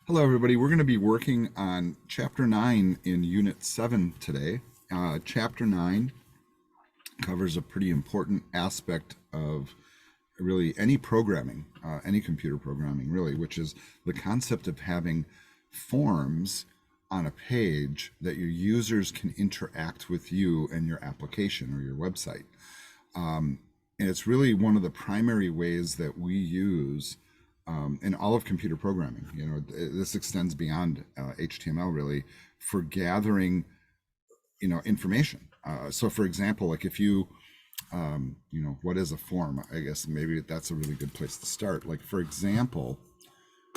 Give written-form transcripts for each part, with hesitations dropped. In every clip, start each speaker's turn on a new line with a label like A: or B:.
A: Hello, everybody. We're going to be working on Chapter 9 in Unit 7 today. Chapter 9 covers a pretty important aspect of really any programming, any computer programming, really, which is the concept of having forms on a page that your users can interact with you and your application or your website. And it's really one of the primary ways that we use in all of computer programming. This extends beyond HTML really for gathering, information. So, for example, like if you, what is a form? I guess maybe that's a really good place to start. Like, for example,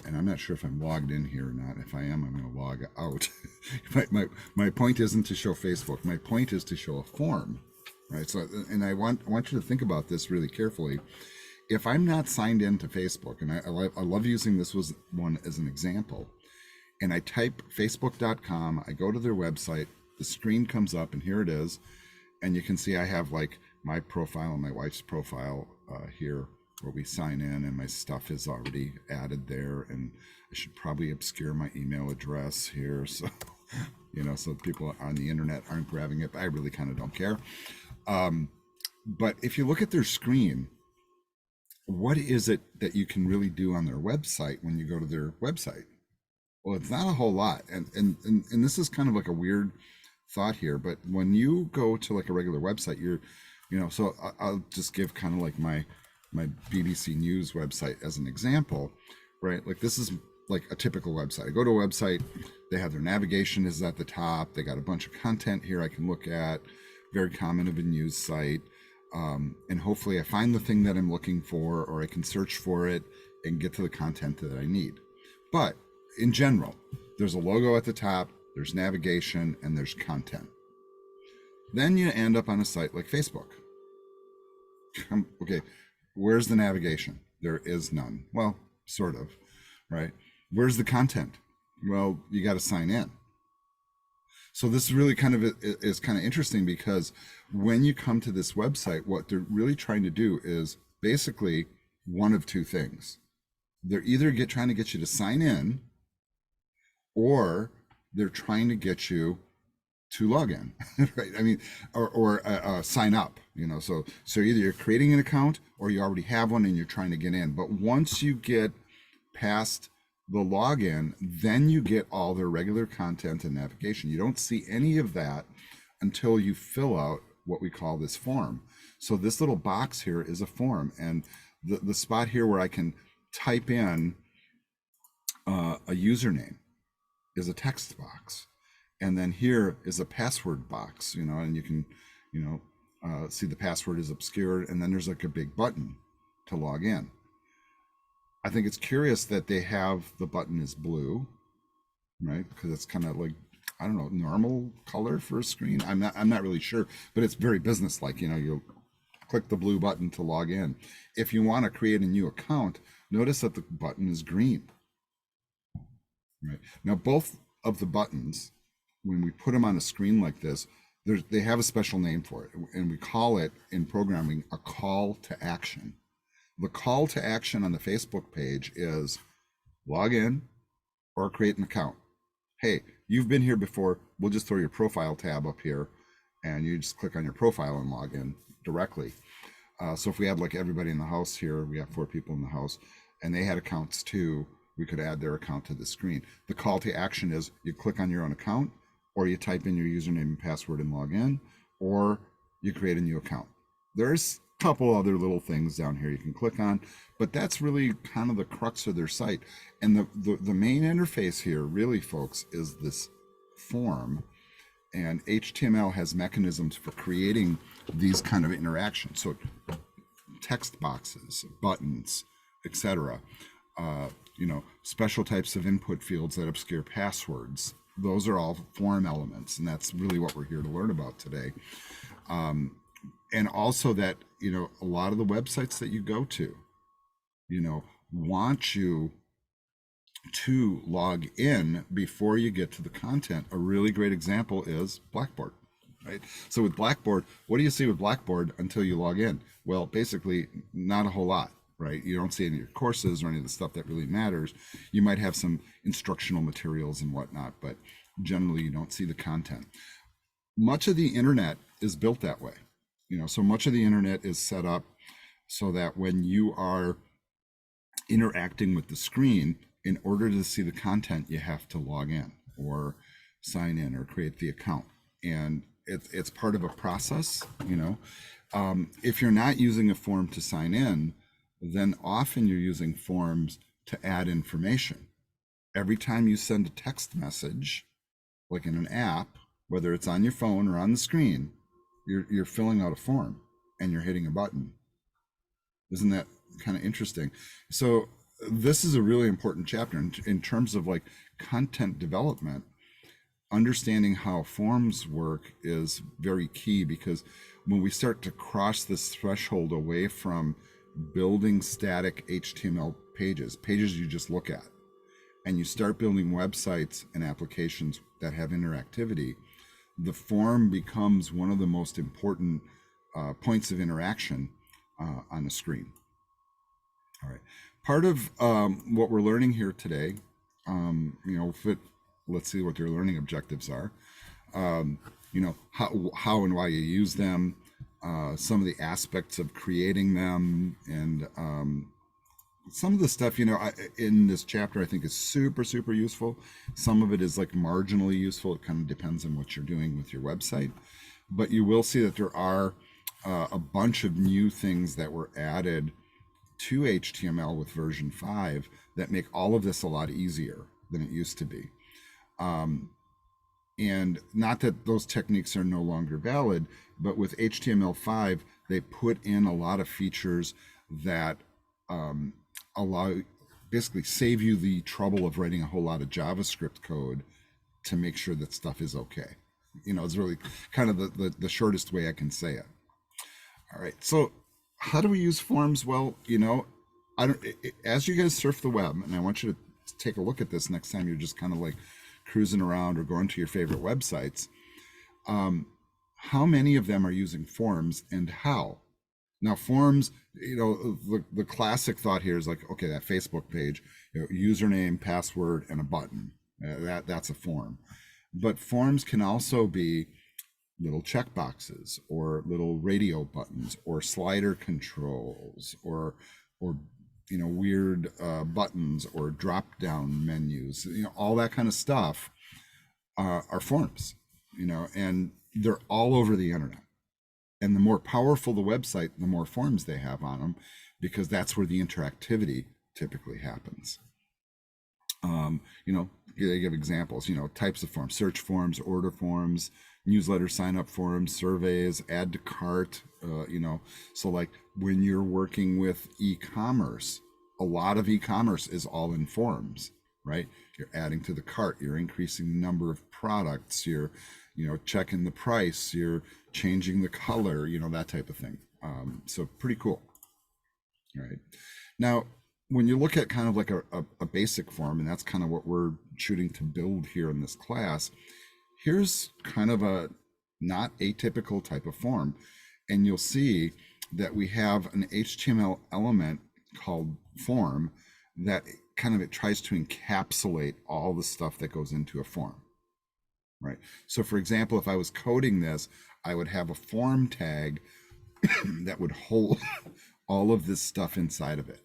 A: and I'm not sure if I'm logged in here or not. If I am, I'm going to log out. my point isn't to show Facebook. My point is to show a form, right? So, and I want you to think about this really carefully. If I'm not signed into Facebook, and I love using this one as an example, and I type facebook.com, I go to their website, the screen comes up, and here it is, and you can see I have like my profile and my wife's profile here, where we sign in, and my stuff is already added there, and I should probably obscure my email address here, so so people on the internet aren't grabbing it, but I really kind of don't care. But if you look at their screen, what is it that you can really do on their website when you go to their website? Well, it's not a whole lot. And this is kind of like a weird thought here, but when you go to like a regular website, so I'll just give kind of like my BBC News website as an example, right? Like this is like a typical website. I go to a website, they have their navigation is at the top. They got a bunch of content here I can look at, very common of a news site. And hopefully I find the thing that I'm looking for, or I can search for it and get to the content that I need. But in general, there's a logo at the top, there's navigation, and there's content. Then you end up on a site like Facebook. Okay, where's the navigation? There is none. Well, sort of, right? Where's the content? Well, you got to sign in. So this really kind of is kind of interesting, because when you come to this website, what they're really trying to do is basically one of two things. They're either trying to get you to sign in, or they're trying to get you to log in, right? I mean, or sign up, so either you're creating an account or you already have one and you're trying to get in. But once you get past the login, then you get all their regular content and navigation. You don't see any of that until you fill out what we call this form. So this little box here is a form, and the spot here where I can type in a username is a text box, and then here is a password box, and you can see the password is obscured, and then there's like a big button to log in. I think it's curious that they have the button is blue, right? Because it's kind of like, I don't know, normal color for a screen. I'm not really sure, but it's very business-like. You'll click the blue button to log in. If you want to create a new account, notice that the button is green. Right now, both of the buttons, when we put them on a screen like this, they have a special name for it, and we call it in programming a call to action. The call to action on the Facebook page is log in or create an account. Hey, you've been here before. We'll just throw your profile tab up here, and you just click on your profile and log in directly. So if we had like everybody in the house here, we have 4 people in the house, and they had accounts too, we could add their account to the screen. The call to action is you click on your own account, or you type in your username and password and log in, or you create a new account. There's couple other little things down here you can click on, but that's really kind of the crux of their site. And the main interface here, really, folks, is this form. And HTML has mechanisms for creating these kind of interactions. So text boxes, buttons, etc. Special types of input fields that obscure passwords. Those are all form elements, and that's really what we're here to learn about today. And also that, a lot of the websites that you go to, want you to log in before you get to the content. A really great example is Blackboard, right? So with Blackboard, what do you see with Blackboard until you log in? Well, basically not a whole lot. right? You don't see any of your courses or any of the stuff that really matters. You might have some instructional materials and whatnot, but generally you don't see the content. Much of the internet is built that way. So much of the internet is set up so that when you are interacting with the screen, in order to see the content, you have to log in or sign in or create the account. And it's part of a process. If you're not using a form to sign in, then often you're using forms to add information. Every time you send a text message, like in an app, whether it's on your phone or on the screen, you're filling out a form and you're hitting a button. Isn't that kind of interesting? So this is a really important chapter in terms of like content development. Understanding how forms work is very key, because when we start to cross this threshold away from building static HTML pages you just look at, and you start building websites and applications that have interactivity, the form becomes one of the most important points of interaction on the screen. All right. Part of what we're learning here today, let's see what their learning objectives are. How and why you use them, some of the aspects of creating them, and some of the stuff, in this chapter I think is super, super useful. Some of it is like marginally useful. It kind of depends on what you're doing with your website. But you will see that there are a bunch of new things that were added to HTML with version 5 that make all of this a lot easier than it used to be. And not that those techniques are no longer valid, but with HTML5, they put in a lot of features that basically save you the trouble of writing a whole lot of JavaScript code to make sure that stuff is okay. It's really kind of the shortest way I can say it. All right, so how do we use forms? Well, as you guys surf the web, and I want you to take a look at this next time you're just kind of like cruising around or going to your favorite websites, how many of them are using forms and how? Now, forms, the classic thought here is like, okay, that Facebook page, username, password, and a button. That's a form. But forms can also be little checkboxes or little radio buttons or slider controls or weird buttons or drop-down menus. All that kind of stuff are forms. And they're all over the internet. And the more powerful the website, the more forms they have on them, because that's where the interactivity typically happens. They give examples, types of forms: search forms, order forms, newsletter sign-up forms, surveys, add to cart. So like when you're working with e-commerce, a lot of e-commerce is all in forms, right? You're adding to the cart, you're increasing the number of products, you're checking the price, you're changing the color, that type of thing. So pretty cool. All right. Now, when you look at kind of like a basic form, and that's kind of what we're shooting to build here in this class, here's kind of a not atypical type of form. And you'll see that we have an HTML element called form that it tries to encapsulate all the stuff that goes into a form, right? So for example, if I was coding this, I would have a form tag that would hold all of this stuff inside of it,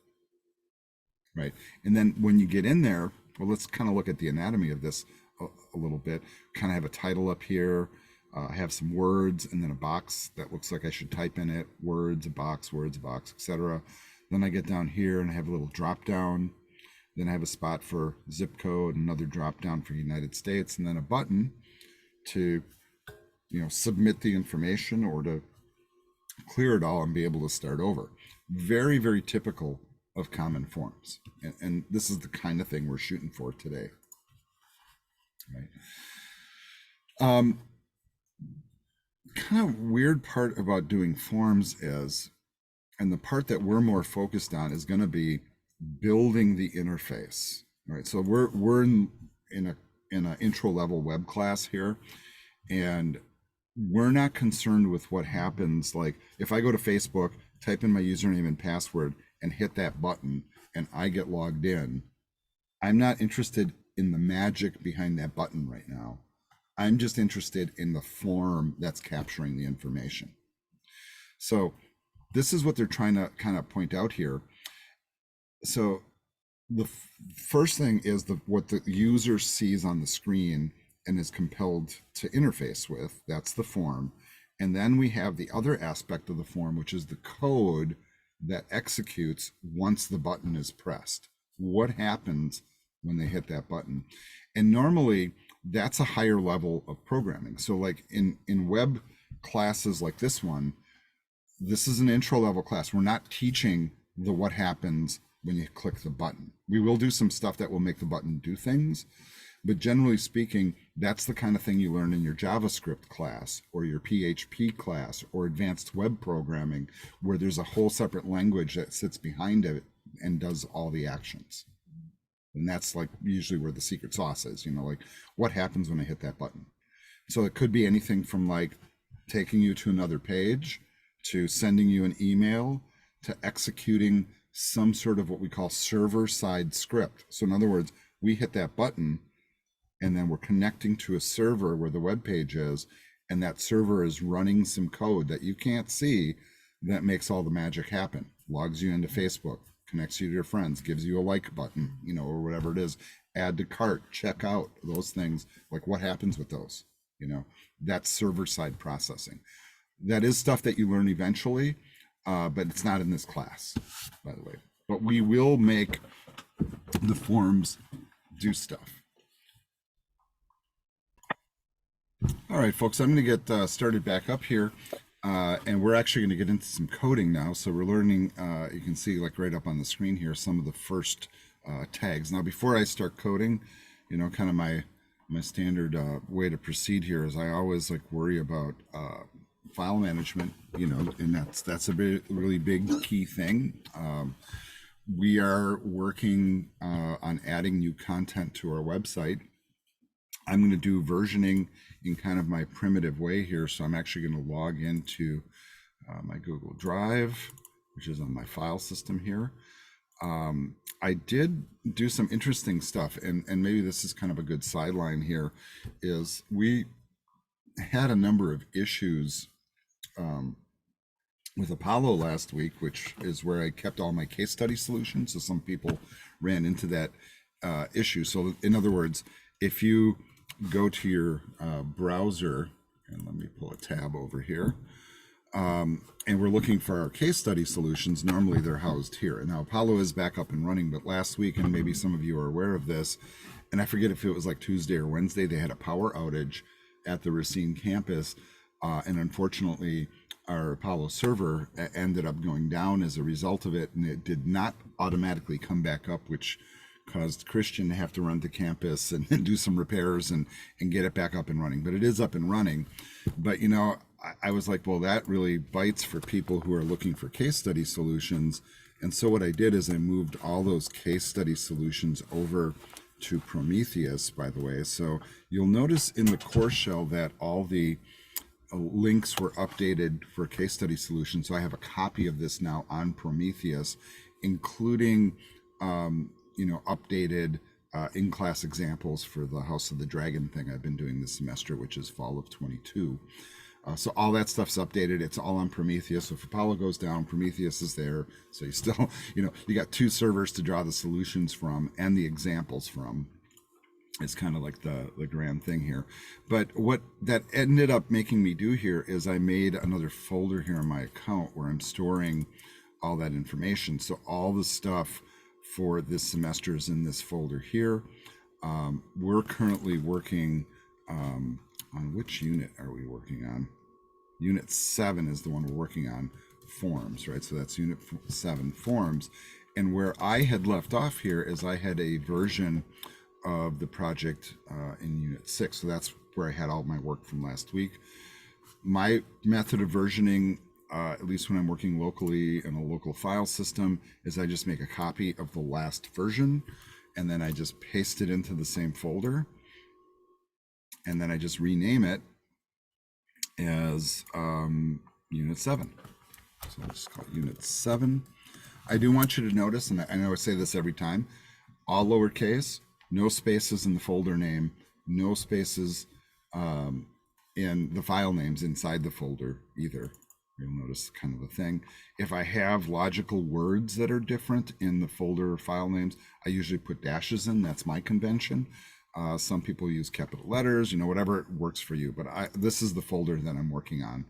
A: right? And then when you get in there, well, let's kind of look at the anatomy of this a little bit. Kind of have a title up here. I have some words and then a box that looks like I should type in it. Words, a box, etc. Then I get down here and I have a little drop down. Then I have a spot for zip code, another drop down for United States, and then a button to submit the information or to clear it all and be able to start over. Very, very typical of common forms. And this is the kind of thing we're shooting for today. Right. Kind of weird part about doing forms is, and the part that we're more focused on is going to be building the interface. Right. So we're in an intro level web class here, and we're not concerned with what happens. Like if I go to Facebook, type in my username and password, and hit that button and I get logged in, I'm not interested in the magic behind that button right now. I'm just interested in the form that's capturing the information. So this is what they're trying to kind of point out here. So the first thing is what the user sees on the screen and is compelled to interface with. That's the form. And then we have the other aspect of the form, which is the code that executes once the button is pressed. What happens when they hit that button? And normally that's a higher level of programming. So like in web classes like this one, this is an intro level class. We're not teaching the what happens when you click the button. We will do some stuff that will make the button do things, but generally speaking, that's the kind of thing you learn in your JavaScript class or your PHP class or advanced web programming, where there's a whole separate language that sits behind it and does all the actions. And that's like usually where the secret sauce is, like what happens when I hit that button. So it could be anything from like taking you to another page, to sending you an email, to executing some sort of what we call server-side script. So in other words, we hit that button and then we're connecting to a server where the web page is, and that server is running some code that you can't see that makes all the magic happen. Logs you into Facebook, connects you to your friends, gives you a like button, or whatever it is, add to cart, check out, those things. Like what happens with those? That's server-side processing. That is stuff that you learn eventually, but it's not in this class, by the way. But we will make the forms do stuff. All right, folks, I'm going to get started back up here, and we're actually going to get into some coding now. So we're learning, you can see like right up on the screen here, some of the first tags. Now, before I start coding, kind of my standard way to proceed here is I always like worry about file management, and that's a really big key thing. We are working on adding new content to our website. I'm going to do versioning in kind of my primitive way here. So I'm actually going to log into my Google Drive, which is on my file system here. I did do some interesting stuff, and maybe this is kind of a good sideline here, is we had a number of issues with Apollo last week, which is where I kept all my case study solutions. So some people ran into that issue. So in other words, if you go to your browser, and let me pull a tab over here, and we're looking for our case study solutions, normally they're housed here. And now Apollo is back up and running, but last week, and maybe some of you are aware of this, and I forget if it was like Tuesday or Wednesday, they had a power outage at the Racine campus, and unfortunately, our Apollo server ended up going down as a result of it, and it did not automatically come back up, which caused Christian to have to run to campus and do some repairs and get it back up and running. But it is up and running. But I was like, well, that really bites for people who are looking for case study solutions. And so what I did is I moved all those case study solutions over to Prometheus, by the way. So you'll notice in the course shell that all the links were updated for case study solutions. So I have a copy of this now on Prometheus, including updated in-class examples for the House of the Dragon thing I've been doing this semester, which is fall of 22. So all that stuff's updated. It's all on Prometheus. So if Apollo goes down, Prometheus is there. So you still, you got two servers to draw the solutions from and the examples from. It's kind of like the grand thing here. But what that ended up making me do here is I made another folder here in my account where I'm storing all that information. So all the stuff for this semester is in this folder here. We're currently working on which unit are we working on? Unit 7 is the one we're working on, forms, right? So that's Unit 7, forms. And where I had left off here is I had a version of the project in Unit 6. So that's where I had all my work from last week. My method of versioning, at least when I'm working locally in a local file system, is I just make a copy of the last version, and then I just paste it into the same folder, and then I just rename it as Unit 7. So I'll just call it Unit 7. I do want you to notice, and I know I say this every time, all lowercase, no spaces in the folder name, no spaces in the file names inside the folder either. You'll notice kind of a thing. If I have logical words that are different in the folder file names, I usually put dashes in. That's my convention. Some people use capital letters, whatever works for you. But this is the folder that I'm working on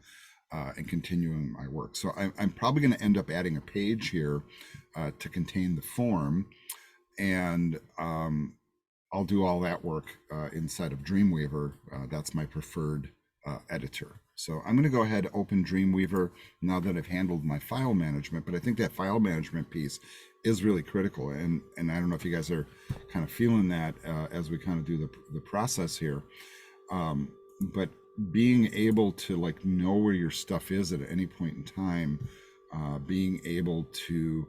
A: and continuing my work. So I'm probably going to end up adding a page here to contain the form. And I'll do all that work inside of Dreamweaver. That's my preferred editor. So I'm going to go ahead and open Dreamweaver now that I've handled my file management, but I think that file management piece is really critical. And I don't know if you guys are kind of feeling that as we kind of do the process here. But being able to like know where your stuff is at any point in time, being able to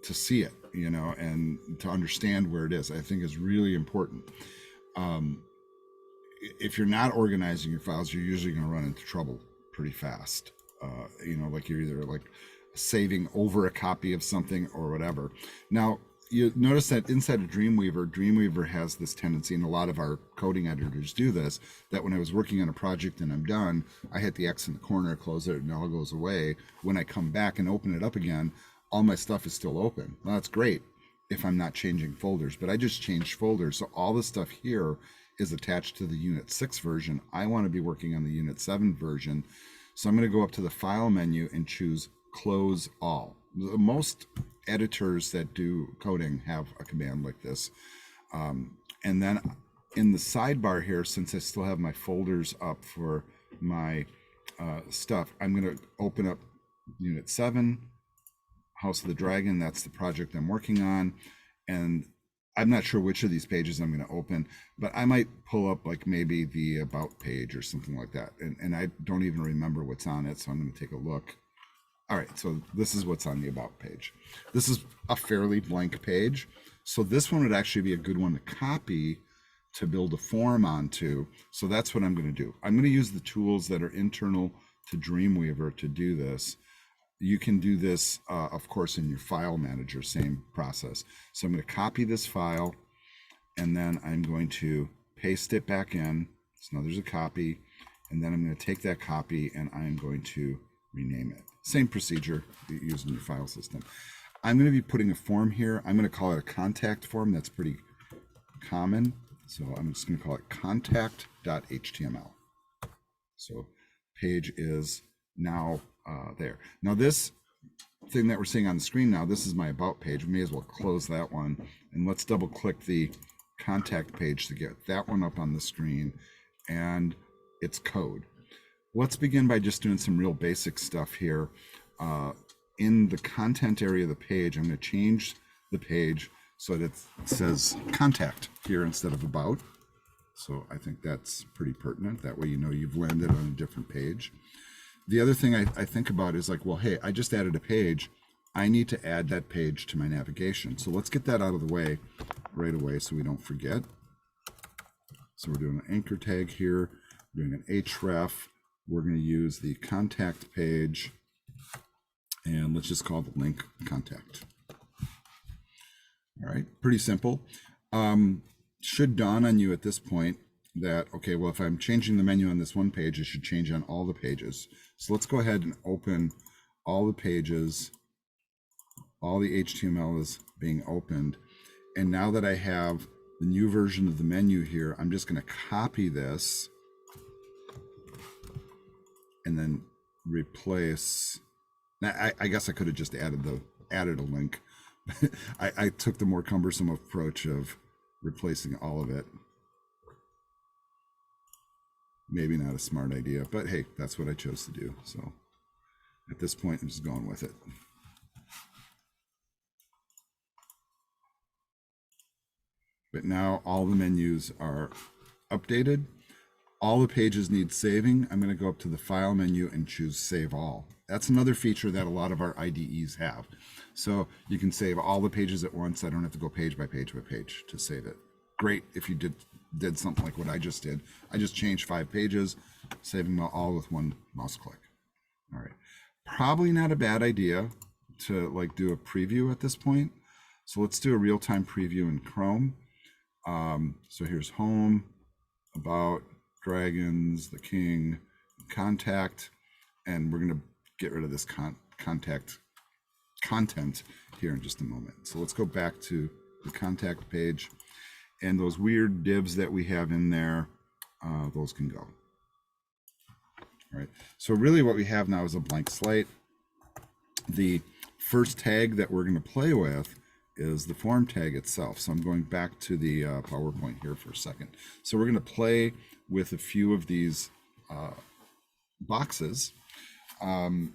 A: see it, and to understand where it is, I think is really important. If you're not organizing your files, you're usually going to run into trouble pretty fast. Like you're either like saving over a copy of something or whatever. Now, you notice that inside of Dreamweaver has this tendency, and a lot of our coding editors do this, that when I was working on a project and I'm done, I hit the X in the corner, close it, and it all goes away. When I come back and open it up again, all my stuff is still open. Well, that's great if I'm not changing folders, but I just changed folders. So all the stuff here is attached to the Unit 6 version. I want to be working on the Unit 7 version. So I'm going to go up to the File menu and choose Close All. Most editors that do coding have a command like this. And then in the sidebar here, since I still have my folders up for my stuff, I'm going to open up Unit 7, House of the Dragon. That's the project I'm working on. And I'm not sure which of these pages I'm going to open, but I might pull up like maybe the About page or something like that. And I don't even remember what's on it, so I'm going to take a look. All right, so this is what's on the About page. This is a fairly blank page. So this one would actually be a good one to copy to build a form onto. So that's what I'm going to do. I'm going to use the tools that are internal to Dreamweaver to do this. You can do this, of course, in your file manager, same process. So I'm going to copy this file, and then I'm going to paste it back in. So now there's a copy, and then I'm going to take that copy and I'm going to rename it. Same procedure that you use in your file system. I'm going to be putting a form here. I'm going to call it a contact form. That's pretty common. So I'm just going to call it contact.html. So page is now there. Now this thing that we're seeing on the screen now, this is my About page. We may as well close that one, and let's double click the contact page to get that one up on the screen and its code. Let's begin by just doing some real basic stuff here. In the content area of the page, I'm going to change the page so that it says contact here instead of about. So I think that's pretty pertinent. That way you've landed on a different page. The other thing I think about is like, well, hey, I just added a page. I need to add that page to my navigation. So let's get that out of the way right away so we don't forget. So we're doing an anchor tag here, we're doing an href. We're going to use the contact page, and let's just call the link contact. All right, pretty simple. Should dawn on you at this point that, okay, well, if I'm changing the menu on this one page, it should change on all the pages. So let's go ahead and open all the pages. All the HTML is being opened. And now that I have the new version of the menu here, I'm just going to copy this and then replace. Now, I guess I could have just added a link. I took the more cumbersome approach of replacing all of it. Maybe not a smart idea, but hey, that's what I chose to do. So at this point, I'm just going with it. But now all the menus are updated. All the pages need saving. I'm going to go up to the File menu and choose Save All. That's another feature that a lot of our IDEs have. So you can save all the pages at once. I don't have to go page by page by page to save it. Great if you did something like what I just did. I just changed 5 pages, saving them all with one mouse click. All right. Probably not a bad idea to like do a preview at this point. So let's do a real-time preview in Chrome. So here's home, about, dragons, the king, contact, and we're going to get rid of this contact content here in just a moment. So let's go back to the contact page, and those weird divs that we have in there, those can go. All right. So really what we have now is a blank slate. The first tag that we're going to play with is the form tag itself. So I'm going back to the PowerPoint here for a second. So we're going to play with a few of these boxes. And,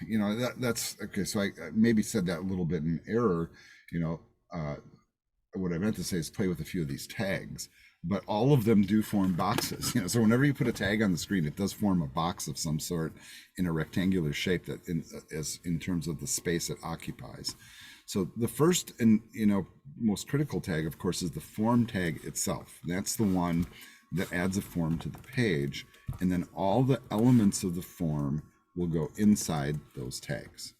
A: you know, that's okay. So I maybe said that a little bit in error. You know, what I meant to say is play with a few of these tags, but all of them do form boxes. You know, so whenever you put a tag on the screen, it does form a box of some sort in a rectangular shape that in terms of the space it occupies. So the first and, you know, most critical tag, of course, is the form tag itself. That's the one that adds a form to the page, and then all the elements of the form will go inside those tags.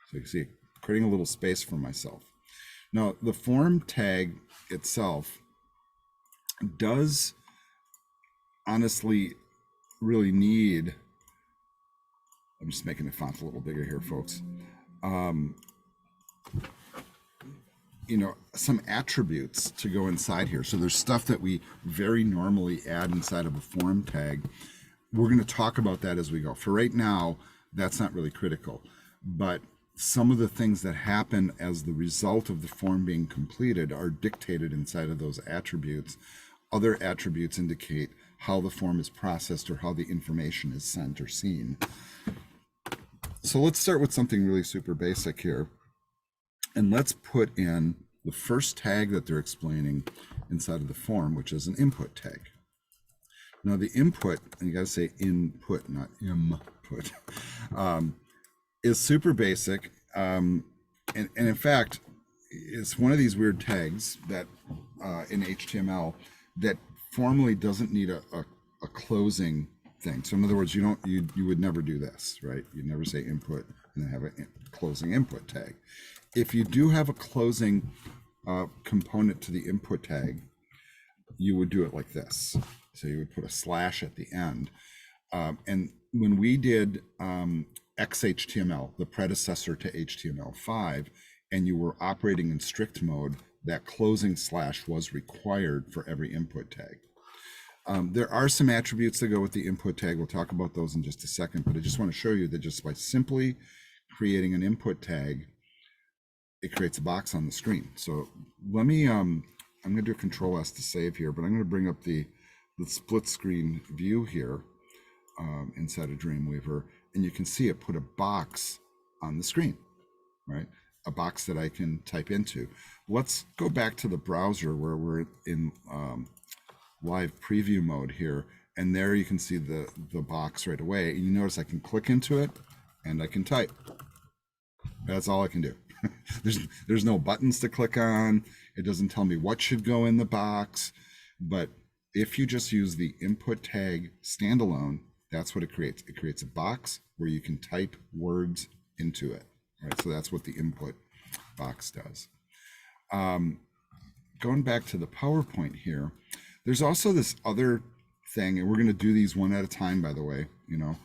A: So you can see, creating a little space for myself. Now, the form tag itself does honestly really need, I'm just making the font a little bigger here, folks, you know, some attributes to go inside here. So there's stuff that we very normally add inside of a form tag. We're going to talk about that as we go. For right now, that's not really critical, but some of the things that happen as the result of the form being completed are dictated inside of those attributes. Other attributes indicate how the form is processed or how the information is sent or seen. So let's start with something really super basic here. And let's put in the first tag that they're explaining inside of the form, which is an input tag. Now the input, and you gotta say input, not input, is super basic. And in fact, it's one of these weird tags that in HTML that formally doesn't need a closing thing. So in other words, you would never do this, right? You'd never say input and then have a closing input tag. If you do have a closing component to the input tag, you would do it like this. So you would put a slash at the end. And when we did XHTML, the predecessor to HTML5, and you were operating in strict mode, that closing slash was required for every input tag. There are some attributes that go with the input tag. We'll talk about those in just a second, but I just want to show you that just by simply creating an input tag, it creates a box on the screen. So let me, I'm going to do Control S to save here, but I'm going to bring up the split screen view here inside of Dreamweaver, and you can see it put a box on the screen, right? A box that I can type into. Let's go back to the browser where we're in live preview mode here, and there you can see the box right away. And you notice I can click into it and I can type. That's all I can do. There's no buttons to click on. It doesn't tell me what should go in the box, but if you just use the input tag standalone, that's what it creates. It creates a box where you can type words into it. Right, so that's what the input box does. Going back to the PowerPoint here, there's also this other thing, and we're going to do these one at a time, by the way. You know,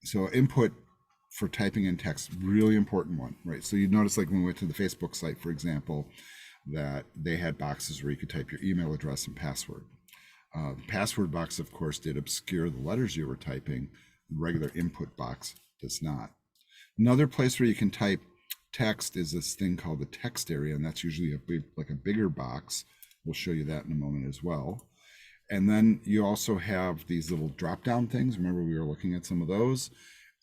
A: so input for typing in text, really important one, right? So you notice, like when we went to the Facebook site, for example, that they had boxes where you could type your email address and password. The password box, of course, did obscure the letters you were typing. The regular input box does not. Another place where you can type text is this thing called the text area, and that's usually a bigger box. We'll show you that in a moment as well. And then you also have these little drop-down things. Remember, we were looking at some of those.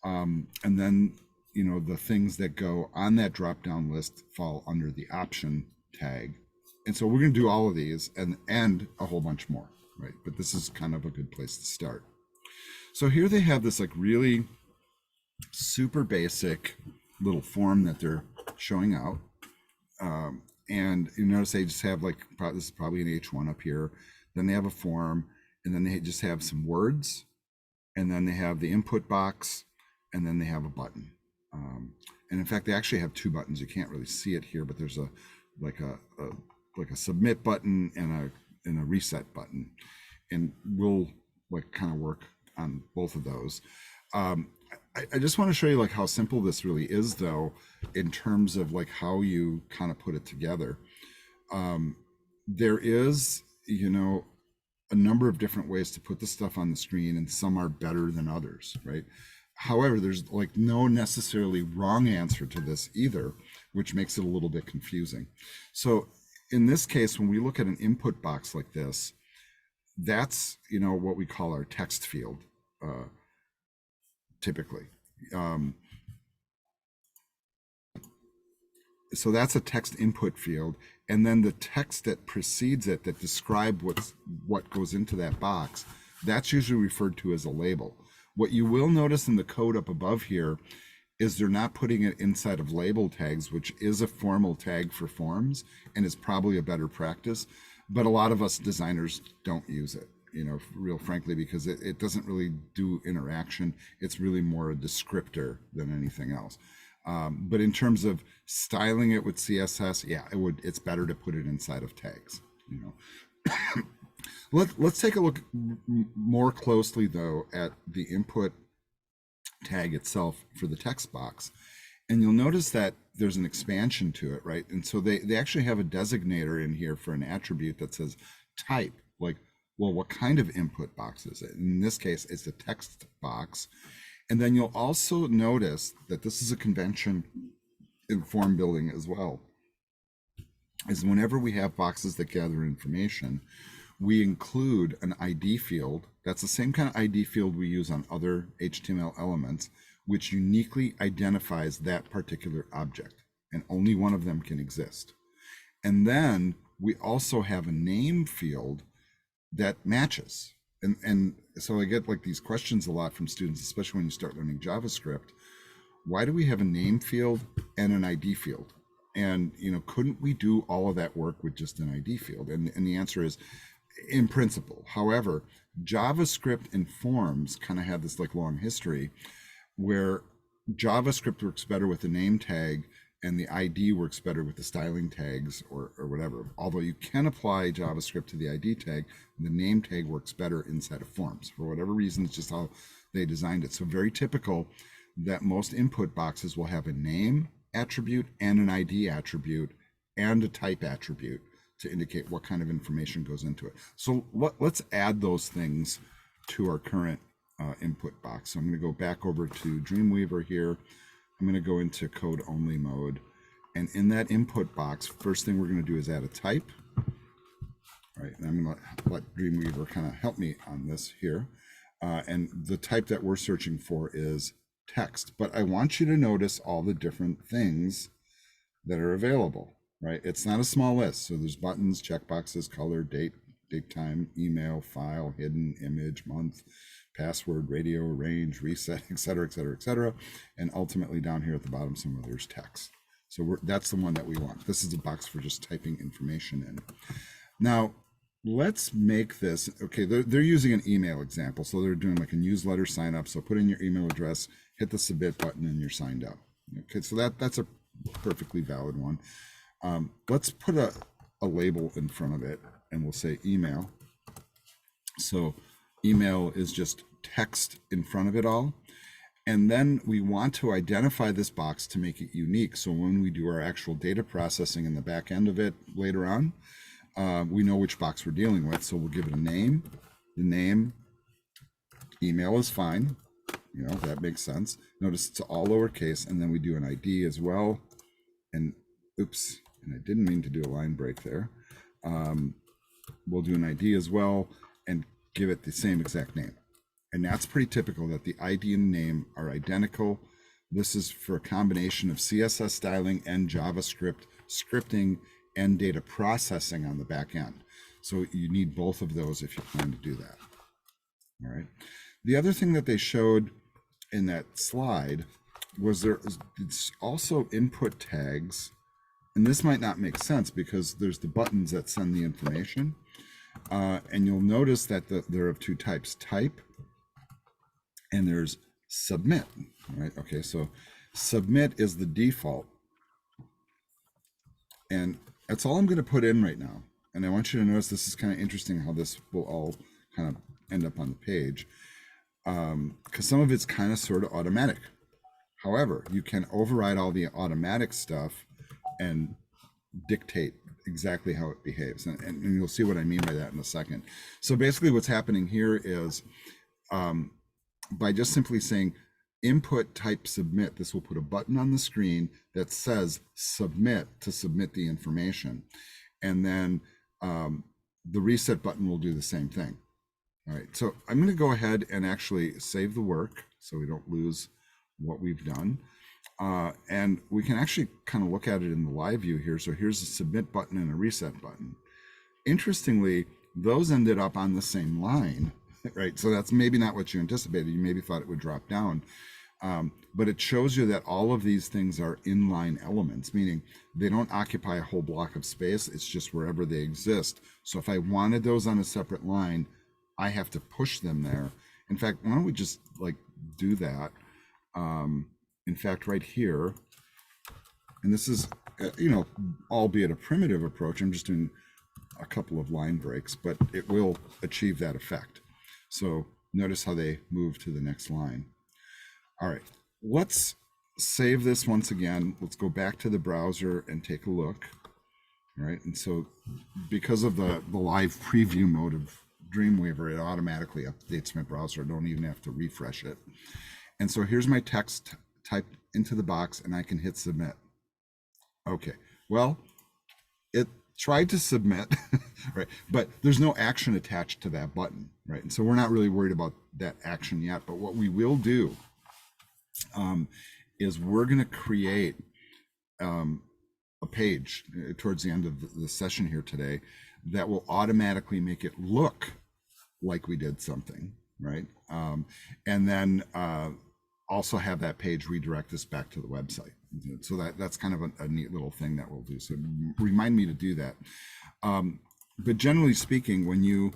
A: And then, you know, the things that go on that drop-down list fall under the option tag. And so we're going to do all of these and a whole bunch more, right? But this is kind of a good place to start. So here they have this like really super basic little form that they're showing out. And you notice they just have like, this is probably an H1 up here. Then they have a form, and then they just have some words, and then they have the input box, and then they have a button. And in fact, they actually have two buttons. You can't really see it here, but there's a like a submit button and a reset button, and we'll like kind of work on both of those. I just want to show you like how simple this really is, though, in terms of like how you kind of put it together. There is, you know, a number of different ways to put the stuff on the screen, and some are better than others, right? However, there's like no necessarily wrong answer to this either, which makes it a little bit confusing. So in this case, when we look at an input box like this, that's, you know, what we call our text field, typically. So that's a text input field, and then the text that precedes it that describe what goes into that box, that's usually referred to as a label. What you will notice in the code up above here is they're not putting it inside of label tags, which is a formal tag for forms and is probably a better practice, but a lot of us designers don't use it, you know, real frankly, because it doesn't really do interaction. It's really more a descriptor than anything else. But in terms of styling it with CSS, yeah, it's better to put it inside of tags, you know. Let's take a look more closely, though, at the input tag itself for the text box. And you'll notice that there's an expansion to it, right? And so they actually have a designator in here for an attribute that says type, like, well, what kind of input box is it? In this case, it's a text box. And then you'll also notice that this is a convention in form building as well, is whenever we have boxes that gather information, we include an ID field. That's the same kind of ID field we use on other HTML elements, which uniquely identifies that particular object, and only one of them can exist. And then we also have a name field that matches. And so I get like these questions a lot from students, especially when you start learning JavaScript. Why do we have a name field and an ID field? And, you know, couldn't we do all of that work with just an ID field? And the answer is, in principle. However, JavaScript and forms kind of have this like long history where JavaScript works better with the name tag and the ID works better with the styling tags or whatever. Although you can apply JavaScript to the ID tag, the name tag works better inside of forms. For whatever reason, it's just how they designed it. So very typical that most input boxes will have a name attribute and an ID attribute and a type attribute to indicate what kind of information goes into it. So let's add those things to our current input box. So I'm going to go back over to Dreamweaver here. I'm going to go into code only mode. And in that input box, first thing we're going to do is add a type. All right, and I'm going to let Dreamweaver kind of help me on this here. And the type that we're searching for is text. But I want you to notice all the different things that are available. Right, it's not a small list. So there's buttons, checkboxes, color, date, time, email, file, hidden, image, month, password, radio, range, reset, etc., etc., etc. And ultimately down here at the bottom somewhere there's text. So that's the one that we want. This is a box for just typing information in. Now let's make this, okay, they're using an email example. So they're doing like a newsletter sign up. So put in your email address, hit the submit button, and you're signed up. Okay, so that's a perfectly valid one. Let's put a label in front of it, and we'll say email. So email is just text in front of it all. And then we want to identify this box to make it unique. So when we do our actual data processing in the back end of it later on, we know which box we're dealing with. So we'll give it a name. The name, email is fine. You know, that makes sense. Notice it's all lowercase, and then we do an ID as well. And oops. And I didn't mean to do a line break there. We'll do an ID as well and give it the same exact name. And that's pretty typical that the ID and the name are identical. This is for a combination of CSS styling and JavaScript scripting and data processing on the back end. So you need both of those if you plan to do that. All right. The other thing that they showed in that slide was it's also input tags. And this might not make sense because there's the buttons that send the information. And you'll notice that they're of two types, type, and there's submit. All right, okay, so submit is the default. And that's all I'm going to put in right now. And I want you to notice this is kind of interesting how this will all kind of end up on the page. Because some of it's kind of sort of automatic. However, you can override all the automatic stuff and dictate exactly how it behaves. And you'll see what I mean by that in a second. So basically what's happening here is by just simply saying input type submit, this will put a button on the screen that says submit to submit the information. And then the reset button will do the same thing. All right, so I'm going to go ahead and actually save the work so we don't lose what we've done. And we can actually kind of look at it in the live view here. So here's a submit button and a reset button. Interestingly, those ended up on the same line, right? So that's maybe not what you anticipated. You maybe thought it would drop down. But it shows you that all of these things are inline elements, meaning they don't occupy a whole block of space. It's just wherever they exist. So if I wanted those on a separate line, I have to push them there. In fact, why don't we just like do that? In fact, right here, and this is, albeit a primitive approach, I'm just doing a couple of line breaks, but it will achieve that effect. So notice how they move to the next line. All right, let's save this once again. Let's go back to the browser and take a look. All right, and so because of the live preview mode of Dreamweaver, it automatically updates my browser. I don't even have to refresh it. And so here's my text typed into the box, and I can hit submit. Okay, well, it tried to submit, right? But there's no action attached to that button, right? And so we're not really worried about that action yet. But what we will do is we're going to create a page towards the end of the session here today that will automatically make it look like we did something, right? And then also have that page redirect us back to the website. So that's kind of a neat little thing that we'll do. So remind me to do that. But generally speaking, when you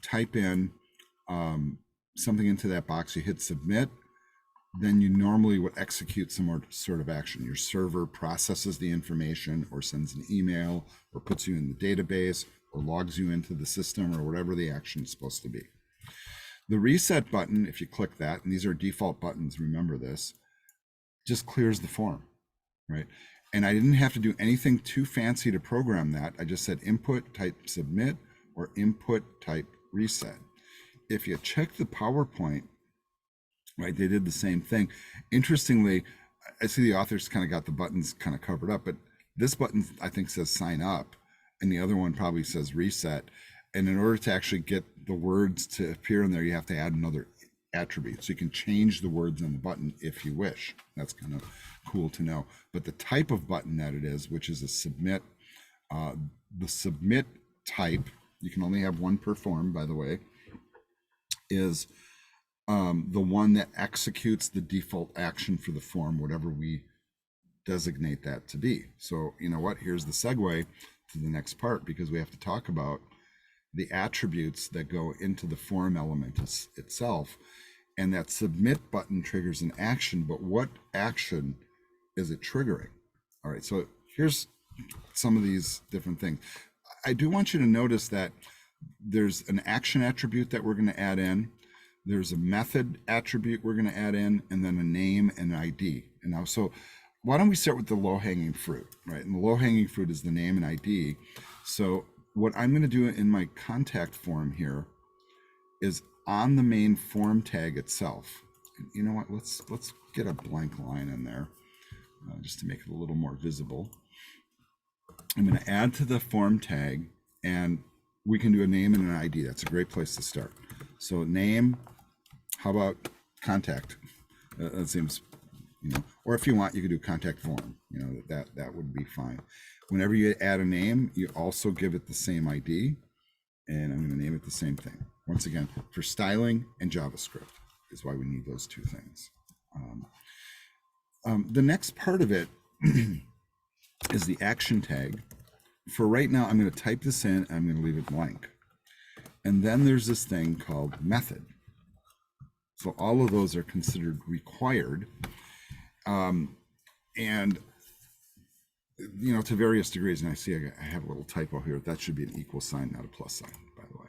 A: type in something into that box, you hit submit, then you normally would execute some more sort of action. Your server processes the information or sends an email or puts you in the database or logs you into the system or whatever the action is supposed to be. The reset button, if you click that, and these are default buttons, remember this, just clears the form, right? And I didn't have to do anything too fancy to program that. I just said input type submit or input type reset. If you check the PowerPoint, right, they did the same thing. Interestingly, I see the authors kind of got the buttons kind of covered up, but this button I think says sign up, and the other one probably says reset. And in order to actually get the words to appear in there, you have to add another attribute. So you can change the words on the button if you wish. That's kind of cool to know. But the type of button that it is, which is a submit, the submit type, you can only have one per form, by the way, is the one that executes the default action for the form, whatever we designate that to be. So you know what, here's the segue to the next part, because we have to talk about the attributes that go into the form element itself. And that submit button triggers an action, but what action is it triggering? All right, so here's some of these different things. I do want you to notice that there's an action attribute that we're going to add in. There's a method attribute we're going to add in, and then a name and an ID. And now, so why don't we start with the low-hanging fruit, right? And the low-hanging fruit is the name and ID. So what I'm going to do in my contact form here is on the main form tag itself. And you know what? Let's get a blank line in there just to make it a little more visible. I'm going to add to the form tag, and we can do a name and an ID. That's a great place to start. So name, how about contact? That seems, or if you want, you could do contact form. That would be fine. Whenever you add a name, you also give it the same ID, and I'm going to name it the same thing. Once again, for styling and JavaScript is why we need those two things. The next part of it is the action tag. For right now, I'm going to type this in, and I'm going to leave it blank. And then there's this thing called method. So all of those are considered required. And, to various degrees. And I see I have a little typo here. That should be an equal sign, not a plus sign, by the way.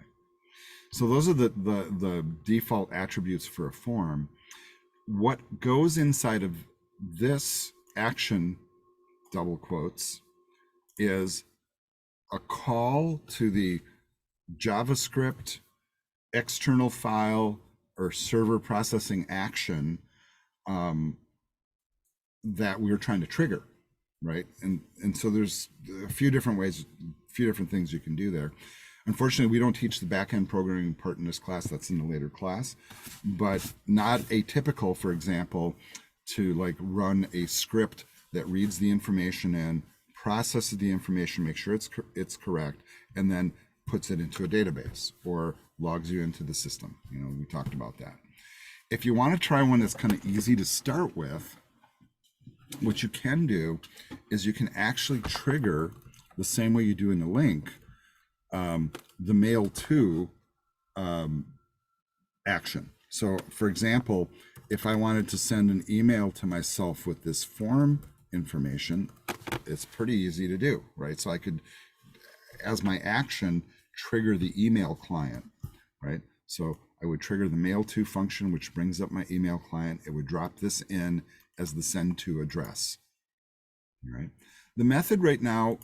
A: So those are the default attributes for a form. What goes inside of this action, double quotes, is a call to the JavaScript external file or server processing action that we're trying to trigger, right? And so there's a few different ways, a few different things you can do there. Unfortunately, we don't teach the back-end programming part in this class. That's in a later class, but not atypical, for example, to like run a script that reads the information in, processes the information, make sure it's correct, and then puts it into a database or logs you into the system. We talked about that. If you want to try one that's kind of easy to start with, what you can do is you can actually trigger the same way you do in the link, the mail to action. So for example, if I wanted to send an email to myself with this form information, it's pretty easy to do, right? So I could, as my action, trigger the email client, right? So I would trigger the mail to function, which brings up my email client. It would drop this in as the send to address, right? The method right now,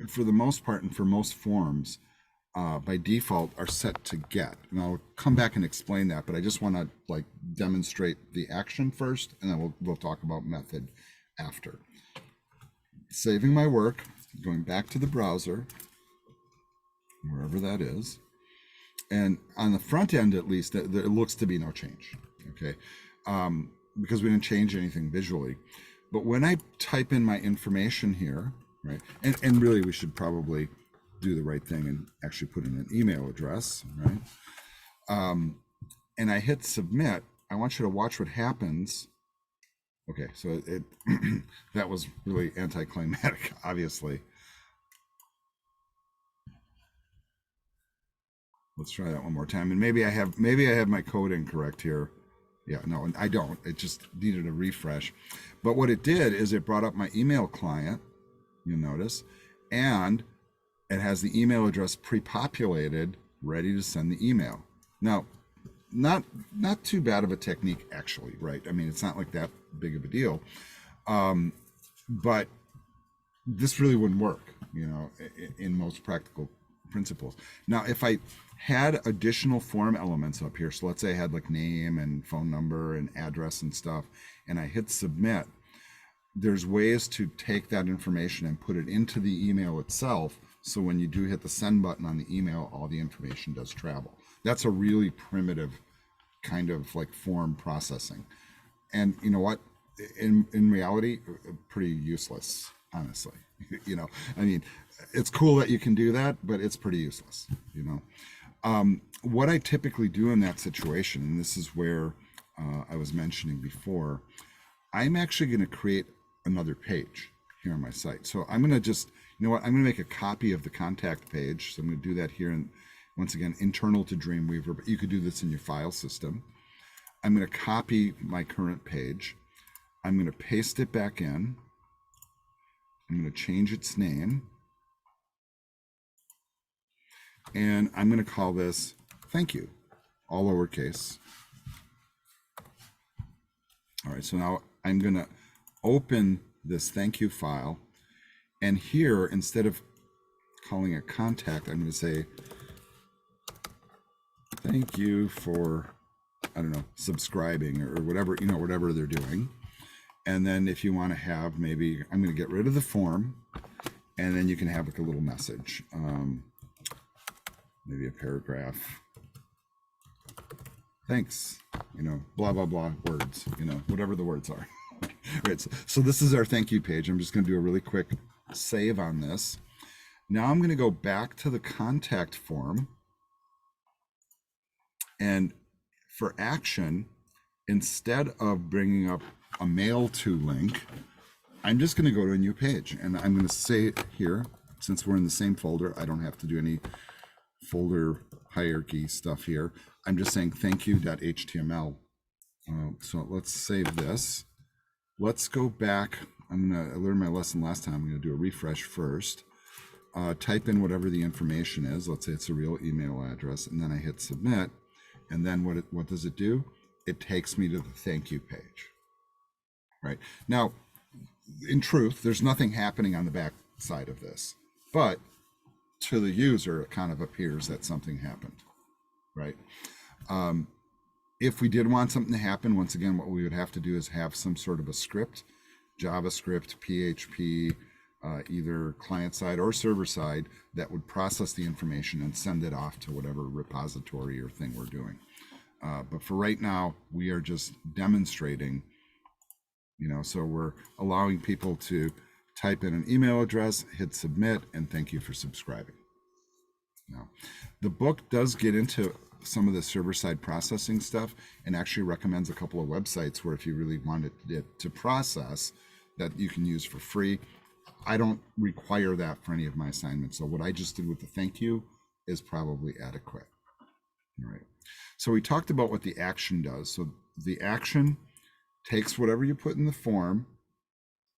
A: for the most part and for most forms, by default are set to get. And I'll come back and explain that, but I just want to like demonstrate the action first, and then we'll talk about method after. Saving my work, going back to the browser, wherever that is. And on the front end, at least, there looks to be no change, okay? Because we didn't change anything visually. But when I type in my information here, right, and really we should probably do the right thing and actually put in an email address, right? And I hit submit, I want you to watch what happens. Okay, so it that was really anticlimactic, obviously. Let's try that one more time. And maybe I have my code incorrect here. Yeah, no, I don't. It just needed a refresh. But what it did is it brought up my email client, you'll notice, and it has the email address pre-populated, ready to send the email. Now, not too bad of a technique, actually, right? I mean, it's not like that big of a deal. But this really wouldn't work, in most practical principles. Now, if I had additional form elements up here, so let's say I had like name and phone number and address and stuff, and I hit submit, there's ways to take that information and put it into the email itself, so when you do hit the send button on the email, all the information does travel. That's a really primitive kind of like form processing. And you know what? In reality, pretty useless, honestly. I mean, it's cool that you can do that, but it's pretty useless, What I typically do in that situation, and this is where I was mentioning before, I'm actually going to create another page here on my site. So I'm going to just, I'm going to make a copy of the contact page. So I'm going to do that here, and once again, internal to Dreamweaver, but you could do this in your file system. I'm going to copy my current page. I'm going to paste it back in. I'm going to change its name. And I'm going to call this thank you, all lowercase. All right, so now I'm going to open this thank you file. And here, instead of calling it contact, I'm going to say thank you for, I don't know, subscribing or whatever, whatever they're doing. And then if you want to have, maybe I'm going to get rid of the form, and then you can have like a little message, maybe a paragraph. Thanks, blah, blah, blah words, whatever the words are. Right, so this is our thank you page. I'm just going to do a really quick save on this. Now I'm going to go back to the contact form. And for action, instead of bringing up a mail to link, I'm just going to go to a new page, and I'm going to say here, since we're in the same folder, I don't have to do any folder hierarchy stuff here. I'm just saying thank you.html So let's save this. Let's go back. I learned my lesson last time. I'm gonna do a refresh first. Type in whatever the information is. Let's say it's a real email address, and then I hit submit. And then what does it do? It takes me to the thank you page. Right now, in truth, there's nothing happening on the back side of this, but to the user, it kind of appears that something happened, right? If we did want something to happen, once again, what we would have to do is have some sort of a script, JavaScript, PHP, either client side or server side, that would process the information and send it off to whatever repository or thing we're doing. But for right now, we are just demonstrating, so we're allowing people to type in an email address, hit submit, and thank you for subscribing. Now, the book does get into some of the server-side processing stuff and actually recommends a couple of websites where if you really wanted it to process, that you can use for free. I don't require that for any of my assignments. So what I just did with the thank you is probably adequate. All right. So we talked about what the action does. So the action takes whatever you put in the form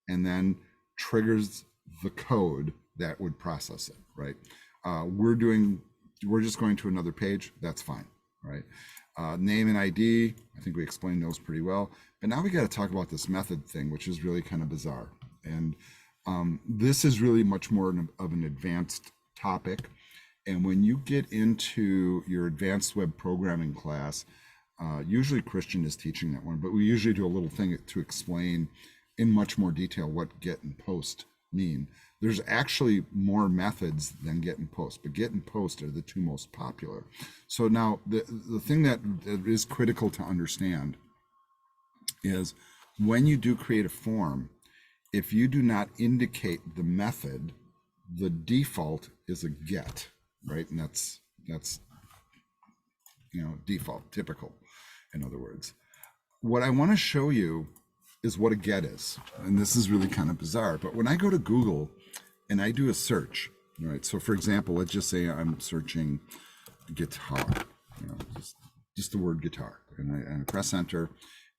A: and then triggers the code that would process it, right? We're just going to another page. That's fine, right? Name and ID, I think we explained those pretty well. But now we got to talk about this method thing, which is really kind of bizarre. And this is really much more of an advanced topic. And when you get into your advanced web programming class, usually Christian is teaching that one, but we usually do a little thing to explain in much more detail what get and post mean. There's actually more methods than get and post, but get and post are the two most popular. So now the thing that is critical to understand is when you do create a form, if you do not indicate the method, the default is a get, right? And that's default, typical, in other words. What I want to show you is what a get is. And this is really kind of bizarre, but when I go to Google and I do a search, right? So for example, let's just say I'm searching guitar, just the word guitar, and I press enter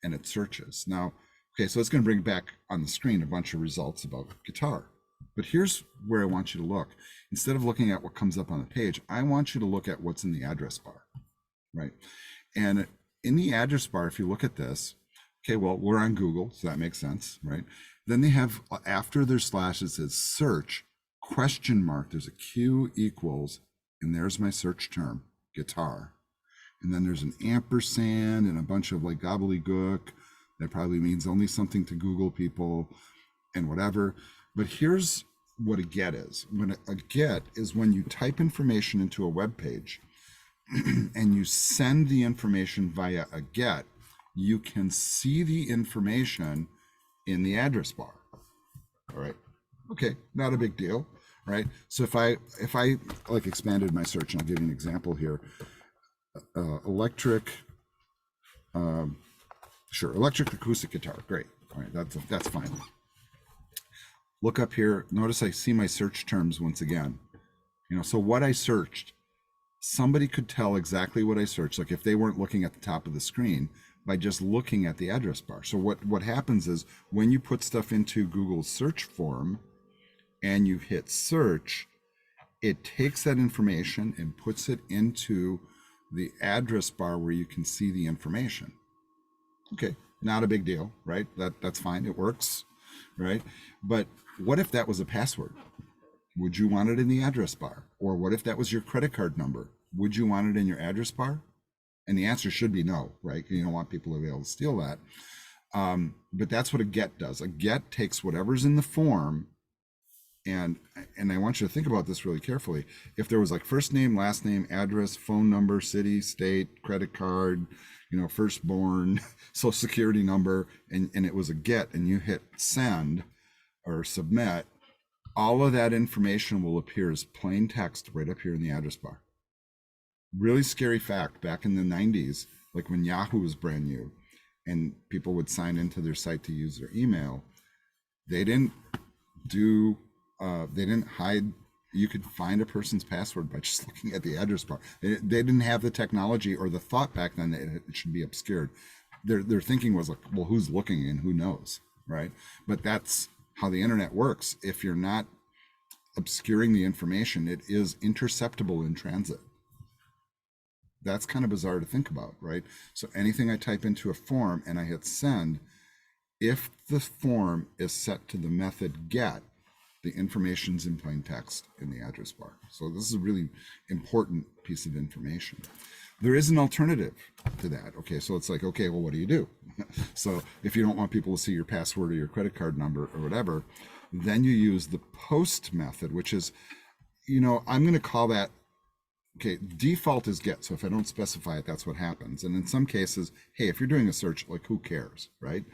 A: and it searches. Now, okay, so it's going to bring back on the screen a bunch of results about guitar. But here's where I want you to look. Instead of looking at what comes up on the page, I want you to look at what's in the address bar, right? And in the address bar, if you look at this, okay, well, we're on Google, so that makes sense, right? Then they have, after their slash, it says search, question mark, there's a Q equals, and there's my search term, guitar. And then there's an ampersand and a bunch of like gobbledygook. That probably means only something to Google people and whatever. But here's what a get is. When a get is when you type information into a web page and you send the information via a get, you can see the information in the address bar. All right. Okay, not a big deal, right? So if I like expanded my search, and I'll give you an example here. Electric acoustic guitar. Great. All right, that's fine. Look up here. Notice I see my search terms once again. So what I searched, somebody could tell exactly what I searched, like if they weren't looking at the top of the screen, by just looking at the address bar. So what happens is when you put stuff into Google's search form and you hit search, it takes that information and puts it into the address bar where you can see the information. Okay, not a big deal, right? That's fine, it works, right? But what if that was a password? Would you want it in the address bar? Or what if that was your credit card number? Would you want it in your address bar? And the answer should be no, right? You don't want people to be able to steal that. But that's what a get does. A get takes whatever's in the form, and I want you to think about this really carefully. If there was like first name, last name, address, phone number, city, state, credit card, firstborn, social security number, and it was a get, and you hit send or submit, all of that information will appear as plain text right up here in the address bar. Really scary fact, back in the 90s, like when Yahoo was brand new and people would sign into their site to use their email, they didn't hide. You could find a person's password by just looking at the address bar. They didn't have the technology or the thought back then that it should be obscured. their thinking was like, well, who's looking and who knows, right? But that's how the internet works. If you're not obscuring the information, it is interceptable in transit. That's kind of bizarre to think about, right? So anything I type into a form and I hit send, if the form is set to the method get, the information's in plain text in the address bar. So this is a really important piece of information. There is an alternative to that. Okay, so it's like, okay, well, what do you do? So if you don't want people to see your password or your credit card number or whatever, then you use the post method, which is, I'm going to call that, okay, default is get. So if I don't specify it, that's what happens. And in some cases, hey, if you're doing a search, like who cares, right?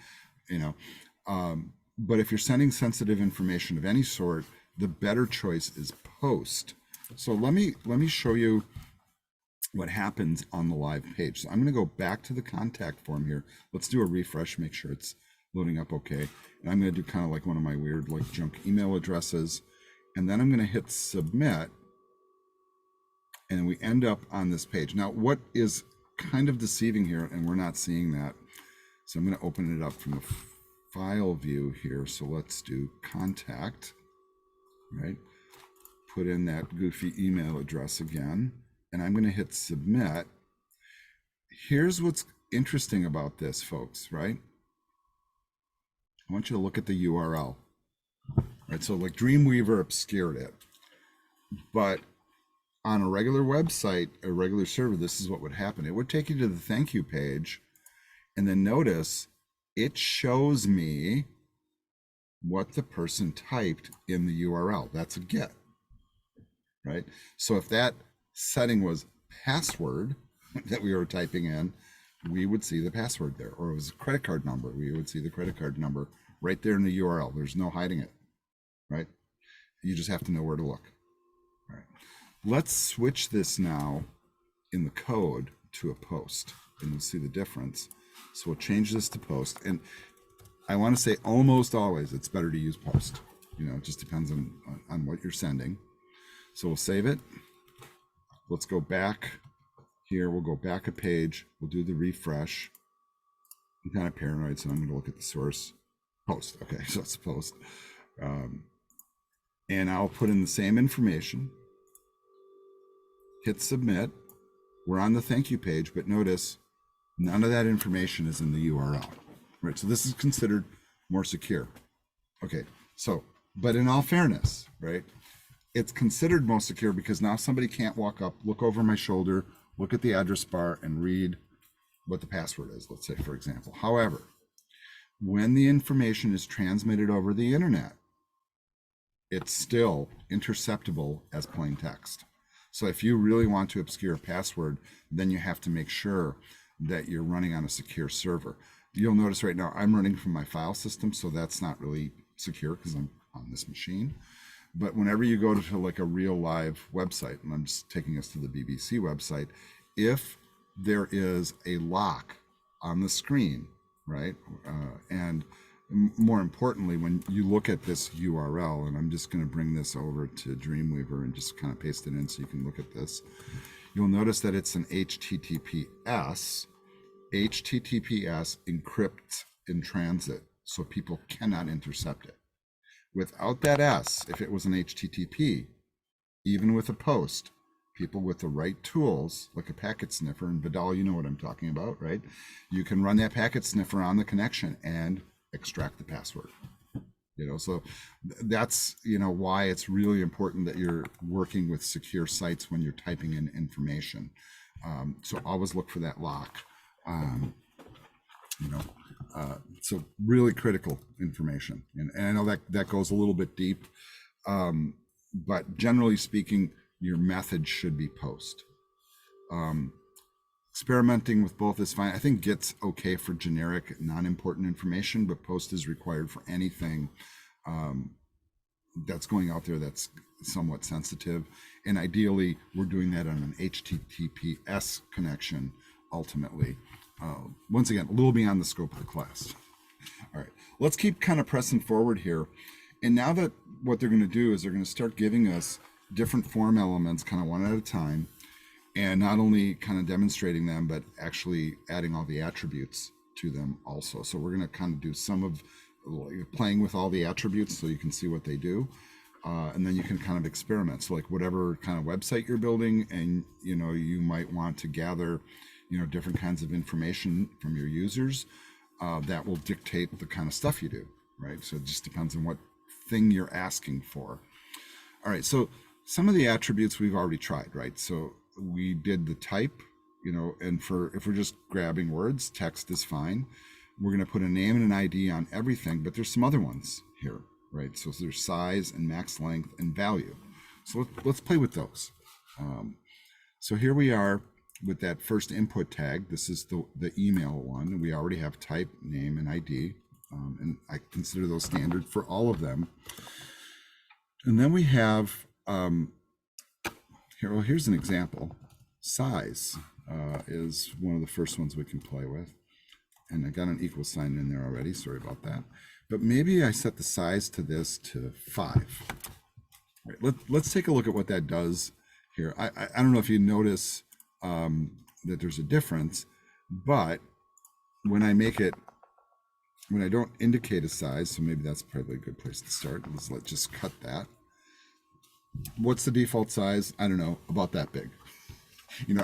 A: But if you're sending sensitive information of any sort, the better choice is post. So let me show you what happens on the live page. So I'm going to go back to the contact form here. Let's do a refresh, make sure it's loading up okay. And I'm going to do kind of like one of my weird like junk email addresses. And then I'm going to hit submit. And we end up on this page. Now, what is kind of deceiving here, and we're not seeing that. So I'm going to open it up from the file view here. So let's do contact, right? Put in that goofy email address again, and I'm going to hit submit. Here's what's interesting about this, folks, right? I want you to look at the URL, right? So like Dreamweaver obscured it, but on a regular website, a regular server, this is what would happen. It would take you to the thank you page, and then notice it shows me what the person typed in the URL. That's a get, right? So if that setting was password that we were typing in, we would see the password there. Or it was a credit card number, we would see the credit card number right there in the URL. There's no hiding it, right? You just have to know where to look. All right. Let's switch this now in the code to a post, and you'll see the difference. So we'll change this to post, and I want to say almost always it's better to use post. It just depends on what you're sending. So we'll save it. Let's go back here. We'll go back a page. We'll do the refresh. I'm kind of paranoid, so I'm going to look at the source. Post. Okay, so it's post. And I'll put in the same information. Hit submit. We're on the thank you page, but notice none of that information is in the URL, right? So this is considered more secure. Okay, so, but in all fairness, right, it's considered most secure because now somebody can't walk up, look over my shoulder, look at the address bar and read what the password is, let's say, for example. However, when the information is transmitted over the internet, it's still interceptable as plain text. So if you really want to obscure a password, then you have to make sure that you're running on a secure server. You'll notice right now I'm running from my file system, so that's not really secure because I'm on this machine. But whenever you go to like a real live website, and I'm just taking us to the BBC website, if there is a lock on the screen, right, and more importantly, when you look at this URL, and I'm just going to bring this over to Dreamweaver and just kind of paste it in so you can look at this, you'll notice that it's an HTTPS. HTTPS encrypts in transit, so people cannot intercept it. Without that S, if it was an HTTP, even with a post, people with the right tools, like a packet sniffer, and Vidal, you know what I'm talking about, right? You can run that packet sniffer on the connection and extract the password. So that's why it's really important that you're working with secure sites when you're typing in information. So always look for that lock. So really critical information, and I know that goes a little bit deep, but generally speaking, your method should be post. Experimenting with both is fine. I think Get's okay for generic, non-important information, but post is required for anything that's going out there that's somewhat sensitive. And ideally, we're doing that on an HTTPS connection ultimately. Once again, a little beyond the scope of the class. All right, let's keep kind of pressing forward here. And now that what they're going to do is they're going to start giving us different form elements kind of one at a time, and not only kind of demonstrating them, but actually adding all the attributes to them also. So we're going to kind of do some of playing with all the attributes so you can see what they do. And then you can kind of experiment. So like whatever kind of website you're building, and you might want to gather different kinds of information from your users, that will dictate the kind of stuff you do, right? So it just depends on what thing you're asking for. All right, so some of the attributes we've already tried, right? So we did the type, and if we're just grabbing words, text is fine. We're going to put a name and an ID on everything, but there's some other ones here, right? So there's size and max length and value. So let's play with those. So here we are with that first input tag. This is the email one. We already have type, name, and ID, and I consider those standard for all of them. And then we have here. Well, here's an example. Size is one of the first ones we can play with, and I got an equal sign in there already. Sorry about that. But maybe I set the size to this to 5. Right, let's take a look at what that does here. I don't know if you notice that there's a difference, but when I don't indicate a size, so maybe that's probably a good place to start. Let's just cut that. What's the default size? I don't know, about that big.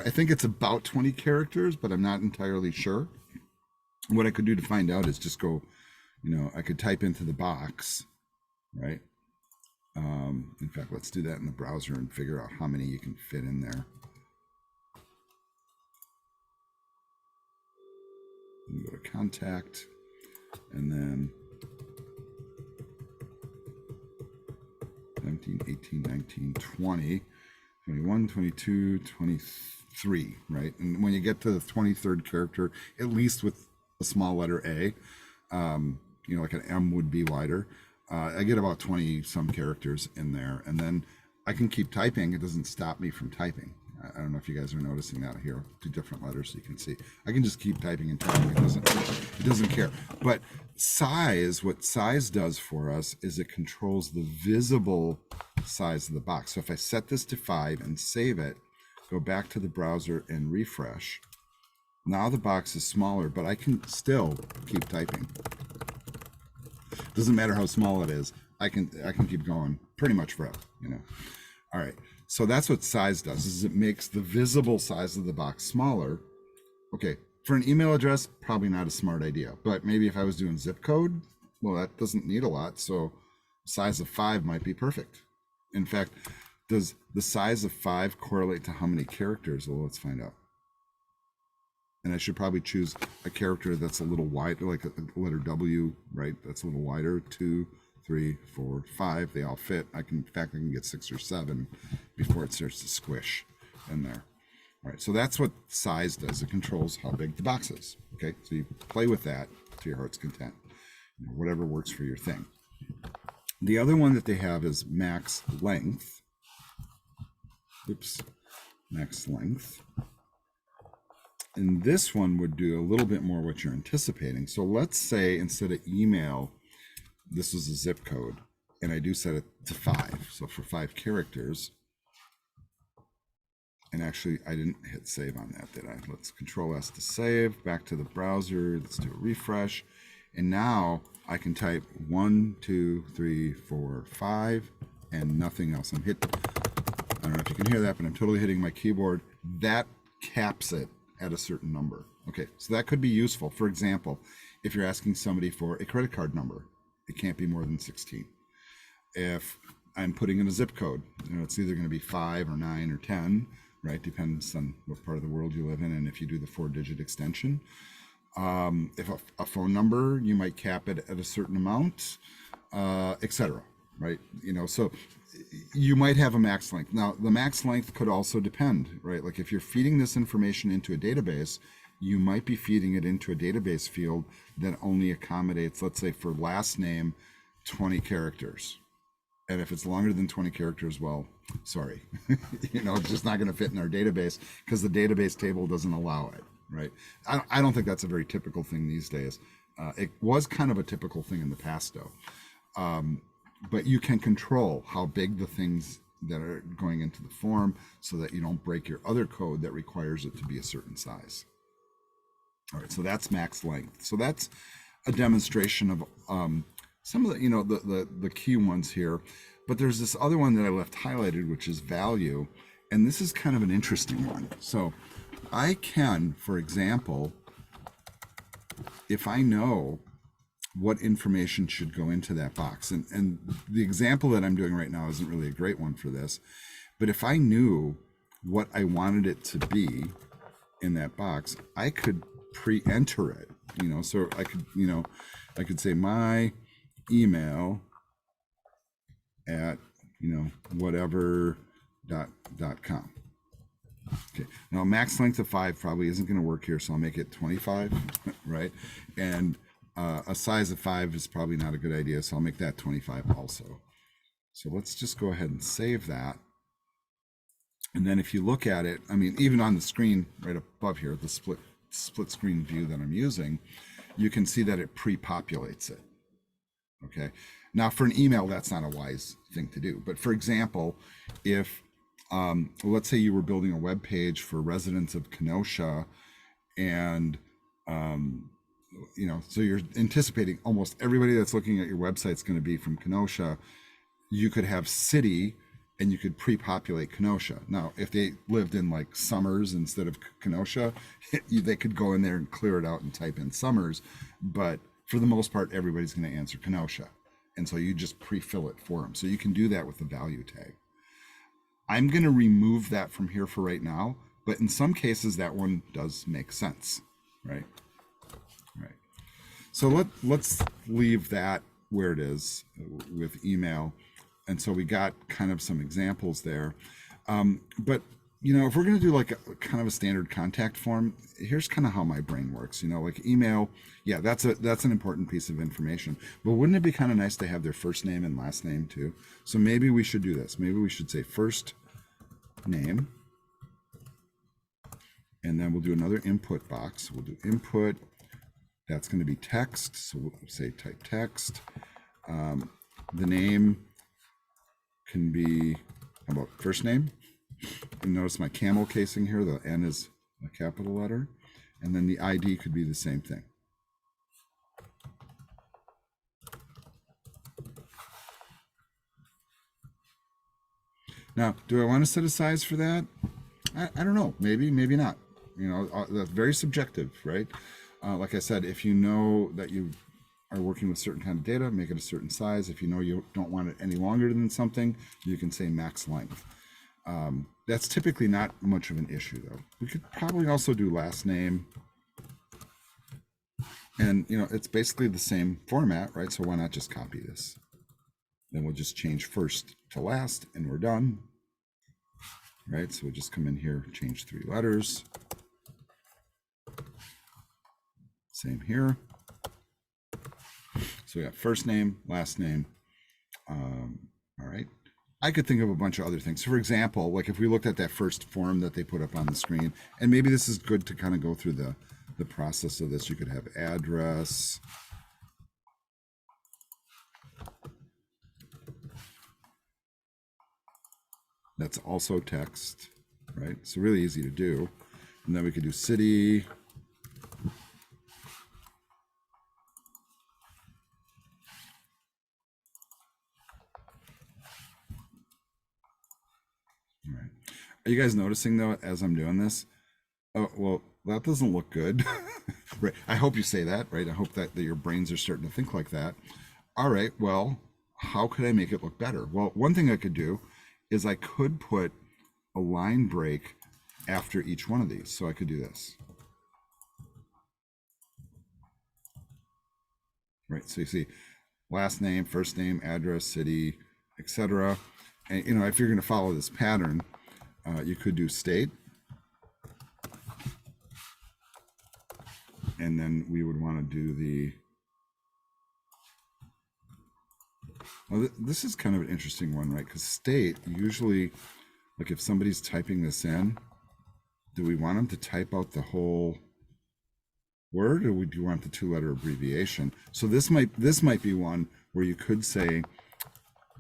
A: I think it's about 20 characters, but I'm not entirely sure. What I could do to find out is just go, I could type into the box, right? In fact, let's do that in the browser and figure out how many you can fit in there. And go to contact, and then 17, 18, 19, 20, 21, 22, 23, right? And when you get to the 23rd character, at least with a small letter A, like an M would be wider, I get about 20 some characters in there, and then I can keep typing. It doesn't stop me from typing. I don't know if you guys are noticing that here. 2 different letters, so you can see. I can just keep typing and typing. It doesn't care. But size, what size does for us is it controls the visible size of the box. So if I set this to 5 and save it, go back to the browser and refresh, now the box is smaller, but I can still keep typing. Doesn't matter how small it is. I can keep going pretty much forever, All right. So that's what size does, is it makes the visible size of the box smaller. Okay, for an email address, probably not a smart idea, but maybe if I was doing zip code, well, that doesn't need a lot, so size of 5 might be perfect. In fact, does the size of 5 correlate to how many characters? Well, let's find out. And I should probably choose a character that's a little wider, like a letter W, right? That's a little wider. 2, 3, 4, 5, they all fit. In fact, I can get 6 or 7 before it starts to squish in there. All right, so that's what size does. It controls how big the box is. Okay, so you play with that to your heart's content, whatever works for your thing. The other one that they have is max length. Oops, max length. And this one would do a little bit more what you're anticipating. So let's say instead of email, this is a zip code, and I do set it to 5. So for 5 characters, and actually I didn't hit save on that, did I? Let's Control S to save, back to the browser, let's do a refresh. And now I can type 1, 2, 3, 4, 5, and nothing else. I don't know if you can hear that, but I'm totally hitting my keyboard. That caps it at a certain number. Okay, so that could be useful. For example, if you're asking somebody for a credit card number, it can't be more than 16. If I'm putting in a zip code, it's either going to be 5 or 9 or 10, right? Depends on what part of the world you live in, and if you do the 4-digit extension. If a phone number, you might cap it at a certain amount, etc. Right? So you might have a max length. Now, the max length could also depend, right? Like if you're feeding this information into a database, you might be feeding it into a database field that only accommodates, let's say for last name, 20 characters. And if it's longer than 20 characters, well, sorry, it's just not going to fit in our database because the database table doesn't allow it, right? I don't think that's a very typical thing these days. It was kind of a typical thing in the past, though. But you can control how big the things that are going into the form so that you don't break your other code that requires it to be a certain size. All right, so that's max length. So that's a demonstration of some of the, the key ones here. But there's this other one that I left highlighted, which is value. And this is kind of an interesting one. So I can, for example, if I know what information should go into that box, and the example that I'm doing right now isn't really a great one for this, but if I knew what I wanted it to be in that box, I could pre-enter it, so I could say my email at, whatever dot com. Okay, now max length of 5 probably isn't going to work here, so I'll make it 25, right? And a size of 5 is probably not a good idea, so I'll make that 25 also. So let's just go ahead and save that. And then if you look at it, I mean, even on the screen right above here, the split screen view that I'm using, you can see that it pre-populates it. Okay. Now for an email, that's not a wise thing to do. But for example, if let's say you were building a web page for residents of Kenosha, and so you're anticipating almost everybody that's looking at your website is going to be from Kenosha. You could have city, and you could pre-populate Kenosha. Now, if they lived in like Summers instead of Kenosha, they could go in there and clear it out and type in Summers. But for the most part, everybody's going to answer Kenosha. And so you just pre-fill it for them. So you can do that with the value tag. I'm going to remove that from here for right now, but in some cases that one does make sense, right? Right. So let's leave that where it is with email. And so we got kind of some examples there. But, if we're going to do like a kind of a standard contact form, here's kind of how my brain works, like email. Yeah, that's an important piece of information. But wouldn't it be kind of nice to have their first name and last name too? So maybe we should do this. Maybe we should say first name. And then we'll do another input box. We'll do input. That's going to be text. So we'll say type text. The name can be, how about first name? And notice my camel casing here, the N is a capital letter. And then the ID could be the same thing. Now, do I want to set a size for that? I don't know. Maybe, maybe not. That's very subjective, right? Like I said, if you know that you are working with certain kind of data, make it a certain size. If you know you don't want it any longer than something, you can say max length. That's typically not much of an issue, though. We could probably also do last name. And, it's basically the same format, right? So why not just copy this? Then we'll just change first to last, and we're done. Right? So we'll just come in here, change 3 letters. Same here. So we got first name, last name. All right. I could think of a bunch of other things. So for example, like if we looked at that first form that they put up on the screen, and maybe this is good to kind of go through the process of this. You could have address. That's also text, right? So really easy to do. And then we could do city. All right. Are you guys noticing though, as I'm doing this? Oh, well, that doesn't look good. Right. I hope you say that, right? I hope that your brains are starting to think like that. All right, well, how could I make it look better? Well, one thing I could do is I could put a line break after each one of these. So I could do this. Right, so you see last name, first name, address, city, etc. And if you're going to follow this pattern, you could do state. And then we would want to do the, well, this is kind of an interesting one, right? Because state, usually, like if somebody's typing this in, do we want them to type out the whole word, or do you want the 2-letter abbreviation? So this might be one where you could say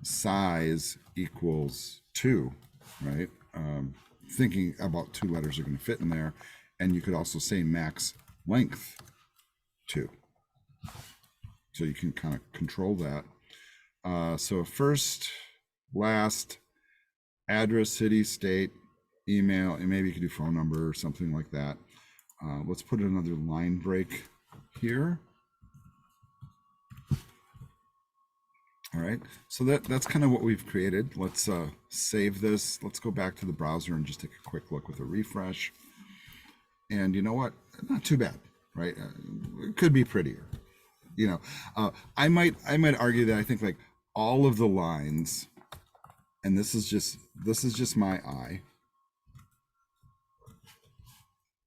A: size equals 2, right? Thinking about 2 letters are going to fit in there. And you could also say max length 2. So you can kind of control that. So first, last, address, city, state, email, and maybe you could do phone number or something like that. Let's put another line break here. All right, so that's kind of what we've created. Let's save this. Let's go back to the browser and just take a quick look with a refresh. And you know what? Not too bad, right? It could be prettier. You know, I might argue that I think like all of the lines, and this is just my eye,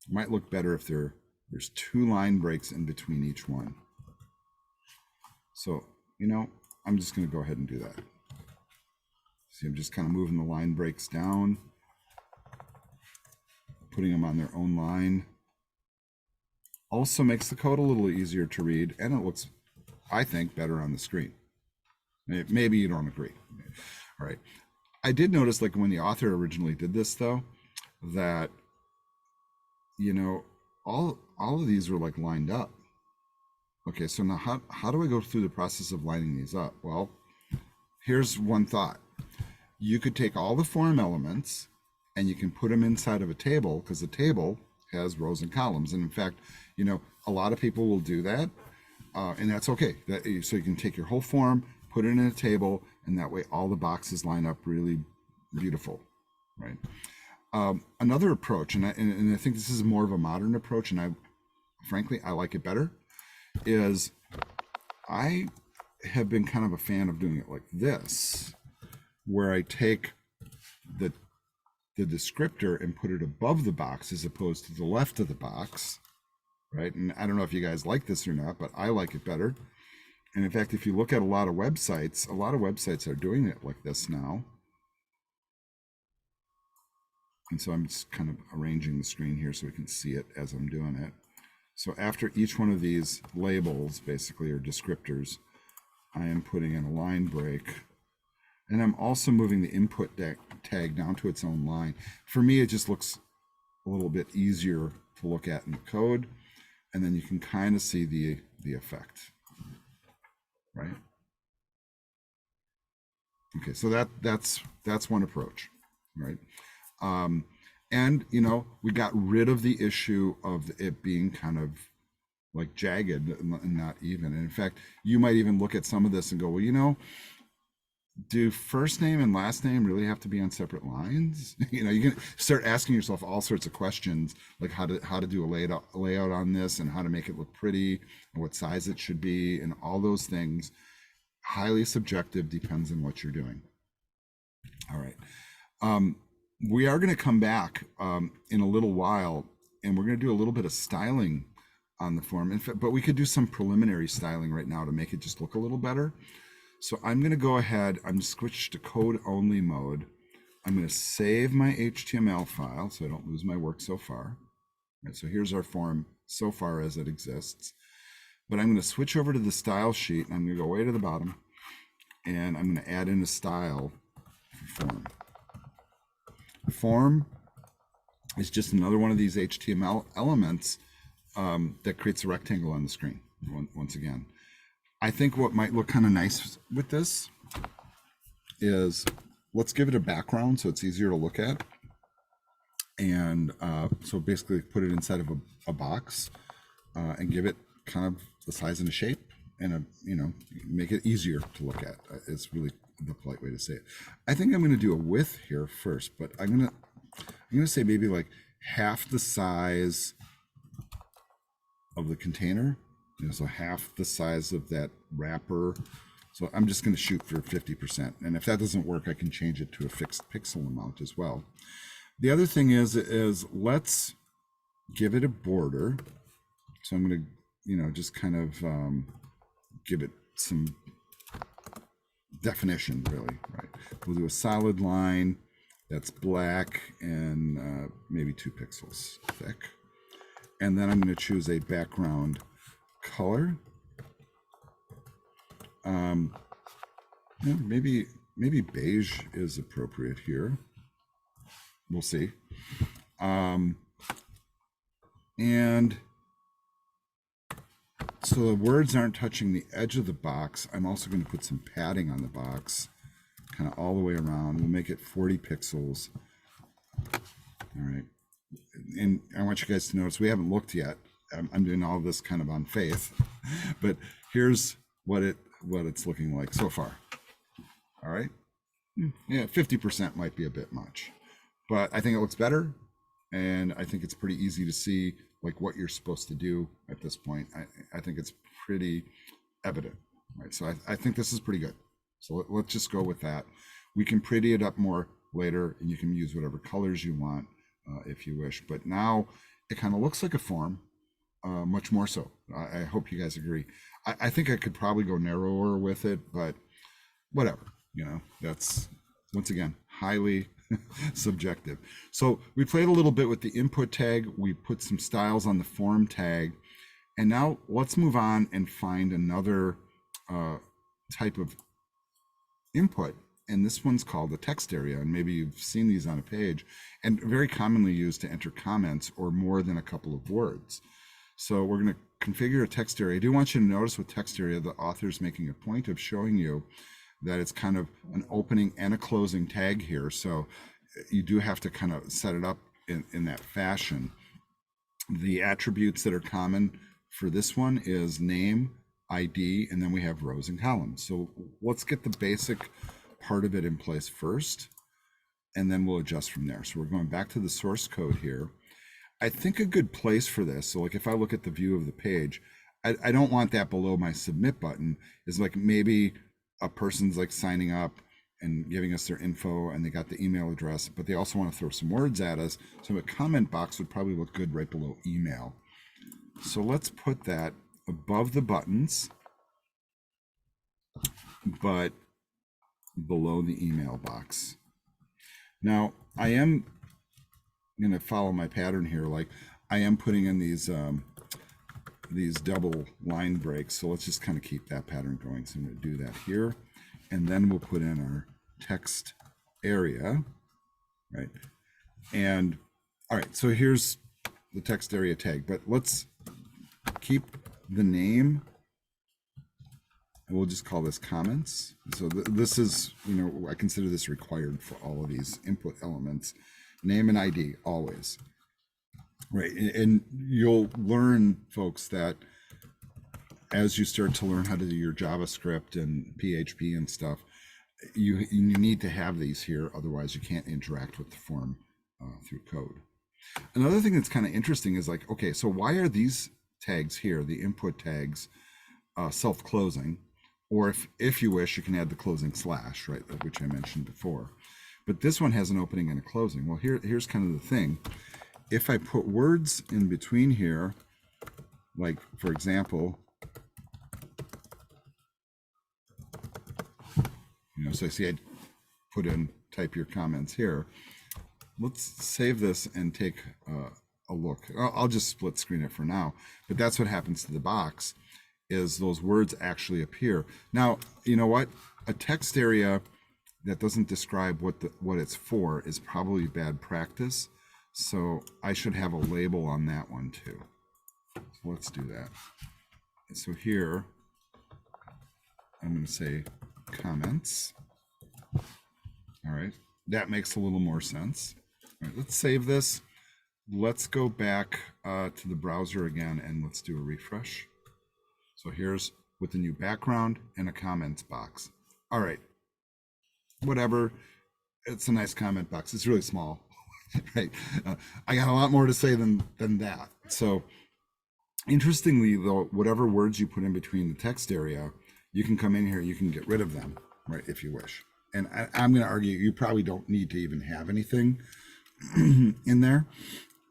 A: might look better if there's 2 line breaks in between each one. So, you know, I'm just going to go ahead and do that. See, I'm just kind of moving the line breaks down, putting them on their own line. Also makes the code a little easier to read, and it looks, I think, better on the screen. Maybe you don't agree. All right. I did notice, like when the author originally did this, though, that, you know, all of these were like lined up. Okay, so now how do I go through the process of lining these up? Well, here's one thought. You could take all the form elements and you can put them inside of a table, because the table has rows and columns. And in fact, you know, a lot of people will do that, and that's okay. So you can take your whole form, put it in a table, and that way all the boxes line up really beautiful, right? Another approach, and I think this is more of a modern approach, and frankly, I like it better, is I have been kind of a fan of doing it like this, where I take the descriptor and put it above the box as opposed to the left of the box, right? And I don't know if you guys like this or not, but I like it better. And in fact, if you look at a lot of websites are doing it like this now. And so I'm just kind of arranging the screen here so we can see it as I'm doing it. So after each one of these labels, basically, or descriptors, I am putting in a line break. And I'm also moving the input tag down to its own line. For me, it just looks a little bit easier to look at in the code. And then you can kind of see the effect, right? Okay, so that's one approach, right? And, you know, we got rid of the issue of it being kind of like jagged and not even. And in fact, you might even look at some of this and go, well, you know, do first name and last name really have to be on separate lines? You know, you can start asking yourself all sorts of questions, like how to do a layout on this, and how to make it look pretty, and what size it should be, and all those things. Highly subjective, depends on what you're doing. All right. We are going to come back in a little while, and we're going to do a little bit of styling on the form. In fact, but we could do some preliminary styling right now to make it just look a little better. So I'm going to go ahead, I'm switched to code only mode. I'm going to save my HTML file so I don't lose my work so far. Right, so here's our form so far as it exists. But I'm going to switch over to the style sheet, and I'm going to go way to the bottom, and I'm going to add in a style for form. Form is just another one of these HTML elements that creates a rectangle on the screen, once again. I think what might look kind of nice with this is, let's give it a background so it's easier to look at. And so basically put it inside of a box and give it kind of the size and the shape, and you know, make it easier to look at. It's really the polite way to say it. I think I'm going to do a width here first, but I'm going to say maybe like half the size of the container. You know, so half the size of that wrapper. So I'm just going to shoot for 50%. And if that doesn't work, I can change it to a fixed pixel amount as well. The other thing is let's give it a border. So I'm going to, you know, just kind of give it some definition, really, right? We'll do a solid line that's black and maybe 2 pixels thick. And then I'm going to choose a background color. Yeah, maybe beige is appropriate here. We'll see. And So the words aren't touching the edge of the box. I'm also going to put some padding on the box, kind of all the way around. We'll make it 40 pixels. All right. And I want you guys to notice we haven't looked yet. I'm doing all this kind of on faith, but here's what it's looking like so far. All right. Yeah, 50% might be a bit much, but I think it looks better, and I think it's pretty easy to see like what you're supposed to do at this point. I think it's pretty evident, right? So I think this is pretty good. So let's just go with that. We can pretty it up more later, and you can use whatever colors you want if you wish. But now it kind of looks like a form, much more so. I hope you guys agree. I think I could probably go narrower with it, but whatever. You know, that's, once again, highly subjective. So we played a little bit with the input tag. We put some styles on the form tag. And now let's move on and find another type of input. And this one's called the text area. And maybe you've seen these on a page, and very commonly used to enter comments or more than a couple of words. So we're going to configure a text area. I do want you to notice with text area, the author's making a point of showing you that it's kind of an opening and a closing tag here. So you do have to kind of set it up in that fashion. The attributes that are common for this one is name, ID, and then we have rows and columns. So let's get the basic part of it in place first, and then we'll adjust from there. So we're going back to the source code here. I think a good place for this, so like if I look at the view of the page, I don't want that below my submit button, is like maybe a person's like signing up and giving us their info and they got the email address, but they also want to throw some words at us. So a comment box would probably look good right below email. So let's put that above the buttons, but below the email box. Now I am going to follow my pattern here. Like I am putting in these double line breaks. So let's just kind of keep that pattern going. So I'm going to do that here, and then we'll put in our text area, right? And all right, so here's the text area tag, but let's keep the name, and we'll just call this comments. So this is, you know, I consider this required for all of these input elements. Name and ID always. Right, and you'll learn, folks, that as you start to learn how to do your JavaScript and PHP and stuff, you need to have these here, otherwise you can't interact with the form through code. Another thing that's kind of interesting is like, okay, so why are these tags here, the input tags, self-closing? Or if you wish, you can add the closing slash, right, which I mentioned before. But this one has an opening and a closing. Well, here's kind of the thing. If I put words in between here, like for example, you know, so I see I put in type your comments here. Let's save this and take a look. I'll just split screen it for now, but that's what happens to the box, is those words actually appear. Now, you know what? A text area that doesn't describe what it's for is probably bad practice. So I should have a label on that one too. So let's do that. So here, I'm going to say comments. All right, that makes a little more sense. All right, let's save this. Let's go back to the browser again, and let's do a refresh. So here's with the new background and a comments box. All right, whatever. It's a nice comment box. It's really small. Right, I got a lot more to say than that. So interestingly though, whatever words you put in between the text area, you can come in here, you can get rid of them, right, if you wish. And I'm going to argue you probably don't need to even have anything in there.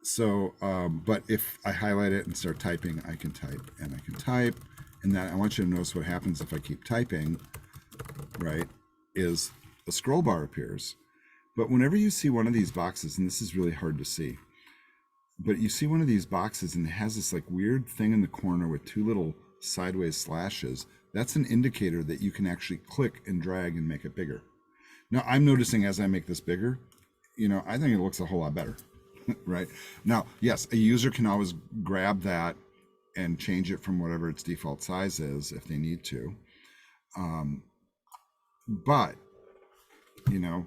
A: So but if I highlight it and start typing, I can type and I can type, and then I want you to notice what happens if I keep typing, right, is a scroll bar appears. But whenever you see one of these boxes, and this is really hard to see, but you see one of these boxes and it has this like weird thing in the corner with two little sideways slashes, that's an indicator that you can actually click and drag and make it bigger. Now I'm noticing as I make this bigger, you know, I think it looks a whole lot better, right? Now, yes, a user can always grab that and change it from whatever its default size is if they need to. But, you know,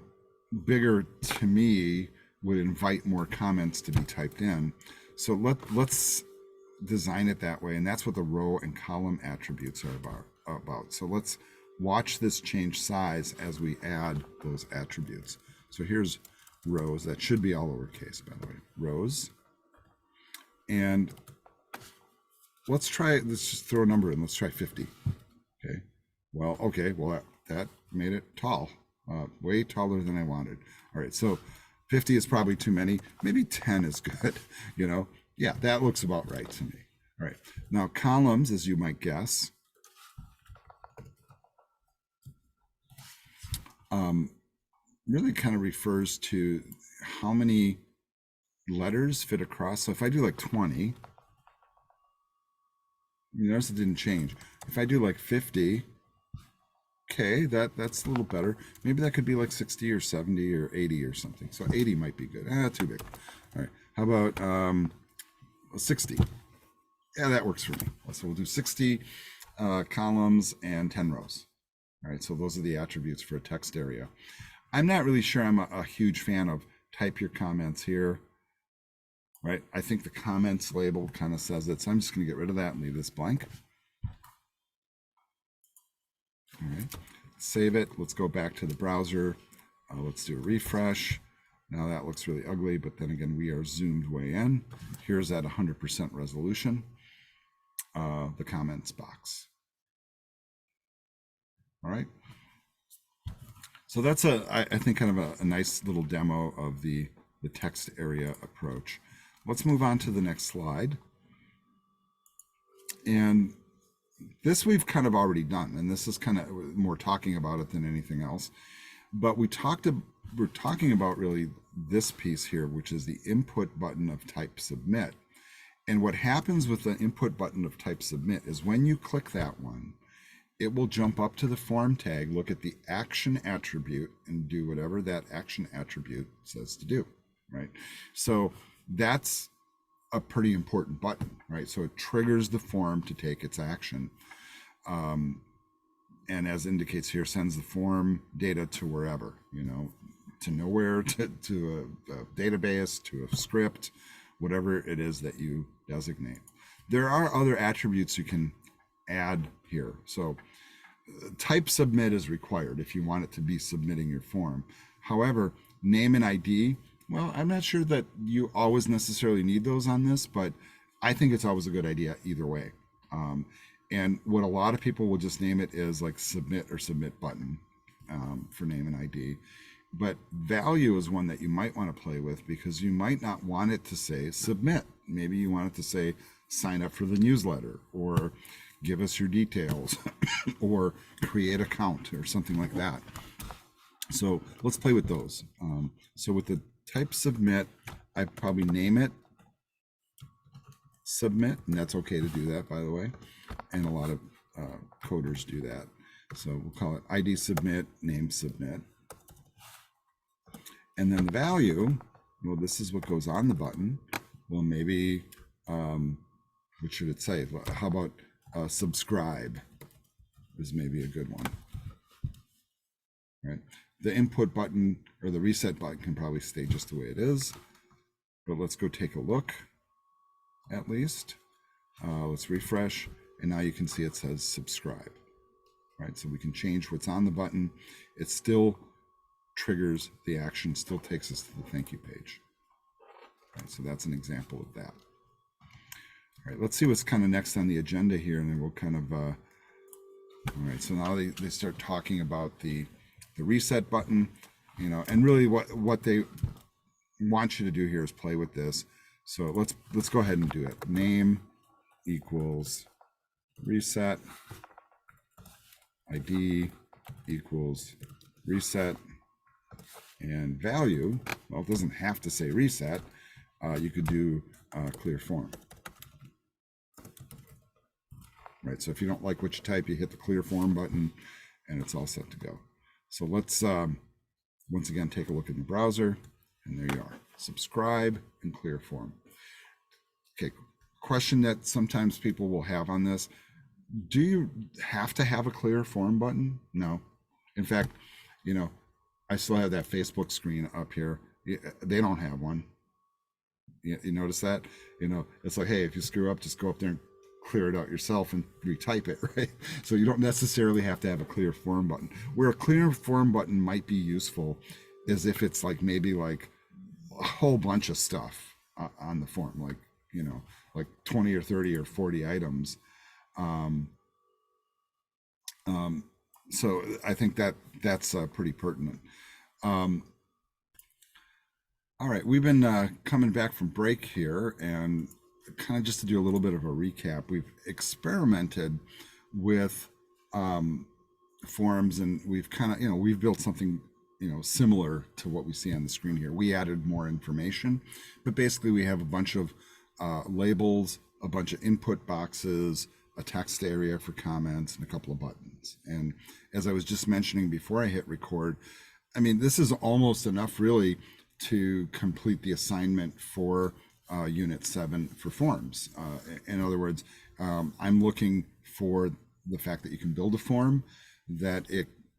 A: bigger to me would invite more comments to be typed in. So let's design it that way. And that's what the row and column attributes are about. So let's watch this change size as we add those attributes. So here's rows. That should be all lowercase, by the way. Rows. And let's just throw a number in. Let's try 50. Okay. Well, that made it tall, way taller than I wanted. All right. So 50 is probably too many. Maybe 10 is good. You know, yeah, that looks about right to me. All right. Now columns, as you might guess, really kind of refers to how many letters fit across. So if I do like 20, you notice it didn't change. If I do like 50, okay, that's a little better. Maybe that could be like 60 or 70 or 80 or something. So 80 might be good. Too big. All right. How about 60? Yeah, that works for me. So we'll do 60 columns and 10 rows. All right. So those are the attributes for a text area. I'm not really sure I'm a huge fan of type your comments here. Right. I think the comments label kind of says it. So I'm just going to get rid of that and leave this blank. All right, save it. Let's go back to the browser. Let's do a refresh. Now that looks really ugly, but then again, we are zoomed way in. Here's at 100% resolution, the comments box. All right. So that's I think kind of a nice little demo of the text area approach. Let's move on to the next slide. And this we've kind of already done, and this is kind of more talking about it than anything else. But we're talking about really this piece here, which is the input button of type submit. And what happens with the input button of type submit is when you click that one, it will jump up to the form tag, look at the action attribute, and do whatever that action attribute says to do, right? So that's a pretty important button, right? So it triggers the form to take its action. And as indicates here, sends the form data to wherever, you know, to nowhere, to a database, to a script, whatever it is that you designate. There are other attributes you can add here. So type submit is required if you want it to be submitting your form. However, name and ID, well, I'm not sure that you always necessarily need those on this, but I think it's always a good idea either way. And what a lot of people will just name it is like submit or submit button for name and ID. But value is one that you might want to play with because you might not want it to say submit. Maybe you want it to say sign up for the newsletter or give us your details or create account or something like that. So let's play with those. So with the type submit, I'd probably name it submit, and that's okay to do that, by the way. And a lot of coders do that. So we'll call it ID submit, name submit. And then the value, well, this is what goes on the button. Well, maybe, what should it say? How about subscribe is maybe a good one, right? The input button or the reset button can probably stay just the way it is, but let's go take a look at least. Let's refresh, and now you can see it says subscribe, right? So we can change what's on the button. It still triggers the action, still takes us to the thank you page. Right, so that's an example of that. All right, let's see what's kind of next on the agenda here, and then we'll kind of, all right, so now they start talking about the reset button, you know, and really what they want you to do here is play with this. So let's go ahead and do it. Name equals reset, ID equals reset, and value, well, it doesn't have to say reset. You could do clear form. Right, so if you don't like what you type, you hit the clear form button and it's all set to go. So let's once again take a look in the browser, and there you are. Subscribe and clear form. Okay, question that sometimes people will have on this. Do you have to have a clear form button? No. In fact, you know, I still have that Facebook screen up here. They don't have one. You notice that? You know, it's like, hey, if you screw up, just go up there and clear it out yourself and retype it, right? So you don't necessarily have to have a clear form button. Where a clear form button might be useful is if it's like maybe like a whole bunch of stuff on the form, like, you know, like 20 or 30 or 40 items. So I think that's pretty pertinent. All right, we've been coming back from break here, and kind of just to do a little bit of a recap, we've experimented with forms, and we've kind of, we've built something, similar to what we see on the screen here. We added more information, but basically we have a bunch of labels, a bunch of input boxes, a text area for comments, and a couple of buttons. And as I was just mentioning before I hit record, I mean, this is almost enough really to complete the assignment for Unit 7 for forms. In other words, I'm looking for the fact that you can build a form, that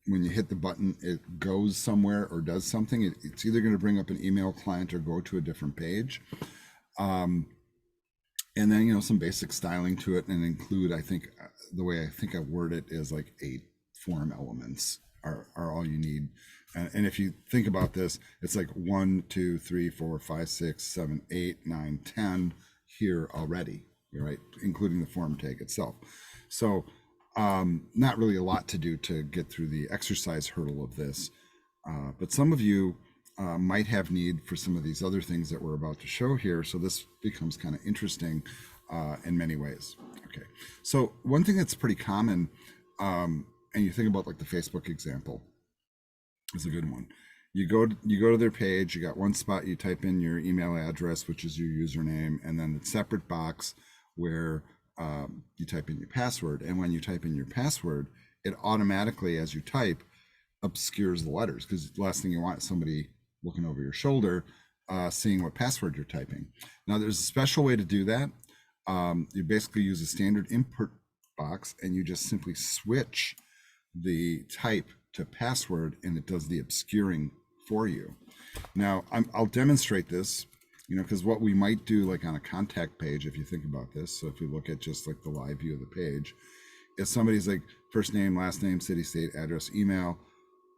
A: when you hit the button, it goes somewhere or does something. It's either going to bring up an email client or go to a different page. And then, some basic styling to it, and include, I think, the way I think I word it is like 8 form elements are all you need. And if you think about this, it's like 1, 2, 3, 4, 5, 6, 7, 8, 9, 10 here already, right? Including the form tag itself. So not really a lot to do to get through the exercise hurdle of this. But some of you might have need for some of these other things that we're about to show here. So this becomes kind of interesting in many ways. Okay. So one thing that's pretty common, and you think about like the Facebook example, is a good one. You go to their page, you got one spot, you type in your email address, which is your username, and then the separate box where you type in your password. And when you type in your password, it automatically, as you type, obscures the letters, because the last thing you want is somebody looking over your shoulder, seeing what password you're typing. Now, there's a special way to do that. You basically use a standard input box, and you just simply switch the type to password, and it does the obscuring for you. Now, I'll demonstrate this, because what we might do, like on a contact page, if you think about this, so if we look at just like the live view of the page, if somebody's like first name, last name, city, state, address, email,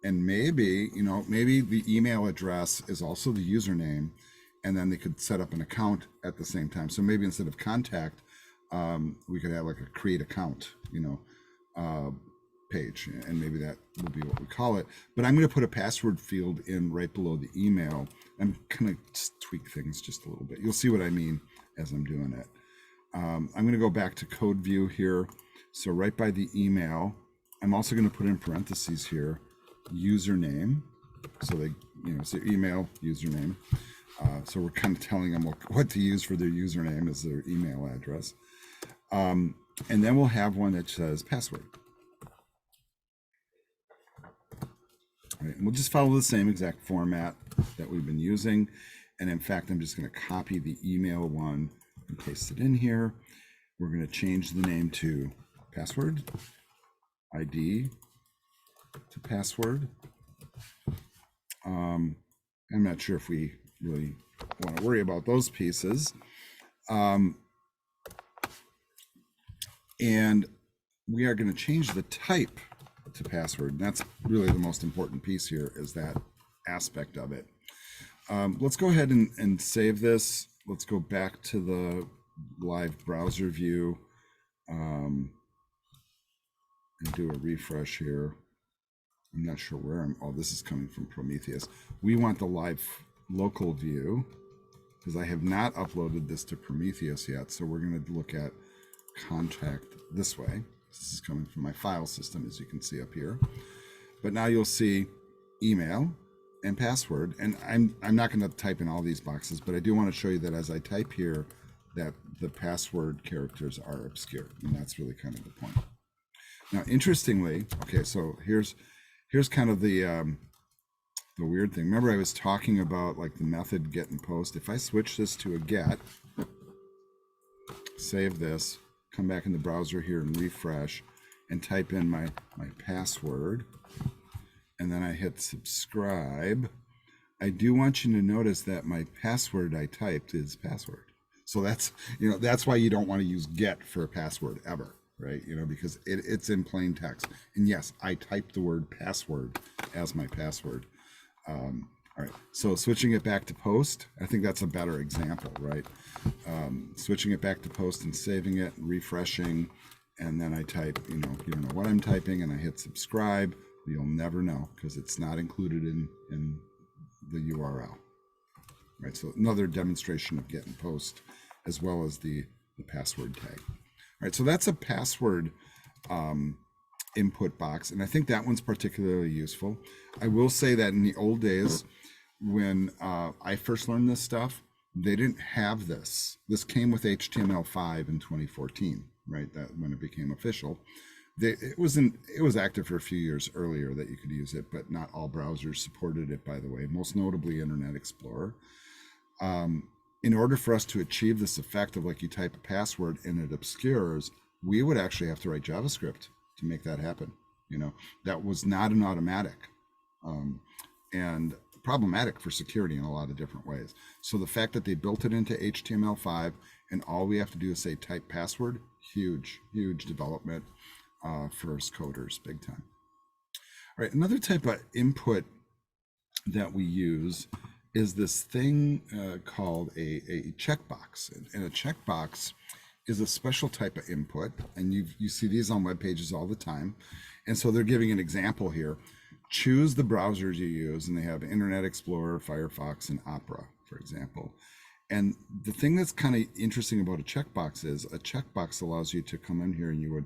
A: and maybe, maybe the email address is also the username, and then they could set up an account at the same time. So maybe instead of contact, we could have like a create account, page, and maybe that will be what we call it. But I'm going to put a password field in right below the email. I'm going to tweak things just a little bit. You'll see what I mean as I'm doing it. I'm going to go back to code view here. So right by the email, I'm also going to put in parentheses here, username. So they, so email, username. So we're kind of telling them what to use for their username as their email address. And then we'll have one that says password. Right, and we'll just follow the same exact format that we've been using. And in fact, I'm just going to copy the email one and paste it in here. We're going to change the name to password, ID to password. I'm not sure if we really want to worry about those pieces. And we are going to change the type to password. And that's really the most important piece here, is that aspect of it. Let's go ahead and save this. Let's go back to the live browser view and do a refresh here. I'm not sure where this is coming from Prometheus. We want the live local view, because I have not uploaded this to Prometheus yet. So we're going to look at contact this way. This is coming from my file system, as you can see up here. But now you'll see email and password. And I'm not going to type in all these boxes, but I do want to show you that as I type here, that the password characters are obscured. And that's really kind of the point. Now, interestingly, okay, so here's kind of the weird thing. Remember I was talking about like the method get and post. If I switch this to a get, save this, come back in the browser here and refresh, and type in my password, and then I hit subscribe, I do want you to notice that my password I typed is password. So that's, that's why you don't want to use get for a password ever, right? Because it's in plain text. And yes, I typed the word password as my password. All right, so switching it back to post, I think that's a better example, right? Switching it back to post and saving it, refreshing, and then I type, you don't know what I'm typing, and I hit subscribe. You'll never know because it's not included in the URL. Right, so another demonstration of get and post, as well as the password tag. All right, so that's a password input box, and I think that one's particularly useful. I will say that in the old days, when I first learned this stuff, they didn't have this. This came with HTML5 in 2014, right? That when it became official. It was active for a few years earlier that you could use it, but not all browsers supported it, by the way, most notably Internet Explorer. In order for us to achieve this effect of like you type a password and it obscures, we would actually have to write JavaScript to make that happen. That was not an automatic, and problematic for security in a lot of different ways. So the fact that they built it into HTML5 and all we have to do is say type password, huge development for us coders, big time. All right, another type of input that we use is this thing called a checkbox. And a checkbox is a special type of input, and you see these on web pages all the time. And so they're giving an example here. Choose the browsers you use, and they have Internet Explorer, Firefox, and Opera, for example. And the thing that's kind of interesting about a checkbox is a checkbox allows you to come in here and you would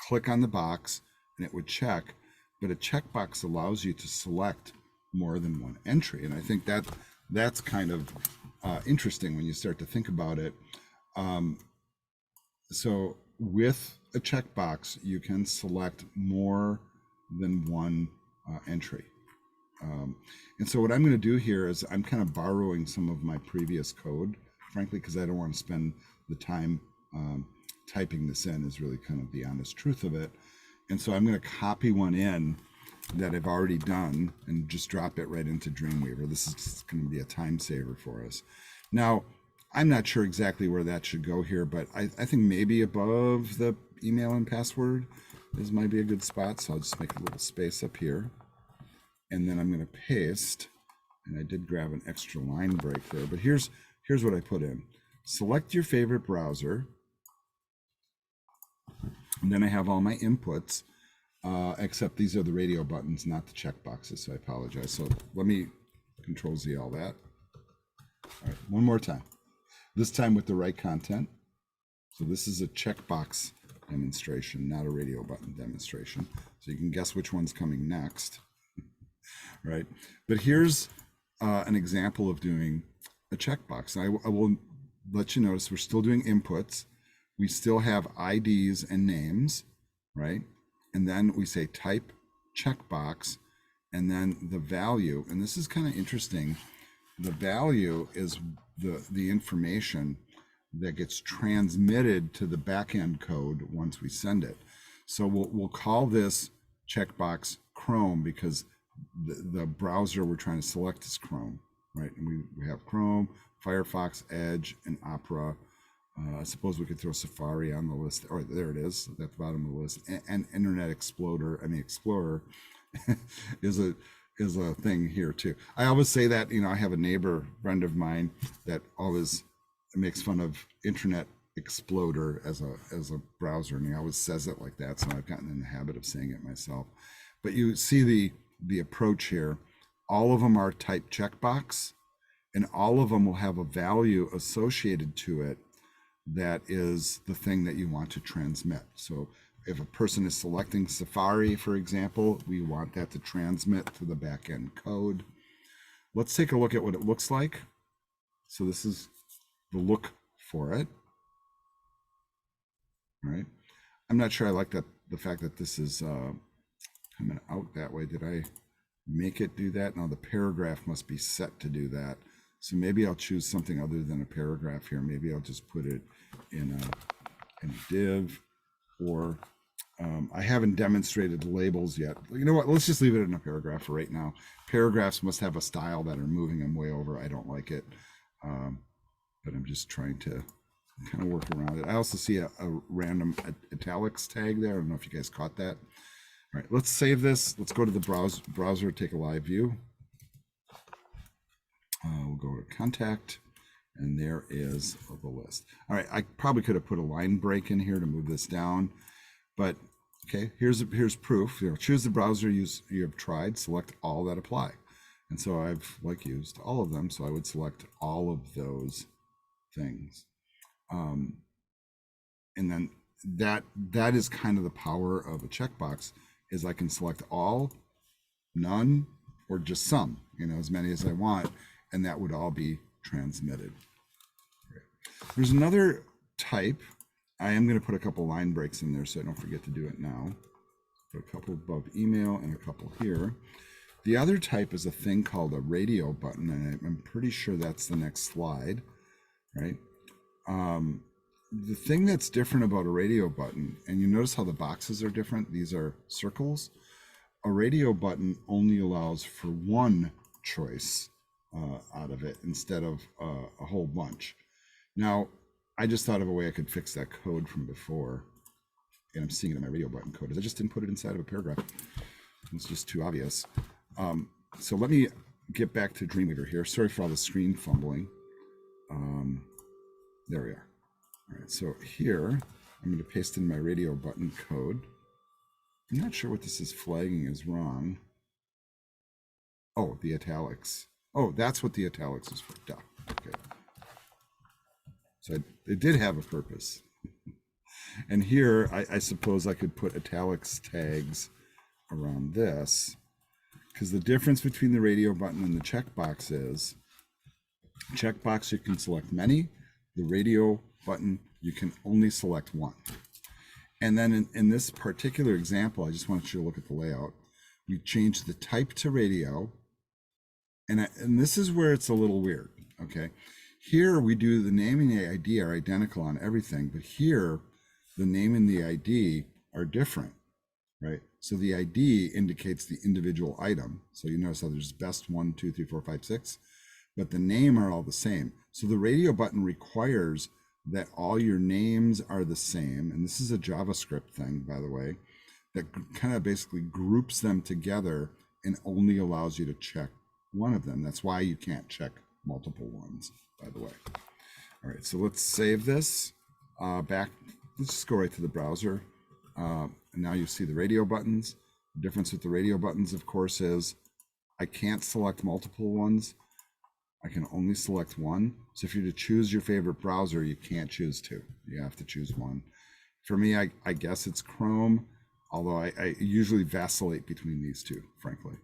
A: click on the box and it would check, but a checkbox allows you to select more than one entry. And I think that's kind of interesting when you start to think about it. So with a checkbox, you can select more than one entry. And so what I'm going to do here is I'm kind of borrowing some of my previous code, frankly, because I don't want to spend the time typing this in, is really kind of the honest truth of it. And so I'm going to copy one in that I've already done and just drop it right into Dreamweaver. This is just going to be a time saver for us. Now, I'm not sure exactly where that should go here, but I think maybe above the email and password, this might be a good spot. So I'll just make a little space up here. And then I'm going to paste, and I did grab an extra line break there, but here's what I put in. Select your favorite browser, and then I have all my inputs, except these are the radio buttons, not the check boxes, so I apologize. So let me Control Z all that. All right, one more time. This time with the right content. So this is a checkbox demonstration, not a radio button demonstration. So you can guess which one's coming next. Right, but here's an example of doing a checkbox. I will let you notice we're still doing inputs. We still have IDs and names, right? And then we say type checkbox, and then the value. And this is kind of interesting. The value is the information that gets transmitted to the backend code once we send it. So we'll call this checkbox Chrome because the browser we're trying to select is Chrome, right? And we have Chrome, Firefox, Edge, and Opera. I suppose we could throw Safari on the list. Oh, there it is at the bottom of the list. And Internet Explorer is a thing here too. I always say that, I have a neighbor friend of mine that always makes fun of Internet Explorer as a browser, and he always says it like that. So I've gotten in the habit of saying it myself. But you see the approach here. All of them are type checkbox, and all of them will have a value associated to it that is the thing that you want to transmit. So if a person is selecting Safari, for example, we want that to transmit to the backend code. Let's take a look at what it looks like. So this is the look for it. All right. I'm not sure I like the fact that this is coming out that way. Did I make it do that? No, the paragraph must be set to do that. So maybe I'll choose something other than a paragraph here. Maybe I'll just put it in in a div, or I haven't demonstrated labels yet. You know what? Let's just leave it in a paragraph for right now. Paragraphs must have a style that are moving them way over. I don't like it, but I'm just trying to kind of work around it. I also see a random italics tag there. I don't know if you guys caught that. All right, let's save this. Let's go to the browser, take a live view. We'll go to contact, and there is the list. All right, I probably could have put a line break in here to move this down, but okay, here's proof. Choose the browser you have tried, select all that apply. And so I've used all of them, so I would select all of those things. And then that is kind of the power of a checkbox, is I can select all, none, or just some, as many as I want, and that would all be transmitted. There's another type. I am going to put a couple line breaks in there so I don't forget to do it now. Put a couple above email and a couple here. The other type is a thing called a radio button, and I'm pretty sure that's the next slide, right? The thing that's different about a radio button, and you notice how the boxes are different, these are circles. A radio button only allows for one choice out of it instead of a whole bunch. Now, I just thought of a way I could fix that code from before, and I'm seeing it in my radio button code, is I just didn't put it inside of a paragraph. It's just too obvious. So let me get back to Dreamweaver here. Sorry for all the screen fumbling. There we are. All right, so here, I'm going to paste in my radio button code. I'm not sure what this is flagging is wrong. Oh, the italics. Oh, that's what the italics is for. Duh. Okay. So it did have a purpose. And here, I suppose I could put italics tags around this, because the difference between the radio button and the checkbox is, checkbox you can select many, the radio button you can only select one. And then in this particular example, I just want you to look at the layout. We changed the type to radio, and this is where it's a little weird, okay? Here we do the name and the ID are identical on everything, but here the name and the ID are different, right? So the ID indicates the individual item. So you notice how there's best 1, 2, 3, 4, 5, 6, but the name are all the same. So the radio button requires that all your names are the same. And this is a JavaScript thing, by the way, that kind of basically groups them together and only allows you to check one of them. That's why you can't check multiple ones, by the way. All right, so let's save this back. Let's just go right to the browser. And now you see the radio buttons. The difference with the radio buttons, of course, is I can't select multiple ones. I can only select one. So if you're to choose your favorite browser, you can't choose two. You have to choose one. For me, I guess it's Chrome, although I usually vacillate between these two, frankly.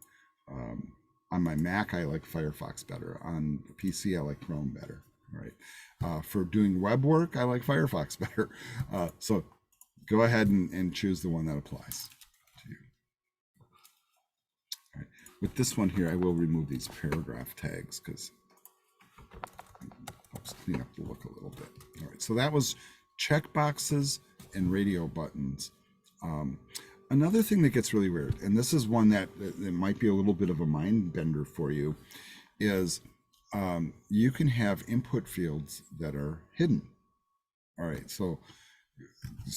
A: On my Mac, I like Firefox better. On PC, I like Chrome better. All right. For doing web work, I like Firefox better. So go ahead and choose the one that applies to you. All right. With this one here, I will remove these paragraph tags because it helps clean up the look a little bit. All right. So that was checkboxes and radio buttons. Another thing that gets really weird, and this is one that might be a little bit of a mind bender for you, is you can have input fields that are hidden. All right, so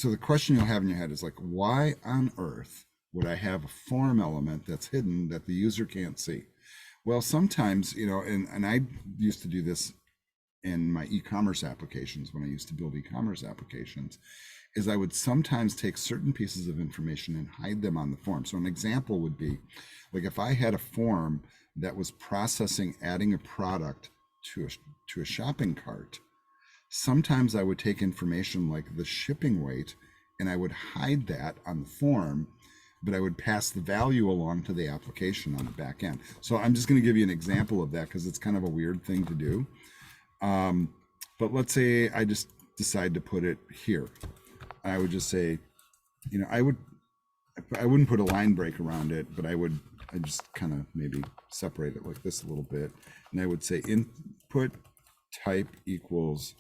A: the question you'll have in your head is like, why on earth would I have a form element that's hidden that the user can't see? Well, sometimes, and I used to do this in my e-commerce applications when I used to build e-commerce applications, is I would sometimes take certain pieces of information and hide them on the form. So an example would be, like if I had a form that was processing adding a product to a shopping cart, sometimes I would take information like the shipping weight and I would hide that on the form, but I would pass the value along to the application on the back end. So I'm just going to give you an example of that because it's kind of a weird thing to do. But let's say I just decide to put it here. I would just say, I wouldn't put a line break around it, but I just kind of maybe separate it like this a little bit. And I would say input type equals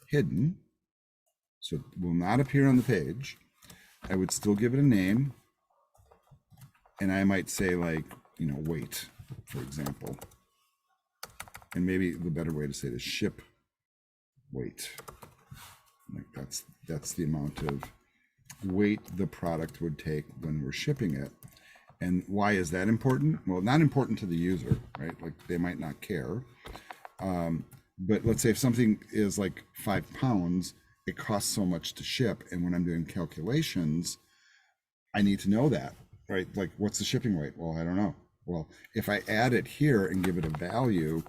A: hidden. So it will not appear on the page. I would still give it a name. And I might say like, weight, for example. And maybe the better way to say it is ship weight. Like that's the amount of weight the product would take when we're shipping it. And why is that important? Well, not important to the user, right? Like they might not care. But let's say if something is like 5 pounds, it costs so much to ship. And when I'm doing calculations, I need to know that, right? Like what's the shipping weight? Well, I don't know. Well, if I add it here and give it a value,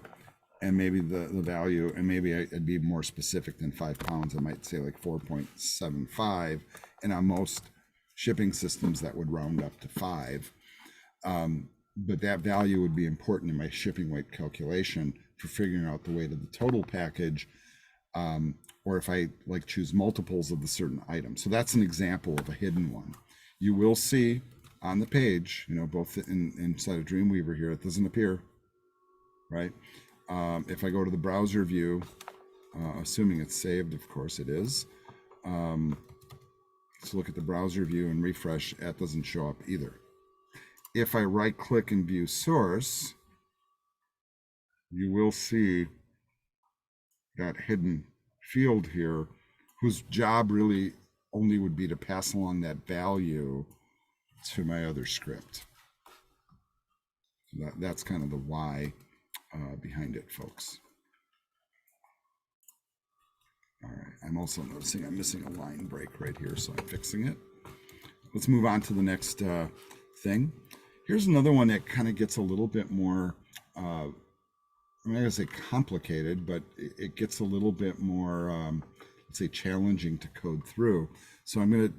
A: and maybe the value, and maybe I'd be more specific than 5 pounds, I might say like 4.75. And on most shipping systems that would round up to 5. But that value would be important in my shipping weight calculation for figuring out the weight of the total package, or if I like choose multiples of the certain item. So that's an example of a hidden one. You will see on the page, both inside of Dreamweaver here, it doesn't appear, right? If I go to the browser view, assuming it's saved, of course it is. Let's look at the browser view and refresh, that doesn't show up either. If I right click and view source, you will see that hidden field here, whose job really only would be to pass along that value to my other script. That's kind of the why behind it, folks. All right, I'm also noticing I'm missing a line break right here, so I'm fixing it. Let's move on to the next thing. Here's another one that kind of gets a little bit more, I'm not gonna say complicated, but it gets a little bit more, let's say, challenging to code through. So I'm gonna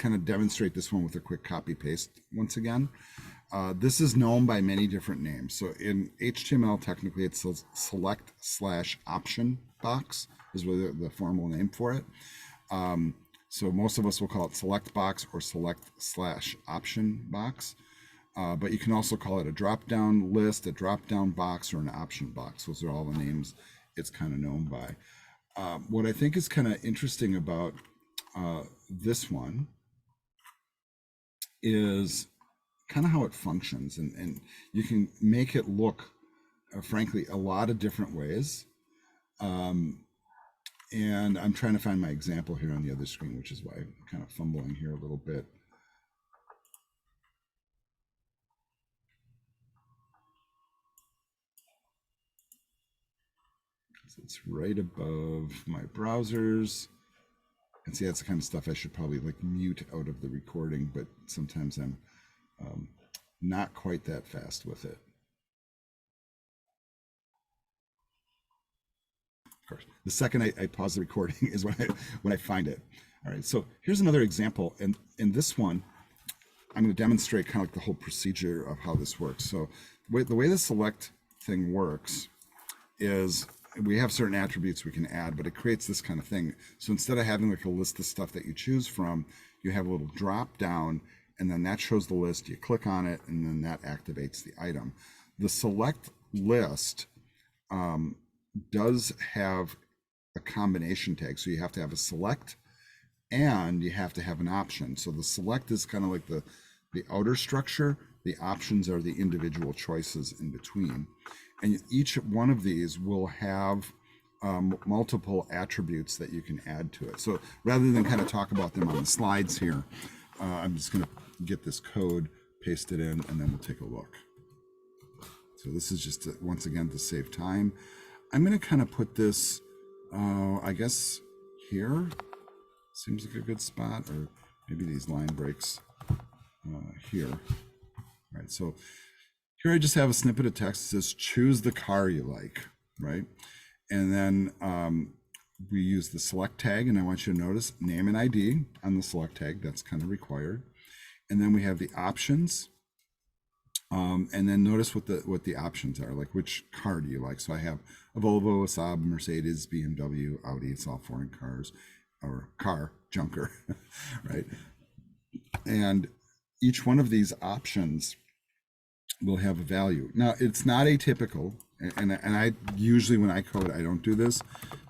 A: kind of demonstrate this one with a quick copy paste once again. This is known by many different names. So in HTML, technically it's a select/option box is really the formal name for it. So most of us will call it select box or select/option box. But you can also call it a drop-down list, a drop-down box, or an option box. Those are all the names it's kind of known by. What I think is kind of interesting about this one is kind of how it functions, and you can make it look, frankly, a lot of different ways. And I'm trying to find my example here on the other screen, which is why I'm kind of fumbling here a little bit. It's right above my browsers. And see, that's the kind of stuff I should probably like mute out of the recording, but sometimes I'm not quite that fast with it. Of course, the second I pause the recording is when I find it. All right, so here's another example. And in this one, I'm going to demonstrate kind of like the whole procedure of how this works. So the way the select thing works is we have certain attributes we can add, but it creates this kind of thing. So instead of having like a list of stuff that you choose from, you have a little drop down, and then that shows the list. You click on it, and then that activates the item. The select list does have a combination tag. So you have to have a select and you have to have an option. So the select is kind of like the outer structure. The options are the individual choices in between. And each one of these will have multiple attributes that you can add to it. So rather than kind of talk about them on the slides here, I'm just going to get this code pasted in, and then we'll take a look. So this is just once again to save time. I'm going to kind of put this, I guess, here. Seems like a good spot, or maybe these line breaks here. All right, so here I just have a snippet of text that says, choose the car you like, right? And then we use the select tag, and I want you to notice name and ID on the select tag. That's kind of required. And then we have the options. And then notice what the options are, like which car do you like? So I have a Volvo, a Saab, Mercedes, BMW, Audi. It's all foreign cars, or car junker, right? And each one of these options will have a value. Now, it's not atypical And I usually, when I code, I don't do this,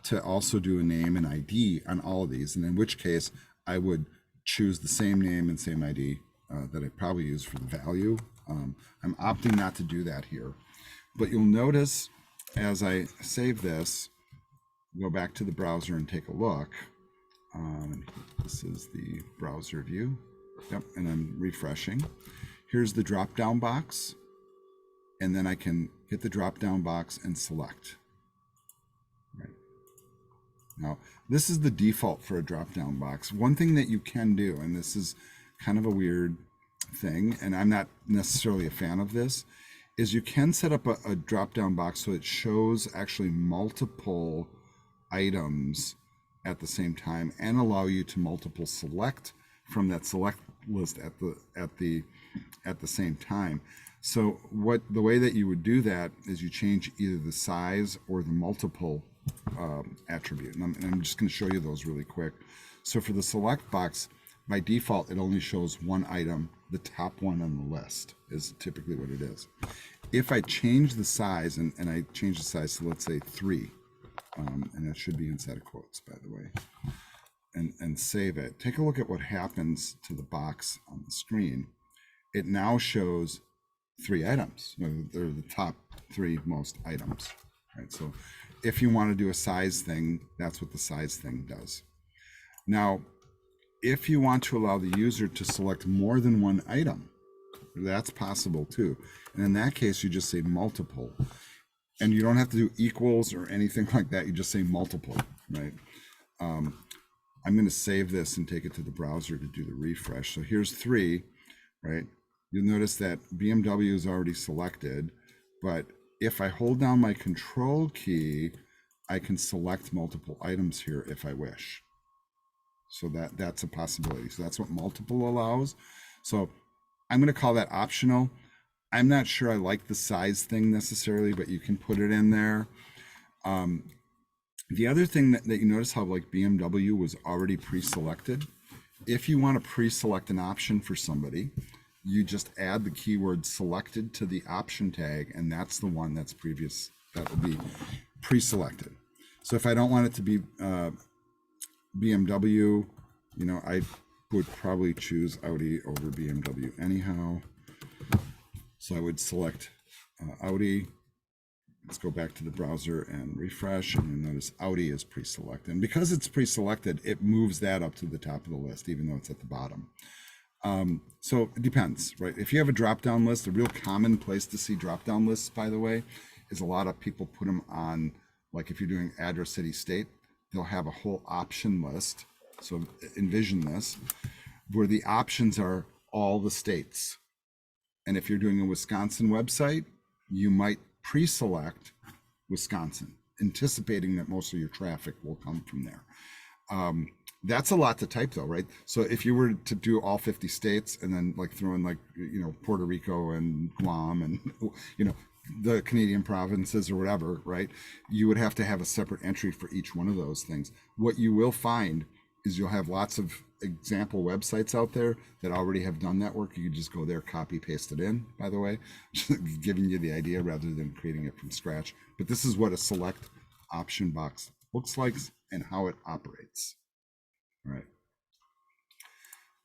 A: to also do a name and ID on all of these, and in which case I would choose the same name and same ID that I probably use for the value. I'm opting not to do that here, but you'll notice as I save this, go back to the browser and take a look. This is the browser view. Yep, and I'm refreshing. Here's the drop-down box, and then I can hit the drop-down box and select. Right. Now, this is the default for a drop-down box. One thing that you can do, and this is kind of a weird thing, and I'm not necessarily a fan of this, is you can set up a drop-down box so it shows actually multiple items at the same time and allow you to multiple select from that select list at the same time. So the way that you would do that is you change either the size or the multiple attribute, and I'm just going to show you those really quick. So for the select box, by default it only shows one item. The top one on the list is typically what it is. If I change the size, and I change the size to, let's say, 3, and that should be inside of quotes, by the way, and save it, take a look at what happens to the box on the screen. It now shows 3 items. They're the top 3 most items, right? So if you want to do a size thing, that's what the size thing does. Now, if you want to allow the user to select more than one item, that's possible too. And in that case, you just say multiple. And you don't have to do equals or anything like that. You just say multiple, right? I'm going to save this and take it to the browser to do the refresh. So here's 3, right? You'll notice that BMW is already selected, but if I hold down my control key, I can select multiple items here if I wish. So that's a possibility. So that's what multiple allows. So I'm going to call that optional. I'm not sure I like the size thing necessarily, but you can put it in there. The other thing that you notice how like BMW was already pre-selected. If you want to pre-select an option for somebody, you just add the keyword selected to the option tag, and that's the one that's that will be pre-selected. So if I don't want it to be BMW, I would probably choose Audi over BMW anyhow. So I would select Audi. Let's go back to the browser and refresh, and you'll notice Audi is pre-selected. And because it's pre-selected, it moves that up to the top of the list, even though it's at the bottom. So it depends, right? If you have a drop-down list, a real common place to see drop-down lists, by the way, is a lot of people put them on, like if you're doing address, city, state, they'll have a whole option list. So envision this, where the options are all the states. And if you're doing a Wisconsin website, you might pre-select Wisconsin, anticipating that most of your traffic will come from there. That's a lot to type though, right? So if you were to do all 50 states and then like throw in like, Puerto Rico and Guam and, the Canadian provinces or whatever, right? You would have to have a separate entry for each one of those things. What you will find is you'll have lots of example websites out there that already have done that work. You can just go there, copy, paste it in, by the way, just giving you the idea rather than creating it from scratch. But this is what a select option box looks like and how it operates. All right.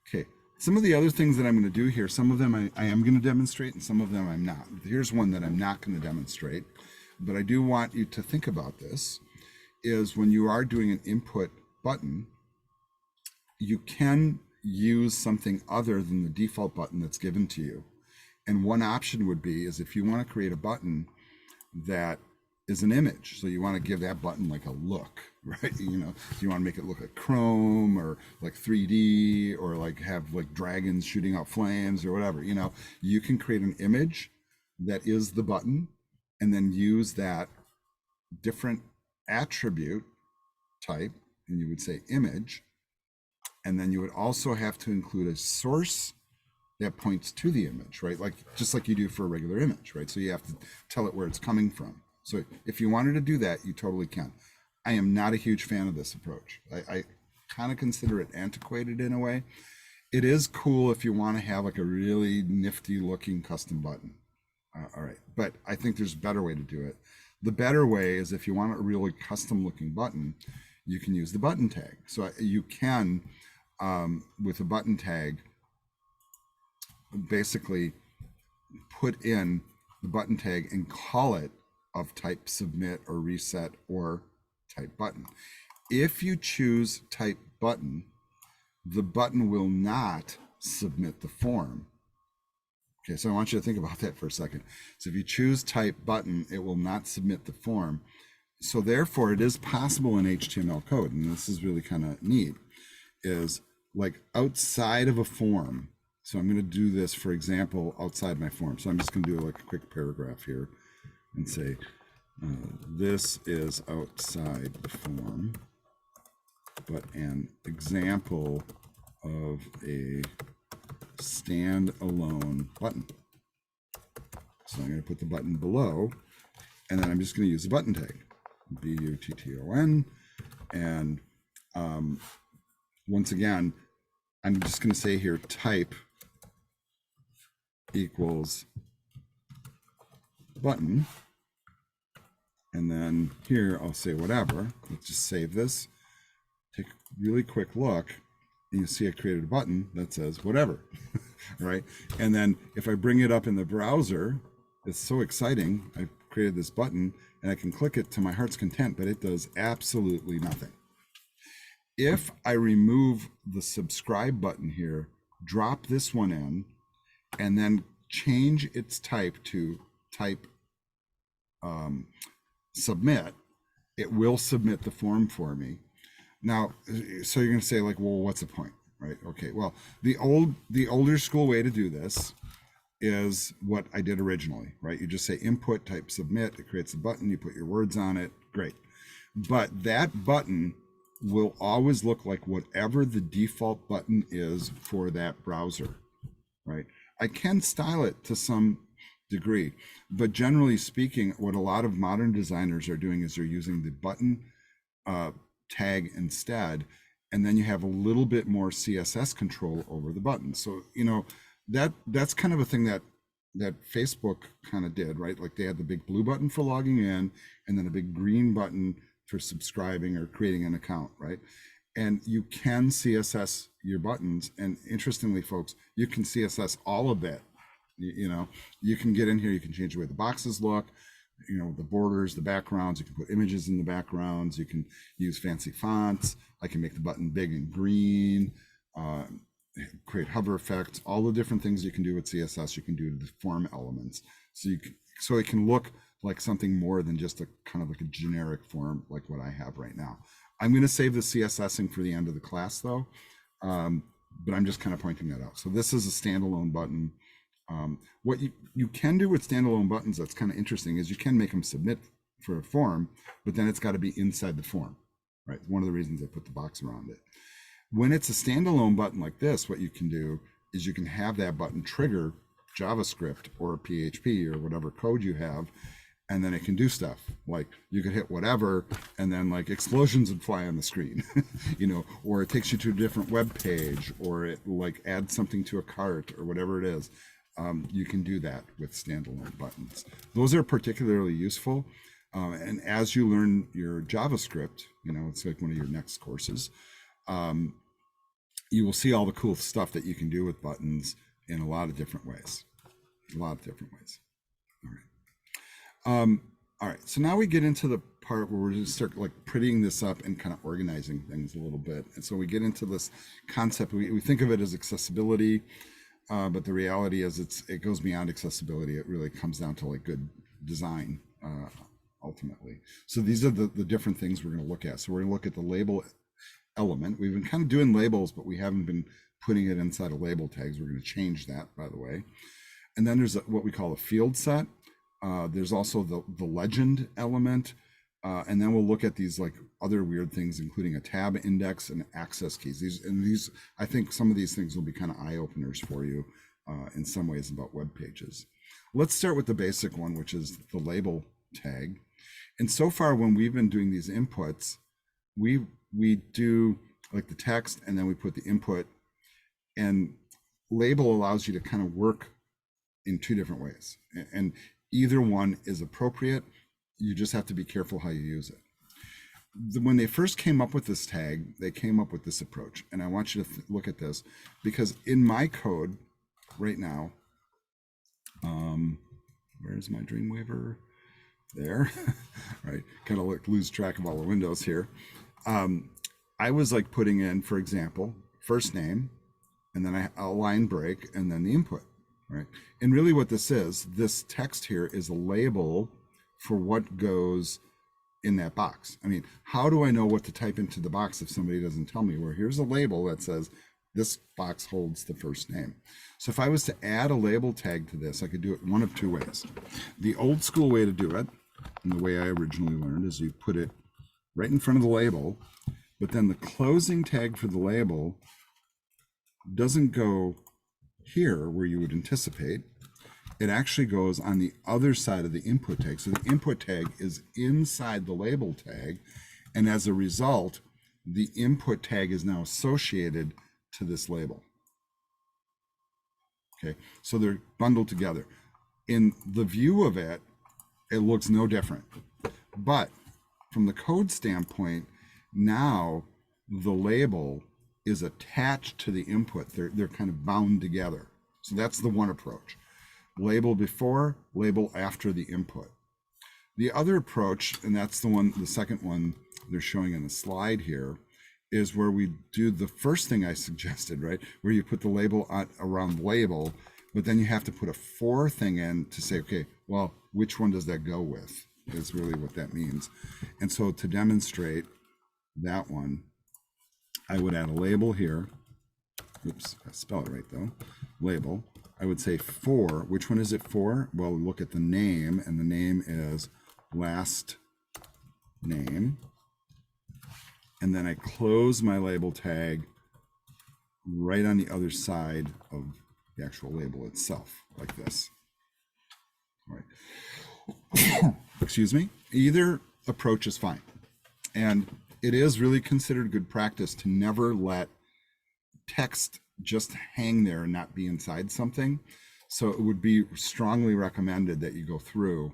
A: Okay. Some of the other things that I'm going to do here, some of them I am going to demonstrate and some of them I'm not. Here's one that I'm not going to demonstrate, but I do want you to think about this, is when you are doing an input button, you can use something other than the default button that's given to you. And one option would be is if you want to create a button that is an image. So you want to give that button like a look, right? You want to make it look like Chrome or like 3D or like have like dragons shooting out flames or whatever. You can create an image that is the button and then use that different attribute type, and you would say image. And then you would also have to include a source that points to the image, right? Just like you do for a regular image, right? So you have to tell it where it's coming from. So if you wanted to do that, you totally can. I am not a huge fan of this approach. I kind of consider it antiquated in a way. It is cool if you want to have like a really nifty looking custom button. All right, but I think there's a better way to do it. The better way is if you want a really custom looking button, you can use the button tag. So you can, with a button tag, basically put in the button tag and call it of type submit or reset or type button. If you choose type button, the button will not submit the form. Okay, so I want you to think about that for a second. So if you choose type button, it will not submit the form. So therefore, it is possible in HTML code, and this is really kind of neat, is like outside of a form. So I'm going to do this, for example, outside my form. So I'm just going to do like a quick paragraph here and say, this is outside the form, but an example of a standalone button. So I'm going to put the button below, and then I'm just going to use the button tag, button, and once again, I'm just going to say here type equals button, and then here I'll say whatever. Let's just save this, take a really quick look, and you see I created a button that says whatever. Right? And then if I bring it up in the browser, it's so exciting. I created this button and I can click it to my heart's content, but it does absolutely nothing. If I remove the subscribe button here, drop this one in, and then change its type to type submit, it will submit the form for me. Now, so you're going to say like, well, what's the point? Right? Okay. Well, the older school way to do this is what I did originally, right? You just say input, type submit, it creates a button, you put your words on it, great. But that button will always look like whatever the default button is for that browser, right? I can style it to some degree, but generally speaking, what a lot of modern designers are doing is they're using the button tag instead, and then you have a little bit more CSS control over the button. So, you know, that's kind of a thing that Facebook kind of did, right? Like they had the big blue button for logging in, and then a big green button for subscribing or creating an account, right? And you can CSS your buttons, and interestingly, folks, you can CSS all of that. You know, you can get in here, you can change the way the boxes look, you know, the borders, the backgrounds, you can put images in the backgrounds, you can use fancy fonts. I can make the button big and green, create hover effects, all the different things you can do with CSS, you can do to the form elements. So it can look like something more than just a kind of like a generic form like what I have right now. I'm going to save the CSSing for the end of the class though, but I'm just kind of pointing that out. So this is a standalone button. What you can do with standalone buttons that's kind of interesting is you can make them submit for a form, but then it's got to be inside the form, right? One of the reasons I put the box around it. When it's a standalone button like this, what you can do is you can have that button trigger JavaScript or PHP or whatever code you have, and then it can do stuff like you could hit whatever and then like explosions would fly on the screen, you know, or it takes you to a different web page, or it like adds something to a cart or whatever it is. You can do that with standalone buttons. Those are particularly useful. And as you learn your JavaScript, you know, it's like one of your next courses, you will see all the cool stuff that you can do with buttons in a lot of different ways. All right. All right. So now we get into the part where we're going to start like prettying this up and kind of organizing things a little bit. And so we get into this concept. We think of it as accessibility, but the reality is it goes beyond accessibility. It really comes down to like good design ultimately. So these are the different things we're going to look at. So we're going to look at the label element. We've been kind of doing labels, but we haven't been putting it inside of label tags. We're going to change that, by the way. And then there's what we call a field set. There's also the legend element. And then we'll look at these like other weird things, including a tab index and access keys. These, I think some of these things will be kind of eye openers for you in some ways about web pages. Let's start with the basic one, which is the label tag. And so far, when we've been doing these inputs, we do like the text, and then we put the input, and label allows you to kind of work in two different ways. And either one is appropriate. You just have to be careful how you use it. When they first came up with this tag, they came up with this approach. And I want you to look at this, because in my code right now, where's my Dreamweaver? There, right? Kind of lose track of all the windows here. I was like putting in, for example, first name, and then a line break, and then the input, right? And really what this text here is a label for what goes in that box. I mean, how do I know what to type into the box if somebody doesn't tell me? Well, here's a label that says this box holds the first name. So if I was to add a label tag to this, I could do it one of two ways. The old school way to do it, and the way I originally learned, is you put it right in front of the label, but then the closing tag for the label doesn't go here where you would anticipate. It actually goes on the other side of the input tag. So the input tag is inside the label tag, and as a result, the input tag is now associated to this label. Okay, so they're bundled together. In the view of it, it looks no different. But from the code standpoint, now the label is attached to the input. They're kind of bound together. So that's the one approach. Label before, label after the input. The other approach, and that's the second one they're showing in the slide here, is where we do the first thing I suggested, right? Where you put the label around label, but then you have to put a for thing in to say, okay, well, which one does that go with? Is really what that means. And so to demonstrate that one, I would add a label here. Oops, I spell it right though. Label. I would say for. Which one is it for? Well, look at the name, and the name is last name. And then I close my label tag right on the other side of the actual label itself, like this. All right. Excuse me. Either approach is fine. And it is really considered good practice to never let text just hang there and not be inside something. So it would be strongly recommended that you go through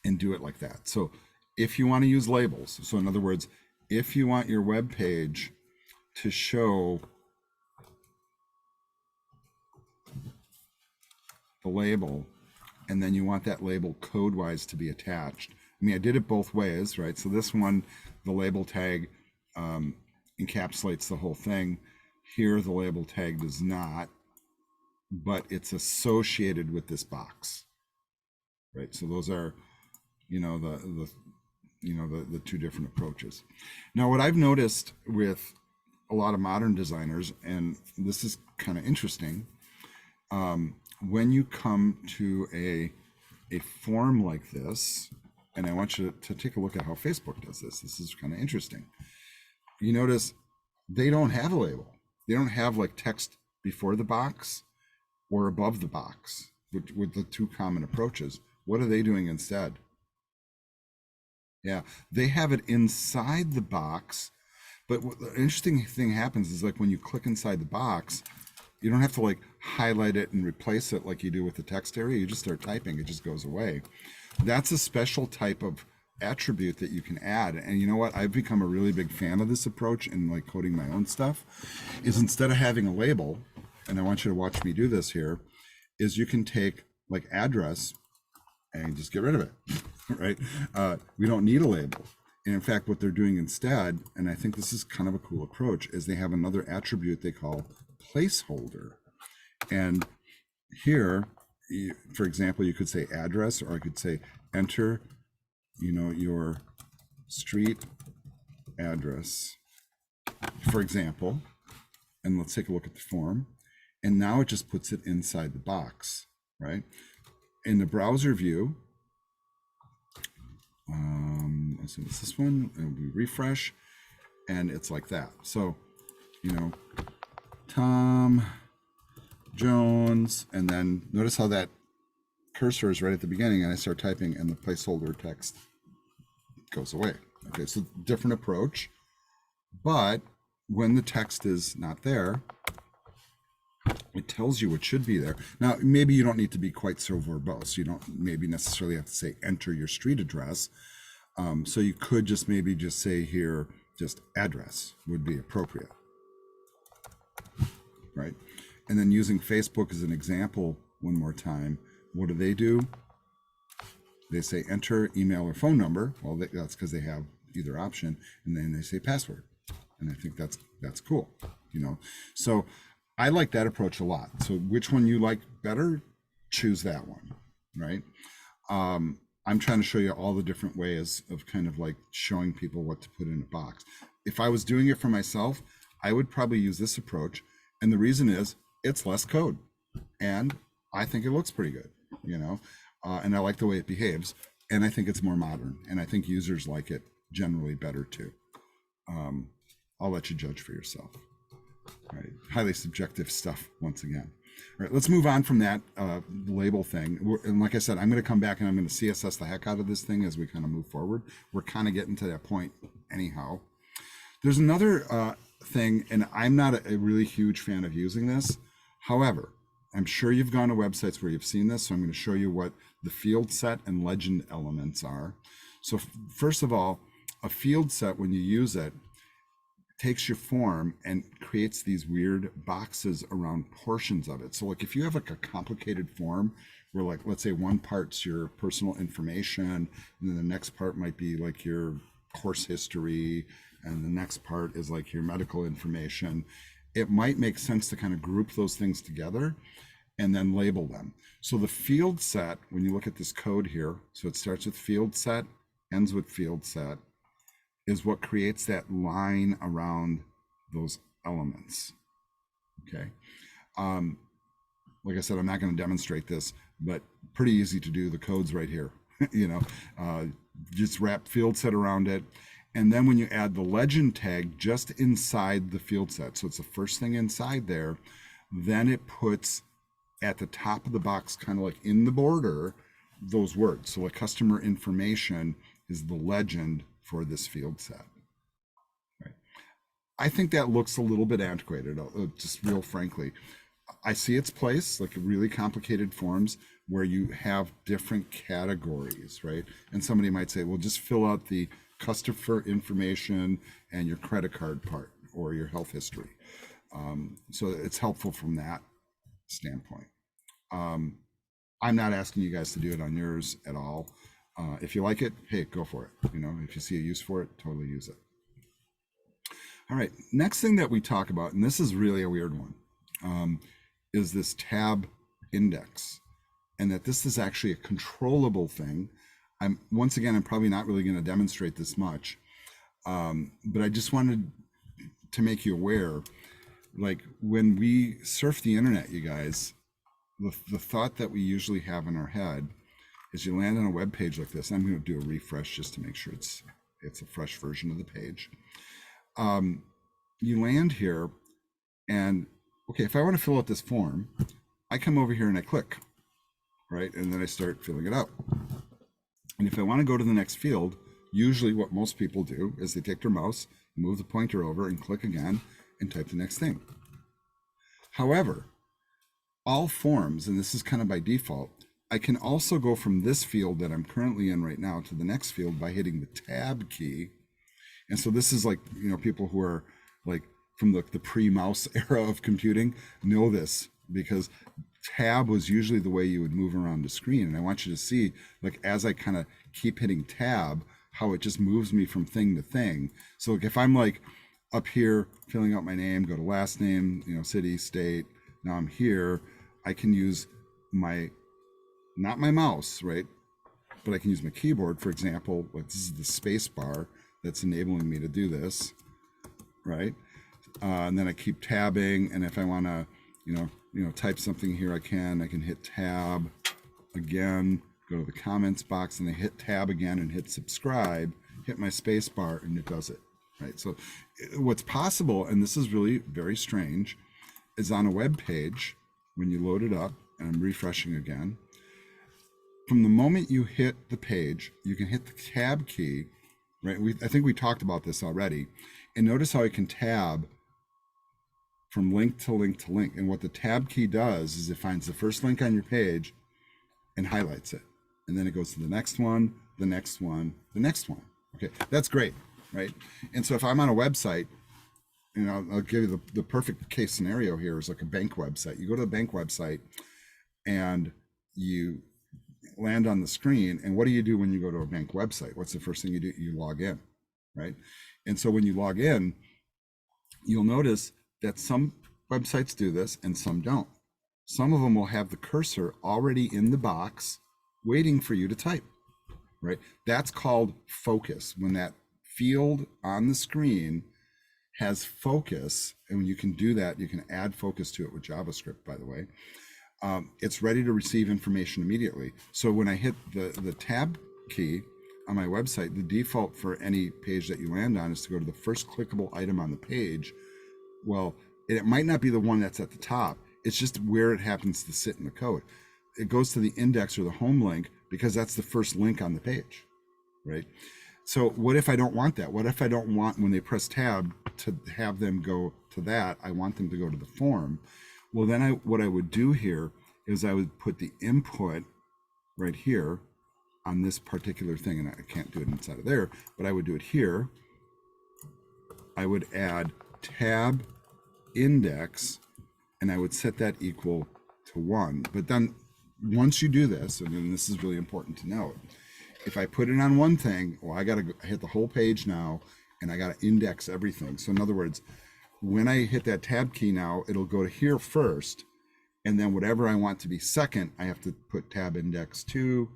A: and do it like that. So if you want to use labels, so in other words, if you want your web page to show the label, and then you want that label code-wise to be attached. I mean, I did it both ways, right? So this one, the label tag encapsulates the whole thing. Here, the label tag does not, but it's associated with this box, right? So those are, the two different approaches. Now, what I've noticed with a lot of modern designers, and this is kind of interesting, when you come to a form like this, and I want you to take a look at how Facebook does this. This is kind of interesting. You notice they don't have a label. They don't have like text before the box or above the box with the two common approaches. What are they doing instead? Yeah, they have it inside the box. But what the interesting thing happens is, like, when you click inside the box, you don't have to like highlight it and replace it like you do with the text area. You just start typing, it just goes away. That's a special type of attribute that you can add. And you know what? I've become a really big fan of this approach in like coding my own stuff, is instead of having a label, and I want you to watch me do this here, is you can take like address and just get rid of it, right? We don't need a label. And in fact, what they're doing instead, and I think this is kind of a cool approach, is they have another attribute they call placeholder. And here, for example, you could say address, or I could say enter, your street address, for example. And let's take a look at the form. And now it just puts it inside the box, right? In the browser view, let's see, it's this one, and we refresh, and it's like that. So, Tom Jones, and then notice how that cursor is right at the beginning, and I start typing, and the placeholder text goes away. Okay, so different approach, but when the text is not there, It tells you what should be there. Now, maybe you don't need to be quite so verbose. You don't maybe necessarily have to say enter your street address. So you could just maybe just say here, just address would be appropriate, right? And then using Facebook as an example one more time, what do? They say enter email or phone number. Well, that's because they have either option, and then they say password. And I think that's cool, you know. So I like that approach a lot. So which one you like better, choose that one, right? I'm trying to show you all the different ways of kind of like showing people what to put in a box. If I was doing it for myself, I would probably use this approach. And the reason is it's less code. And I think it looks pretty good, you know, and I like the way it behaves. And I think it's more modern. And I think users like it generally better too. I'll let you judge for yourself. All right. Highly subjective stuff once again. All right, let's move on from that label thing. And like I said, I'm going to come back and I'm going to CSS the heck out of this thing as we kind of move forward. We're kind of getting to that point anyhow. There's another thing, and I'm not a really huge fan of using this. However, I'm sure you've gone to websites where you've seen this, so I'm going to show you what the field set and legend elements are. So first of all, a field set, when you use it, takes your form and creates these weird boxes around portions of it. So like if you have like a complicated form where like, let's say one part's your personal information, and then the next part might be like your course history, and the next part is like your medical information, it might make sense to kind of group those things together and then label them. So the field set, when you look at this code here, so it starts with field set, ends with field set, is what creates that line around those elements, okay? Like I said, I'm not gonna demonstrate this, but pretty easy to do. The code's right here, you know, just wrap field set around it. And then when you add the legend tag just inside the field set, so it's the first thing inside there, then it puts at the top of the box, kind of like in the border, those words. So a customer information is the legend for this field set. Right. I think that looks a little bit antiquated, just real frankly. I see its place, like really complicated forms where you have different categories, right? And somebody might say, well, just fill out the customer information and your credit card part or your health history. So it's helpful from that standpoint. I'm not asking you guys to do it on yours at all. If you like it, hey, go for it. You know, if you see a use for it, totally use it. All right, next thing that we talk about, and this is really a weird one, is this tab index, and that this is actually a controllable thing. I'm probably not really going to demonstrate this much, but I just wanted to make you aware, like when we surf the internet, you guys, the thought that we usually have in our head is you land on a web page like this. I'm going to do a refresh just to make sure it's a fresh version of the page. You land here, and okay, if I want to fill out this form, I come over here and I click, right? And then I start filling it out. And if I want to go to the next field, usually what most people do is they take their mouse, move the pointer over and click again and type the next thing. However, all forms, and this is kind of by default, I can also go from this field that I'm currently in right now to the next field by hitting the tab key. And so this is like, you know, people who are like from the pre-mouse era of computing know this, because tab was usually the way you would move around the screen. And I want you to see, like, as I kind of keep hitting tab, how it just moves me from thing to thing. So like, if I'm like up here filling out my name, go to last name, you know, city, state, now I'm here, I can use not my mouse, right? But I can use my keyboard, for example, like this is the space bar that's enabling me to do this, right? And then I keep tabbing, and if I want to, you know, type something here, I can hit tab again, go to the comments box, and I hit tab again and hit subscribe, hit my space bar, and it does it, right? So what's possible, and this is really very strange, is on a web page, when you load it up, and I'm refreshing again, from the moment you hit the page, you can hit the tab key, right? I think we talked about this already. And notice how I can tab from link to link to link. And what the tab key does is it finds the first link on your page and highlights it. And then it goes to the next one, the next one, the next one. Okay, that's great, right? And so if I'm on a website, I'll give you the perfect case scenario here is like a bank website. You go to the bank website and you land on the screen, and what do you do when you go to a bank website? What's the first thing you do? You log in, right? And so when you log in, you'll notice that some websites do this and some don't. Some of them will have the cursor already in the box waiting for you to type, right? That's called focus. When that field on the screen has focus, and when you can do that, you can add focus to it with JavaScript, by the way. It's ready to receive information immediately. So when I hit the tab key on my website, the default for any page that you land on is to go to the first clickable item on the page. Well, it might not be the one that's at the top. It's just where it happens to sit in the code. It goes to the index or the home link because that's the first link on the page, right? So what if I don't want that? What if I don't want, when they press tab, to have them go to that? I want them to go to the form. Well, then what I would do here is I would put the input right here on this particular thing, and I can't do it inside of there, but I would do it here. I would add tab index, and I would set that equal to 1. But then once you do this, and then this is really important to note, if I put it on one thing, well, I got to hit the whole page now, and I got to index everything. So in other words, when I hit that tab key now, it'll go to here first, and then whatever I want to be second, I have to put tab index 2,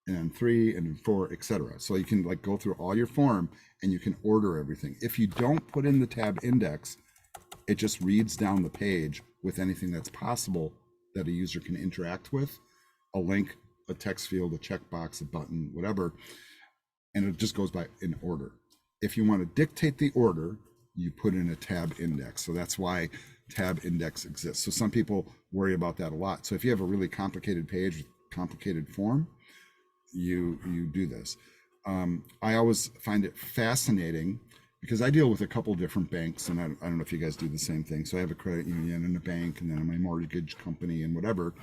A: and then 3, and then 4, etc. So you can like go through all your form, and you can order everything. If you don't put in the tab index, it just reads down the page with anything that's possible that a user can interact with, a link, a text field, a checkbox, a button, whatever, and it just goes by in order. If you want to dictate the order, you put in a tab index. So that's why tab index exists. So some people worry about that a lot. So if you have a really complicated page with complicated form, you do this. I always find it fascinating because I deal with a couple different banks, and I don't know if you guys do the same thing. So I have a credit union and a bank, and then my mortgage company and whatever.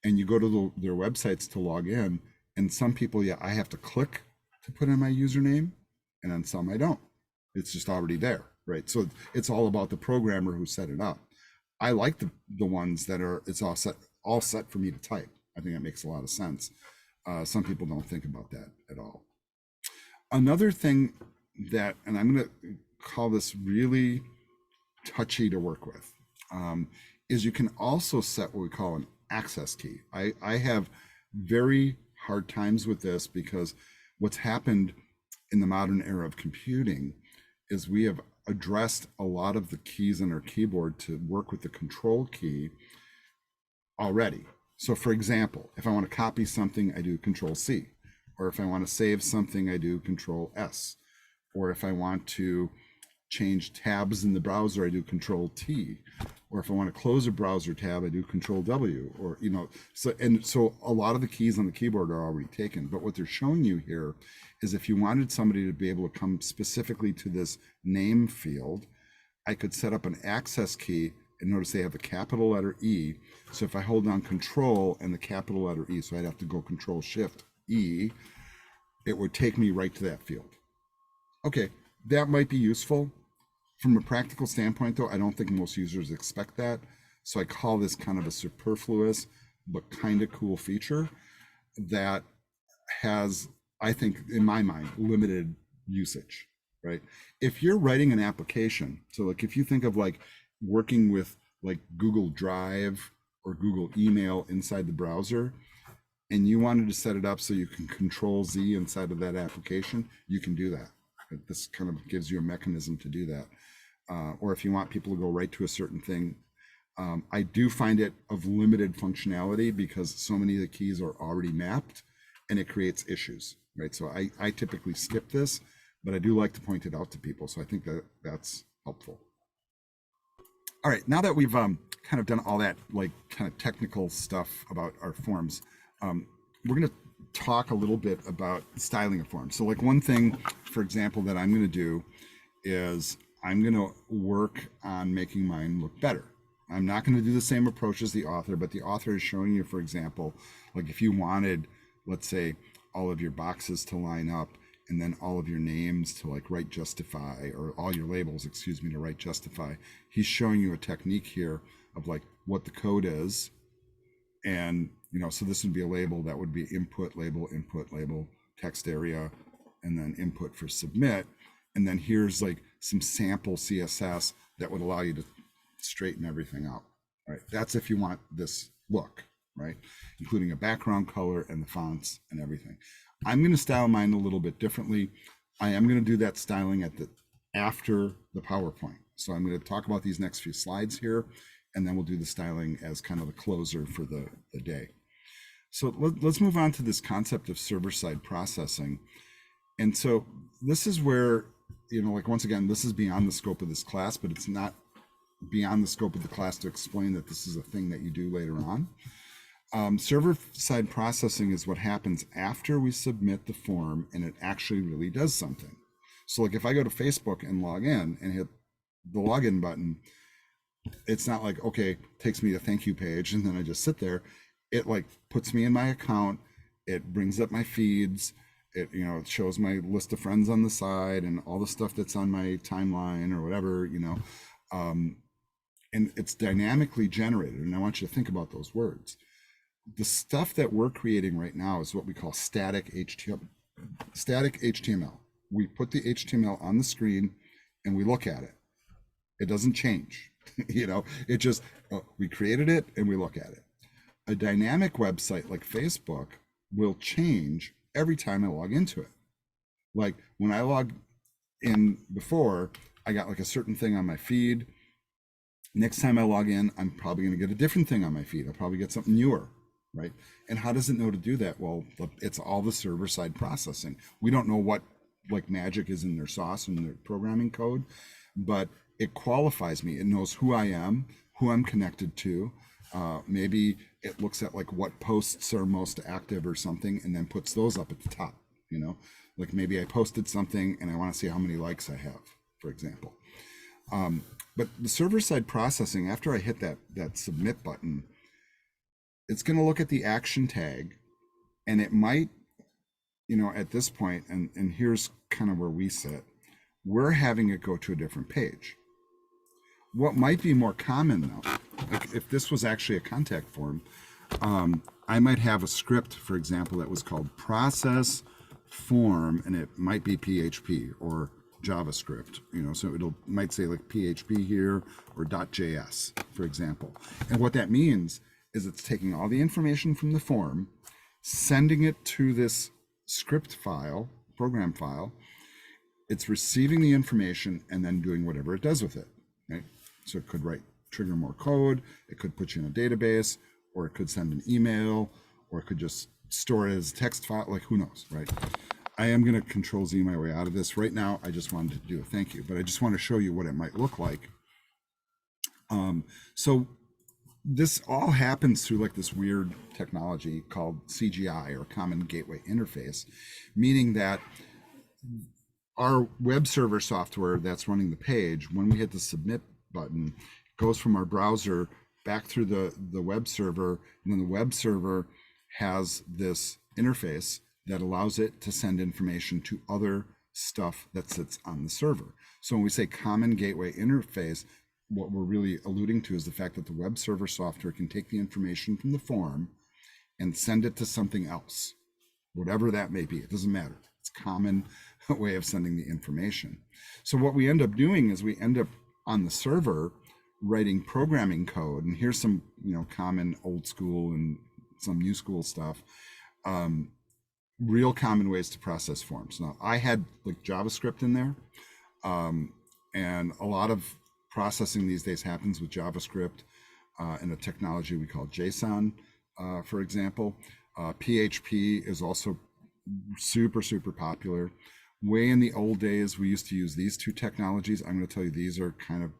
A: And you go to their websites to log in, and some people, I have to click to put in my username, and on some I don't. It's just already there, right? So it's all about the programmer who set it up. I like the ones that are, it's all set for me to type. I think that makes a lot of sense. Some people don't think about that at all. Another thing that, and I'm going to call this really touchy to work with, is you can also set what we call an access key. I have very hard times with this because what's happened in the modern era of computing is we have addressed a lot of the keys on our keyboard to work with the control key already. So for example, if I want to copy something, I do Control C, or if I want to save something, I do Control S, or if I want to change tabs in the browser, I do Control T, or if I want to close a browser tab, I do Control W, or so a lot of the keys on the keyboard are already taken. But what they're showing you here is if you wanted somebody to be able to come specifically to this name field, I could set up an access key, and notice they have the capital letter E. So if I hold down Control and the capital letter E, so I'd have to go Control Shift E, it would take me right to that field. Okay, that might be useful. From a practical standpoint, though, I don't think most users expect that. So I call this kind of a superfluous but kind of cool feature that has, I think, in my mind, limited usage, right? If you're writing an application, so like if you think of like working with like Google Drive or Google Email inside the browser, and you wanted to set it up so you can Control Z inside of that application, you can do that. This kind of gives you a mechanism to do that. Or if you want people to go right to a certain thing, I do find it of limited functionality because so many of the keys are already mapped and it creates issues, right? So I typically skip this, but I do like to point it out to people. So I think that that's helpful. All right, now that we've kind of done all that like kind of technical stuff about our forms, we're going to talk a little bit about styling a form. So like one thing, for example, that I'm going to do is I'm going to work on making mine look better. I'm not going to do the same approach as the author, but the author is showing you, for example, like if you wanted, let's say, all of your boxes to line up and then all of your names to like write justify, or all your labels, excuse me, to write justify. He's showing you a technique here of like what the code is. And, so this would be a label that would be input label, text area, and then input for submit. And then here's like some sample CSS that would allow you to straighten everything out, right? That's if you want this look, right? Including a background color and the fonts and everything. I'm going to style mine a little bit differently. I am going to do that styling after the PowerPoint. So I'm going to talk about these next few slides here, and then we'll do the styling as kind of the closer for the day. So let's move on to this concept of server-side processing. And so this is where, like once again, this is beyond the scope of this class, but it's not beyond the scope of the class to explain that this is a thing that you do later on. Server-side processing is what happens after we submit the form and it actually really does something. So like if I go to Facebook and log in and hit the login button, it's not like, okay, takes me to thank you page and then I just sit there. It like puts me in my account, it brings up my feeds, it it shows my list of friends on the side and all the stuff that's on my timeline or whatever, and it's dynamically generated. And I want you to think about those words. The stuff that we're creating right now is what we call static HTML. Static HTML. We put the HTML on the screen and we look at it. It doesn't change. It just, we created it and we look at it. A dynamic website like Facebook will change every time I log into it. Like when I logged in before, I got like a certain thing on my feed. Next time I log in, I'm probably going to get a different thing on my feed. I'll probably get something newer, right? And how does it know to do that? Well, it's all the server-side processing. We don't know what like magic is in their sauce and their programming code, but it qualifies me. It knows who I am, who I'm connected to. Maybe it looks at like what posts are most active or something and then puts those up at the top, like maybe I posted something and I want to see how many likes I have, for example. But the server-side processing, after I hit that submit button, it's going to look at the action tag, and it might, at this point, and here's kind of where we sit, we're having it go to a different page. What might be more common though, like if this was actually a contact form, I might have a script, for example, that was called process form, and it might be PHP or JavaScript, so it might say like PHP here or .js, for example. And what that means is it's taking all the information from the form, sending it to this script file, program file. It's receiving the information and then doing whatever it does with it, right? So it could trigger more code, it could put you in a database, or it could send an email, or it could just store it as a text file, like who knows, right? I am going to Control Z my way out of this. Right now, I just wanted to do a thank you, but I just want to show you what it might look like. So this all happens through like this weird technology called CGI, or Common Gateway Interface, meaning that our web server software that's running the page, when we hit the submit button, it goes from our browser back through the web server, and then the web server has this interface that allows it to send information to other stuff that sits on the server. So when we say Common Gateway Interface, what we're really alluding to is the fact that the web server software can take the information from the form and send it to something else, whatever that may be. It doesn't matter. It's a common way of sending the information. So what we end up doing is we end up on the server writing programming code, and here's some common old school and some new school stuff. Real common ways to process forms. Now, I had like JavaScript in there, and a lot of processing these days happens with JavaScript and a technology we call JSON, for example. PHP is also super, super popular. Way in the old days, we used to use these two technologies. I'm going to tell you these are kind of,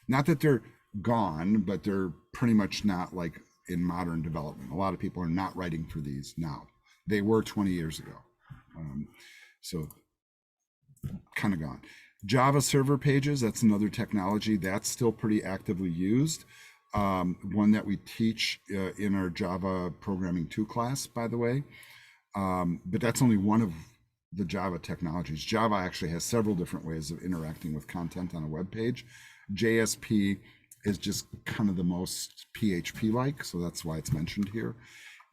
A: not that they're gone, but they're pretty much not like in modern development. A lot of people are not writing for these now. They were 20 years ago. So kind of gone. Java server pages, that's another technology that's still pretty actively used. One that we teach in our Java Programming 2 class, by the way. But that's only one of the Java technologies. Java actually has several different ways of interacting with content on a web page. JSP is just kind of the most PHP-like, so that's why it's mentioned here.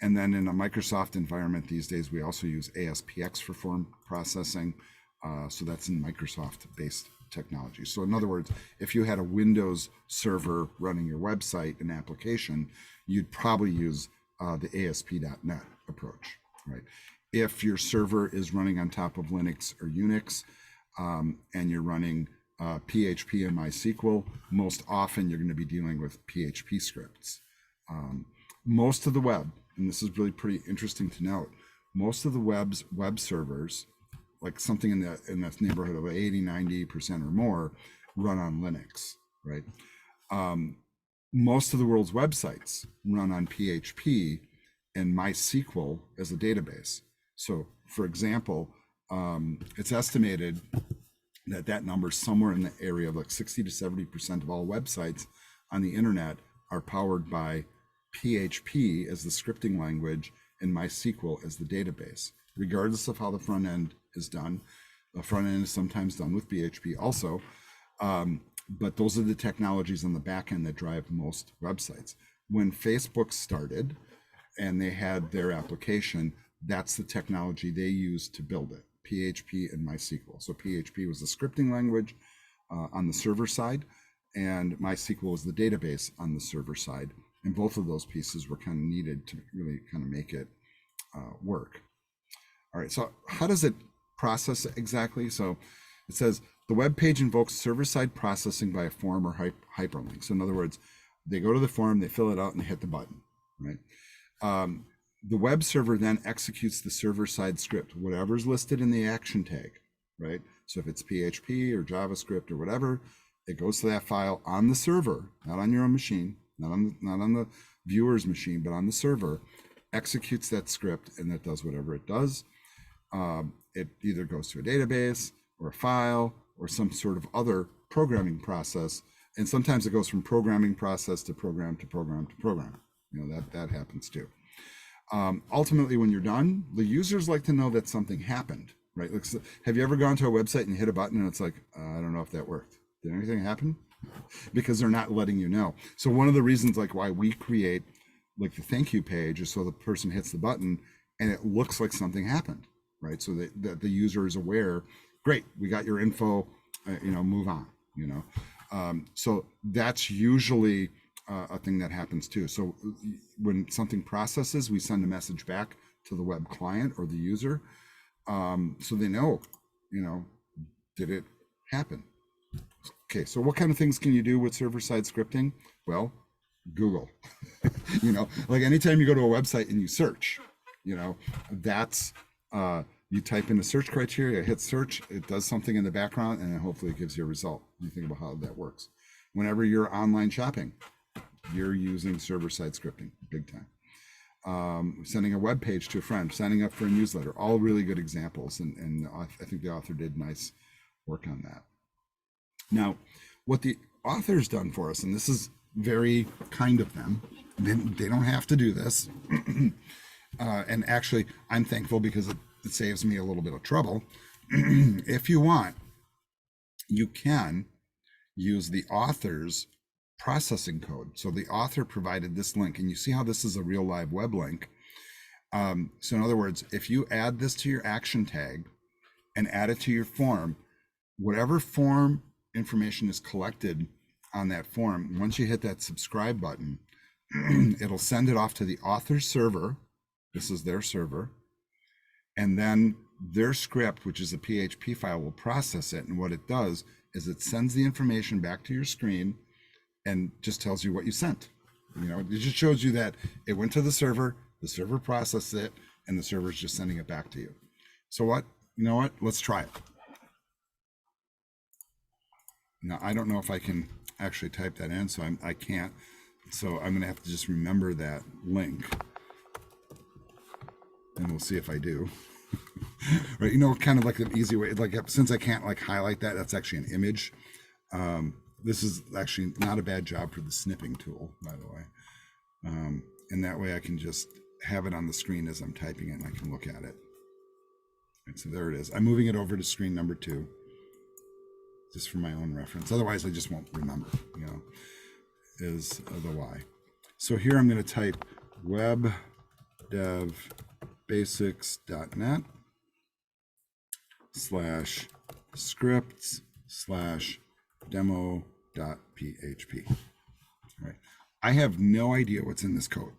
A: And then in a Microsoft environment these days, we also use ASPX for form processing. So that's in Microsoft-based technology. So in other words, if you had a Windows server running your website and application, you'd probably use the ASP.NET approach, right? If your server is running on top of Linux or Unix, and you're running PHP and MySQL, most often you're going to be dealing with PHP scripts. Most of the web, and this is really pretty interesting to note, most of the web servers, like something in the neighborhood of 80-90% or more, run on Linux, right? Most of the world's websites run on PHP and MySQL as a database. So, for example, it's estimated that number is somewhere in the area of like 60 to 70% of all websites on the internet are powered by PHP as the scripting language and MySQL as the database, regardless of how the front end is done. The front end is sometimes done with PHP also, but those are the technologies on the back end that drive most websites. When Facebook started and they had their application, that's the technology they used to build it, PHP and MySQL. So PHP was the scripting language on the server side, and MySQL was the database on the server side. And both of those pieces were kind of needed to really kind of make it work. All right, so how does it process exactly? So it says the web page invokes server-side processing by a form or hyperlink. So in other words, they go to the form, they fill it out, and they hit the button, right? The web server then executes the server-side script, whatever's listed in the action tag, right? So if it's PHP or JavaScript or whatever, it goes to that file on the server, not on your own machine, not on the viewer's machine, but on the server, executes that script, and that does whatever it does. It either goes to a database or a file or some sort of other programming process, and sometimes it goes from programming process to program to program to program. You know, that happens too. Ultimately, when you're done, the users like to know that something happened, right? Like, have you ever gone to a website and you hit a button and it's like, I don't know if that worked. Did anything happen? Because they're not letting you know. So one of the reasons like why we create like the thank you page is so the person hits the button and it looks like something happened, right? So that the user is aware, great, we got your info, move on, so that's usually a thing that happens too. So when something processes, we send a message back to the web client or the user, so they know, did it happen? Okay, so what kind of things can you do with server-side scripting? Well, Google. Like anytime you go to a website and you search, that's you type in the search criteria, hit search, it does something in the background, and then hopefully it gives you a result. You think about how that works. Whenever you're online shopping, you're using server-side scripting, big time. Sending a web page to a friend, signing up for a newsletter, all really good examples, and I think the author did nice work on that. Now, what the author's done for us, and this is very kind of them, they don't have to do this, and actually I'm thankful because it saves me a little bit of trouble. If you want, you can use the author's processing code. So the author provided this link, and you see how this is a real live web link. So in other words, if you add this to your action tag and add it to your form, whatever form information is collected on that form, once you hit that subscribe button, it'll send it off to the author's server. This is their server. And then their script, which is a PHP file, will process it. And what it does is it sends the information back to your screen and just tells you what you sent. It just shows you that it went to the server processed it, and the server's just sending it back to you. So what? Let's try it. Now, I don't know if I can actually type that in, so I can't. So I'm gonna have to just remember that link, and we'll see if I do. Right, kind of like an easy way, like since I can't like highlight that, that's actually an image. This is actually not a bad job for the snipping tool, by the way. And that way I can just have it on the screen as I'm typing it and I can look at it. Right, so there it is. I'm moving it over to screen number 2, just for my own reference. Otherwise I just won't remember, is the Y. So here I'm going to type webdevbasics.net /scripts/demo.php. Right. I have no idea what's in this code.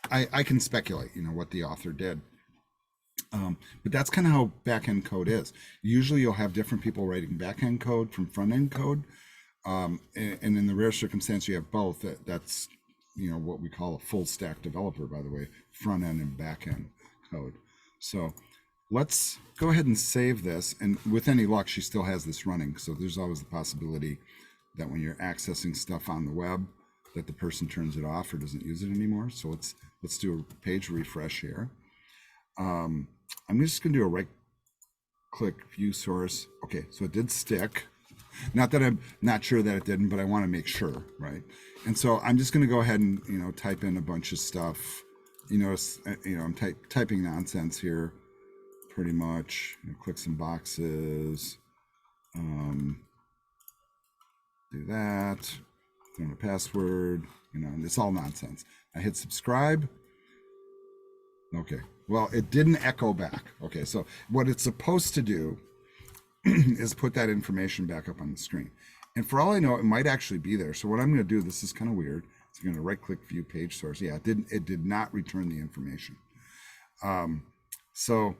A: I can speculate, what the author did. But that's kind of how back-end code is. Usually you'll have different people writing back-end code from front-end code. And in the rare circumstance you have both, that's what we call a full stack developer, by the way, front-end and back-end code. So let's go ahead and save this. And with any luck, she still has this running. So there's always the possibility that when you're accessing stuff on the web, that the person turns it off or doesn't use it anymore. So let's do a page refresh here. I'm just going to do a right-click view source. Okay, so it did stick. Not that I'm not sure that it didn't, but I want to make sure, right? And so I'm just going to go ahead and type in a bunch of stuff. I'm typing nonsense here, pretty much. Click some boxes. Do that. Throw in a password. And it's all nonsense. I hit subscribe. Okay. Well, it didn't echo back. Okay, so what it's supposed to do is put that information back up on the screen. And for all I know, it might actually be there. So what I'm going to do, this is kind of weird. So I'm going to right-click View Page Source. Yeah, it did not return the information. So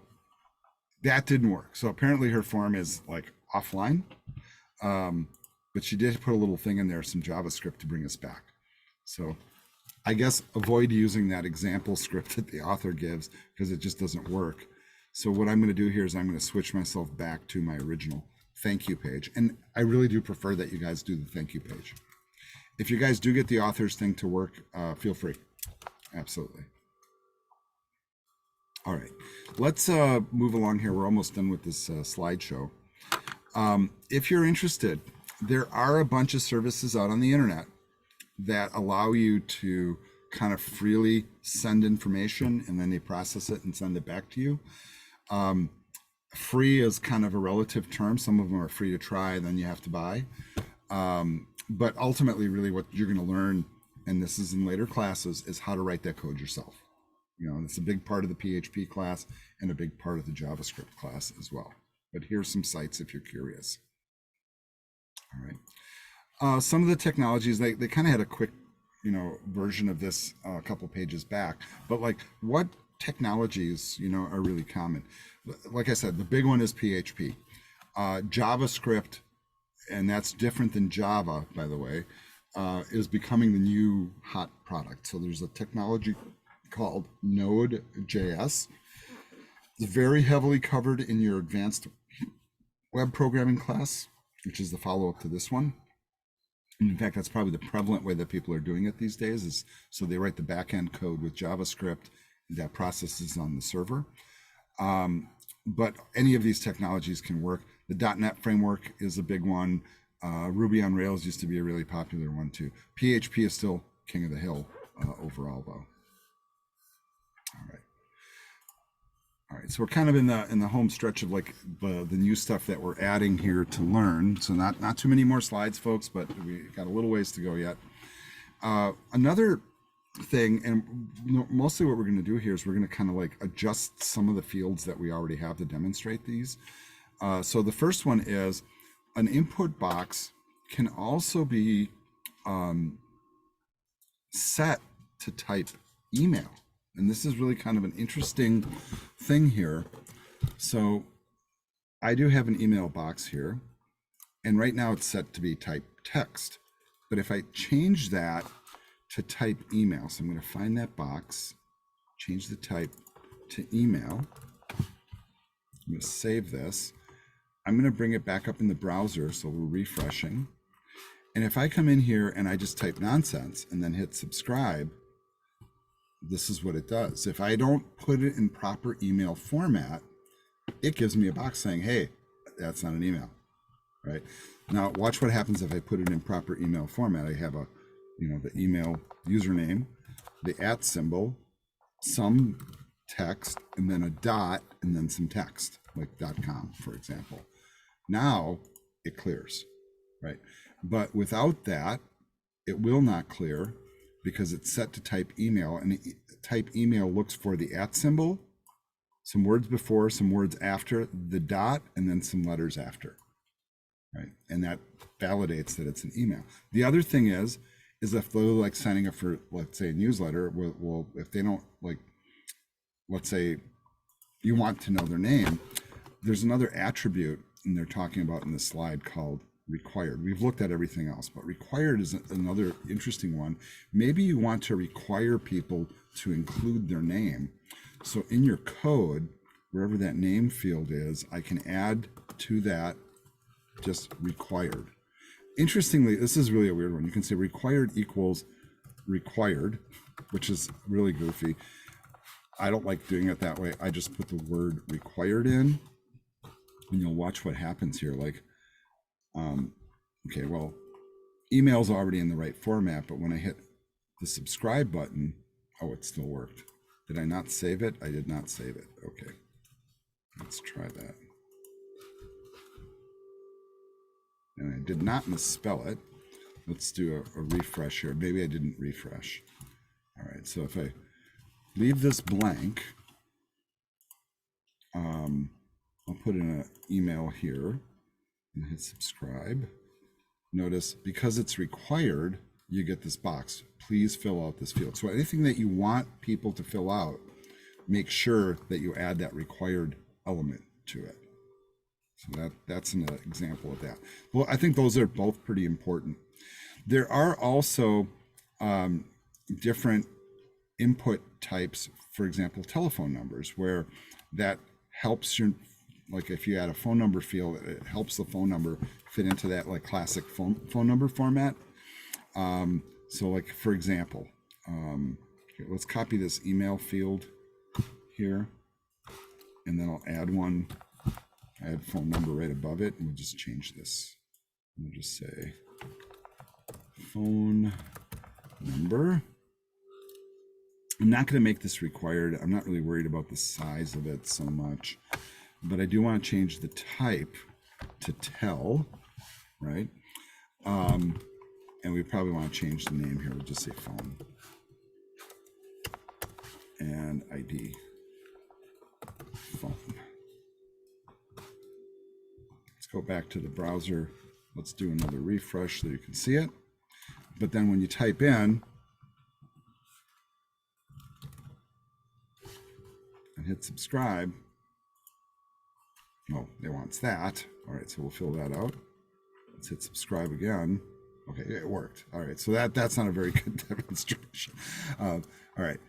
A: that didn't work. So apparently her form is like offline. But she did put a little thing in there, some JavaScript to bring us back. So I guess avoid using that example script that the author gives because it just doesn't work. So what I'm going to do here is I'm going to switch myself back to my original thank you page. And I really do prefer that you guys do the thank you page. If you guys do get the author's thing to work, feel free. Absolutely. All right, let's move along here. We're almost done with this slideshow. If you're interested, there are a bunch of services out on the internet that allow you to kind of freely send information and then they process it and send it back to you. Free is kind of a relative term. Some of them are free to try, then you have to buy. But ultimately, really what you're going to learn, and this is in later classes, is how to write that code yourself. It's a big part of the PHP class and a big part of the JavaScript class as well. But here's some sites if you're curious. All right. Some of the technologies, they kind of had a quick, version of this a couple pages back. But like, what technologies, are really common? Like I said, the big one is PHP. JavaScript, and that's different than Java, by the way, is becoming the new hot product. So there's a technology called Node.js. It's very heavily covered in your advanced web programming class, which is the follow-up to this one. And in fact, that's probably the prevalent way that people are doing it these days, is so they write the back-end code with JavaScript that processes on the server. But any of these technologies can work. The .NET framework is a big one. Ruby on Rails used to be a really popular one too. PHP is still king of the hill overall, though. All right, so we're kind of in the home stretch of like the new stuff that we're adding here to learn. So not too many more slides, folks, but we got a little ways to go yet. Another thing, and mostly what we're going to do here is we're going to kind of like adjust some of the fields that we already have to demonstrate these. So the first one is an input box can also be set to type email. And this is really kind of an interesting thing here. So I do have an email box here, and right now it's set to be type text. But if I change that to type email, so I'm going to find that box, change the type to email. I'm going to save this. I'm going to bring it back up in the browser, so we're refreshing. And if I come in here and I just type nonsense and then hit subscribe, this is what it does. If I don't put it in proper email format, it gives me a box saying, hey, that's not an email, right? Now watch what happens if I put it in proper email format. I have a, the email username, the @ symbol, some text, and then a dot, and then some text, like .com, for example. Now it clears, right? But without that, it will not clear because it's set to type email, and type email looks for the @ symbol, some words before, some words after, the dot, and then some letters after, right? And that validates that it's an email. The other thing is if they're like signing up for, let's say, a newsletter, well, if they don't, like, let's say you want to know their name, there's another attribute, and they're talking about in the slide, called required. We've looked at everything else, but required is another interesting one. Maybe you want to require people to include their name. So in your code, wherever that name field is, I can add to that just required. Interestingly, this is really a weird one. You can say required equals required, which is really goofy. I don't like doing it that way. I just put the word required in, and you'll watch what happens here. Like, okay, well, email's already in the right format, but when I hit the subscribe button, oh, it still worked. Did I not save it? I did not save it. Okay, let's try that. And I did not misspell it. Let's do a refresh here. Maybe I didn't refresh. All right, so if I leave this blank, I'll put in an email here and hit subscribe. Notice, because it's required, you get this box. Please fill out this field. So anything that you want people to fill out, make sure that you add that required element to it. So that's an example of that. Well, I think those are both pretty important. There are also different input types, for example, telephone numbers, where that helps your, like if you add a phone number field, it helps the phone number fit into that like classic phone number format. So like, for example, here, let's copy this email field here, and then I'll add one. I add phone number right above it, and we'll just change this. We'll just say phone number. I'm not going to make this required. I'm not really worried about the size of it so much, but I do want to change the type to tell, right? And we probably want to change the name here. We'll just say phone and ID phone. Let's go back to the browser. Let's do another refresh so you can see it. But then when you type in and hit subscribe, oh, it wants that. All right, so we'll fill that out. Let's hit subscribe again. Okay, it worked. All right, so that's not a very good demonstration. All right,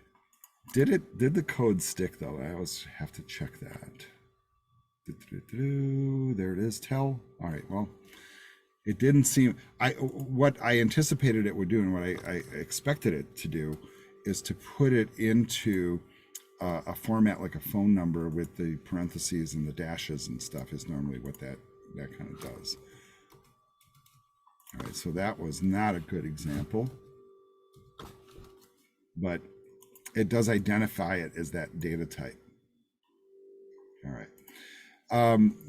A: did the code stick though? I always have to check that. There it is, tell. All right, well, it didn't seem, what I anticipated it would do and what I expected it to do is to put it into a format like a phone number with the parentheses and the dashes and stuff is normally what that kind of does. All right, so that was not a good example, but it does identify it as that data type. All right.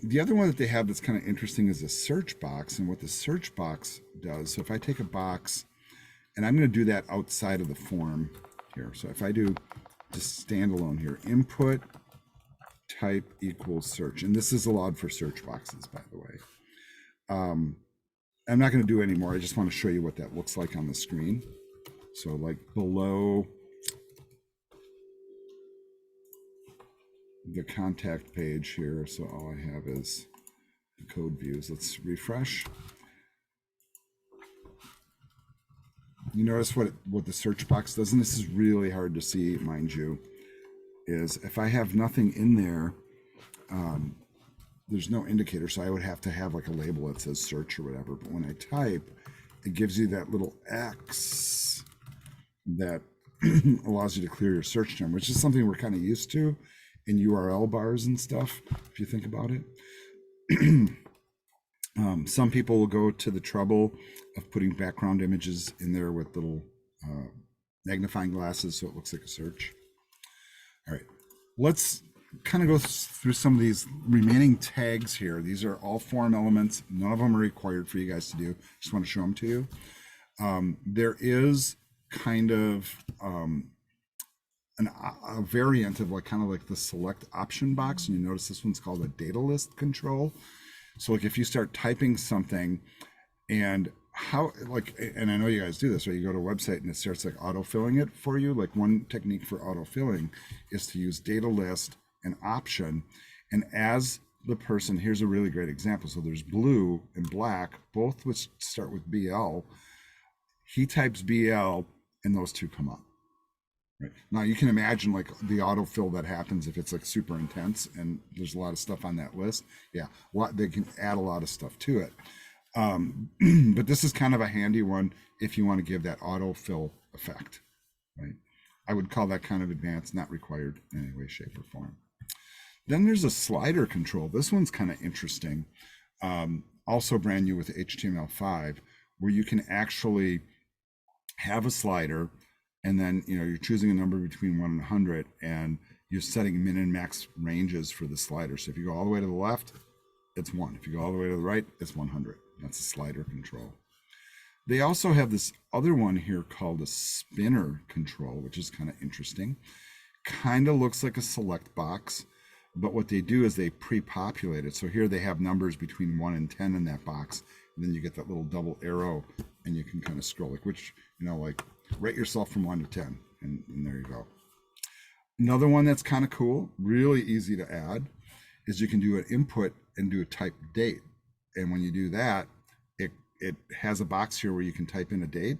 A: The other one that they have that's kind of interesting is a search box, and what the search box does. So if I take a box, and I'm going to do that outside of the form here. So if I do just standalone here, input type equals search, and this is allowed for search boxes, by the way. I'm not going to do any more. I just want to show you what that looks like on the screen. So like below the contact page here, so all I have is the code views. Let's refresh. You notice what the search box does, and this is really hard to see, mind you, is if I have nothing in there, there's no indicator, so I would have to have like a label that says search or whatever. But when I type, it gives you that little X that allows you to clear your search term, which is something we're kind of used to in URL bars and stuff, if you think about it. Some people will go to the trouble of putting background images in there with little magnifying glasses so it looks like a search. All right, let's kind of go through some of these remaining tags here. These are all form elements. None of them are required for you guys to do. Just want to show them to you. There is kind of a variant of like kind of like the select option box, and you notice this one's called a data list control. So like if you start typing something and how like, and I know you guys do this, right? You go to a website and it starts like auto-filling it for you. Like one technique for auto-filling is to use data list and option. And as the person, here's a really great example. So there's blue and black, both which start with BL. He types BL and those two come up. Right. Now you can imagine like the autofill that happens if it's like super intense and there's a lot of stuff on that list. Yeah, they can add a lot of stuff to it. But this is kind of a handy one if you want to give that autofill effect, right? I would call that kind of advanced, not required in any way, shape, or form. Then there's a slider control. This one's kind of interesting. Also brand new with HTML5, where you can actually have a slider and then you're choosing a number between 1 and 100 and you're setting min and max ranges for the slider. So if you go all the way to the left, it's 1. If you go all the way to the right, it's 100. That's a slider control. They also have this other one here called a spinner control, which is kind of interesting. Kind of looks like a select box, but what they do is they pre-populate it. So here they have numbers between 1 and 10 in that box, and then you get that little double arrow and you can kind of scroll, like which, like rate yourself from 1 to 10, and there you go. Another one that's kind of cool, really easy to add, is you can do an input and do a type date. And when you do that, it has a box here where you can type in a date.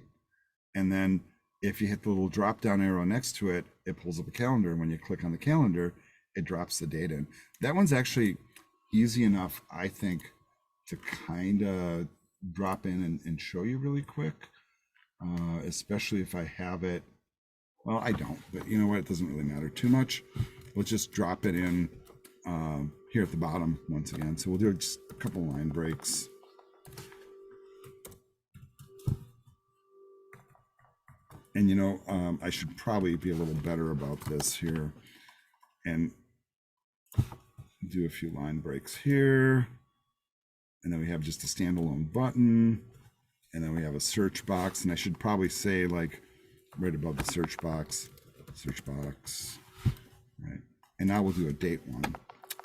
A: And then if you hit the little drop down arrow next to it, it pulls up a calendar. And when you click on the calendar, it drops the date in. That one's actually easy enough, I think, to kind of drop in and show you really quick, especially if I have it. Well, I don't, but you know what? It doesn't really matter too much. We'll just drop it in here at the bottom once again. So we'll do just a couple line breaks. And I should probably be a little better about this here and do a few line breaks here. And then we have just a standalone button. And then we have a search box. And I should probably say like right above the search box, right? And now we'll do a date one.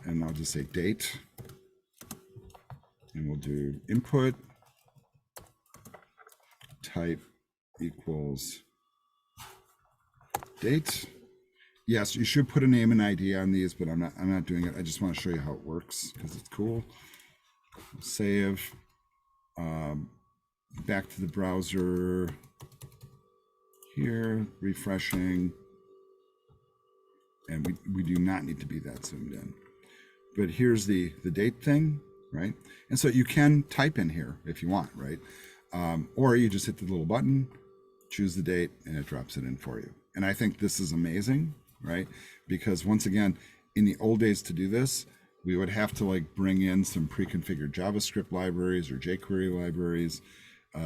A: And I'll just say date. And we'll do input type equals date. Yes, you should put a name and ID on these, but I'm not doing it. I just want to show you how it works because it's cool. Save. Back to the browser here, refreshing. And we do not need to be that zoomed in. But here's the date thing, right? And so you can type in here if you want, right? Or you just hit the little button, choose the date, and it drops it in for you. And I think this is amazing, right? Because once again, in the old days to do this, we would have to like bring in some pre-configured JavaScript libraries or jQuery libraries,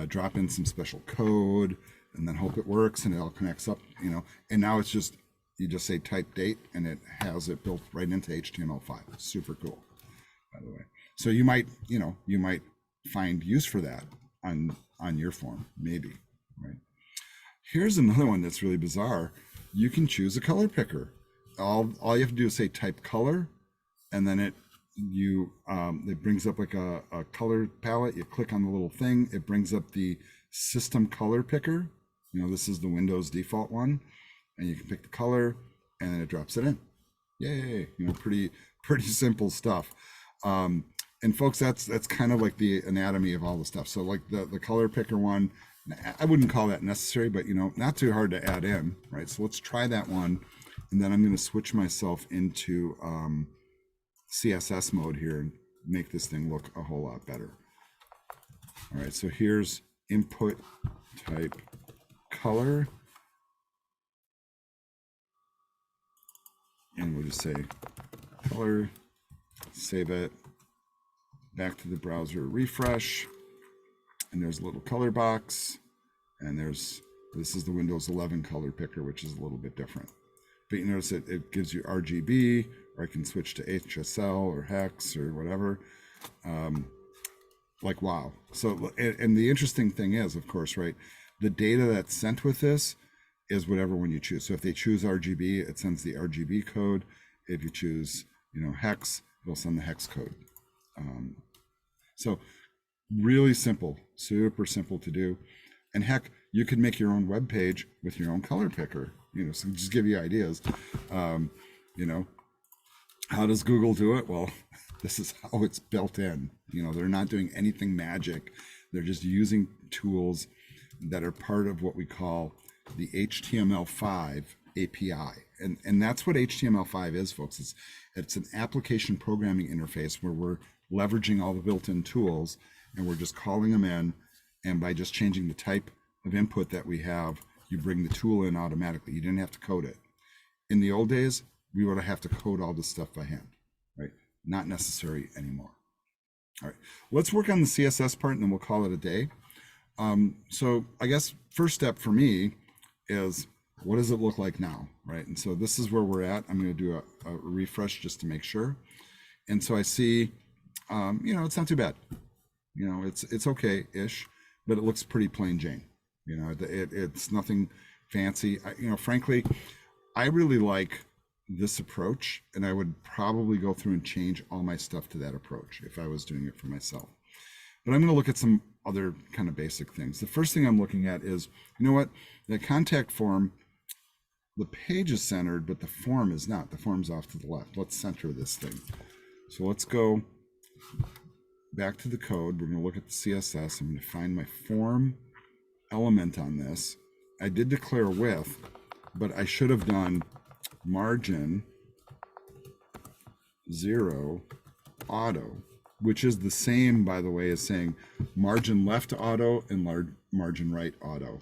A: drop in some special code, and then hope it works and it all connects up, And now it's just, you just say type date and it has it built right into HTML5. Super cool, by the way. So you might find use for that on your form, maybe, right? Here's another one that's really bizarre. You can choose a color picker. All you have to do is say type color, and then it brings up like a color palette. You click on the little thing, it brings up the system color picker. This is the Windows default one, and you can pick the color, and then it drops it in. Yay! Pretty simple stuff. And folks, that's kind of like the anatomy of all the stuff. So like the color picker one, I wouldn't call that necessary, but not too hard to add in, right? So let's try that one, and then I'm going to switch myself into CSS mode here and make this thing look a whole lot better. All right, so here's input type color, And we'll just say color, save it, back to the browser, refresh, and there's a little color box, and this is the Windows 11 color picker, which is a little bit different. But you notice it gives you RGB, or I can switch to HSL or hex or whatever. Like, wow. So, and the interesting thing is, of course, right, the data that's sent with this is whatever one you choose. So if they choose RGB, it sends the RGB code. If you choose, hex, it'll send the hex code. So really simple, super simple to do. And heck, you could make your own web page with your own color picker, so just give you ideas. How does Google do it? Well, this is how it's built in. They're not doing anything magic. They're just using tools that are part of what we call the HTML5 API. And that's what HTML5 is, folks. It's an application programming interface where we're leveraging all the built-in tools, and we're just calling them in, and by just changing the type of input that we have, you bring the tool in automatically. You didn't have to code it. In the old days, we would have to code all this stuff by hand, right? Not necessary anymore. All right, let's work on the CSS part, and then we'll call it a day. So I guess first step for me is, what does it look like now, right? And so this is where we're at. I'm going to do a refresh just to make sure. And so I see, it's not too bad. It's okay-ish, but it looks pretty plain Jane. It's nothing fancy. Frankly, I really like this approach, and I would probably go through and change all my stuff to that approach if I was doing it for myself. But I'm going to look at some other kind of basic things. The first thing I'm looking at is, the contact form, the page is centered, but the form is not. The form's off to the left. Let's center this thing. So let's go back to the code. We're going to look at the CSS. I'm going to find my form element on this. I did declare width, but I should have done margin 0 auto, which is the same, by the way, as saying margin left auto and margin right auto.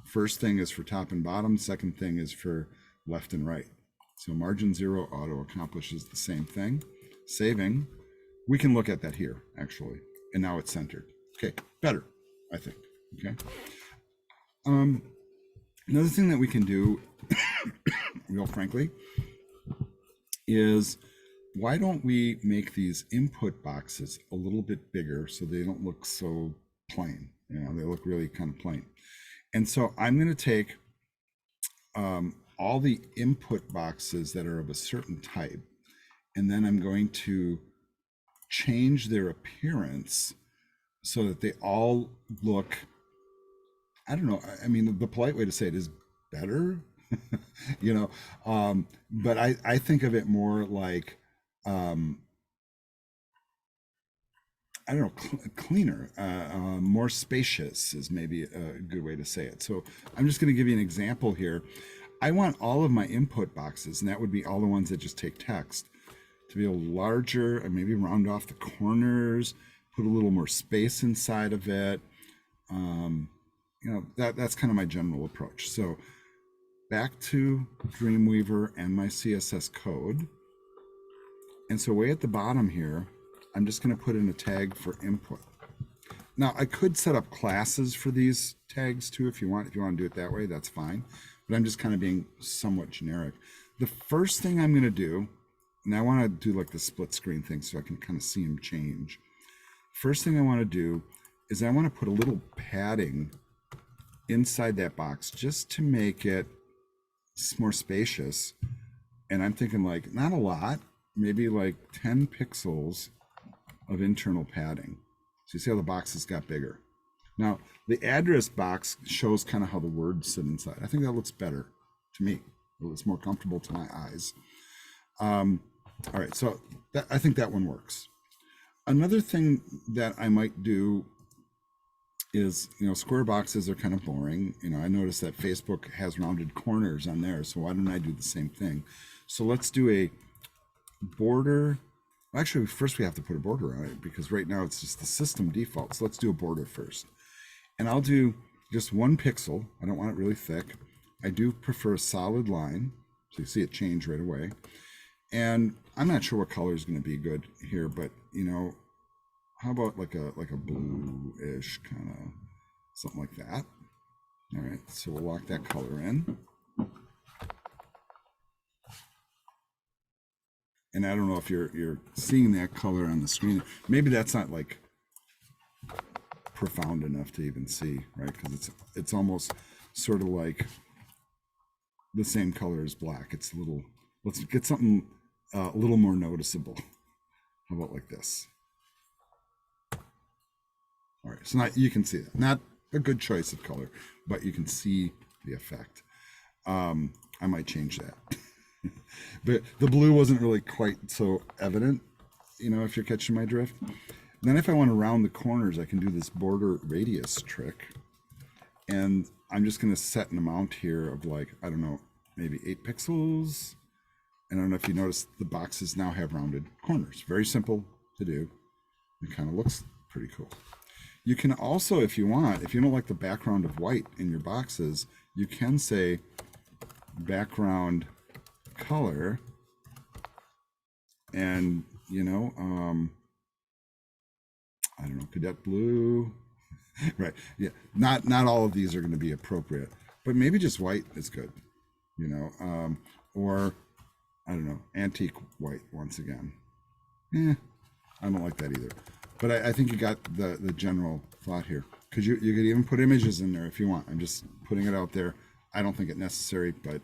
A: First thing is for top and bottom. Second thing is for left and right. So margin 0 auto accomplishes the same thing. Saving. We can look at that here, actually. And now it's centered. Okay, better, I think. Okay. Another thing that we can do, real frankly, is why don't we make these input boxes a little bit bigger so they don't look so plain? They look really kind of plain. And so I'm going to take all the input boxes that are of a certain type, and then I'm going to change their appearance so that they all look, I don't know, I mean, the polite way to say it is better, but I think of it more like, I don't know, cleaner, more spacious is maybe a good way to say it. So I'm just going to give you an example here. I want all of my input boxes, and that would be all the ones that just take text, to be a little larger, and maybe round off the corners, put a little more space inside of it. That's kind of my general approach. So back to Dreamweaver and my CSS code. And so way at the bottom here, I'm just going to put in a tag for input. Now I could set up classes for these tags too if you want. If you want to do it that way, that's fine. But I'm just kind of being somewhat generic. The first thing I'm going to do, and I want to do like the split screen thing so I can kind of see them change. First thing I want to do is I want to put a little padding inside that box just to make it more spacious. And I'm thinking like, not a lot, maybe like 10 pixels of internal padding. So you see how the boxes got bigger. Now, the address box shows kind of how the words sit inside. I think that looks better to me. It's more comfortable to my eyes. All right, so I think that one works. Another thing that I might do is, square boxes are kind of boring. I noticed that Facebook has rounded corners on there, so why don't I do the same thing? So let's do a border. Actually, first we have to put a border on it because right now it's just the system default. So let's do a border first. And I'll do just 1 pixel. I don't want it really thick. I do prefer a solid line. So you see it change right away. And I'm not sure what color is going to be good here, but you know, how about like a bluish kind of something like that. All right, so we'll lock that color in. And I don't know if you're seeing that color on the screen. Maybe that's not like profound enough to even see, right? Because it's almost sort of like the same color as black. It's a little. Let's get something a little more noticeable. How about like this? All right, so now you can see that. Not a good choice of color, but you can see the effect. I might change that. But the blue wasn't really quite so evident, you know, if you're catching my drift. Then if I want to round the corners, I can do this border radius trick. And I'm just going to set an amount here of like, I don't know, maybe 8 pixels. And I don't know if you notice the boxes now have rounded corners. Very simple to do. It kind of looks pretty cool. You can also, if you want, if you don't like the background of white in your boxes, you can say background color, and you know, I don't know, cadet blue, right? Yeah, not all of these are going to be appropriate, but maybe just white is good, you know, or I don't know, antique white once again. I don't like that either, but I think you got the general thought here, because you could even put images in there if you want. I'm just putting it out there. I don't think it's necessary, but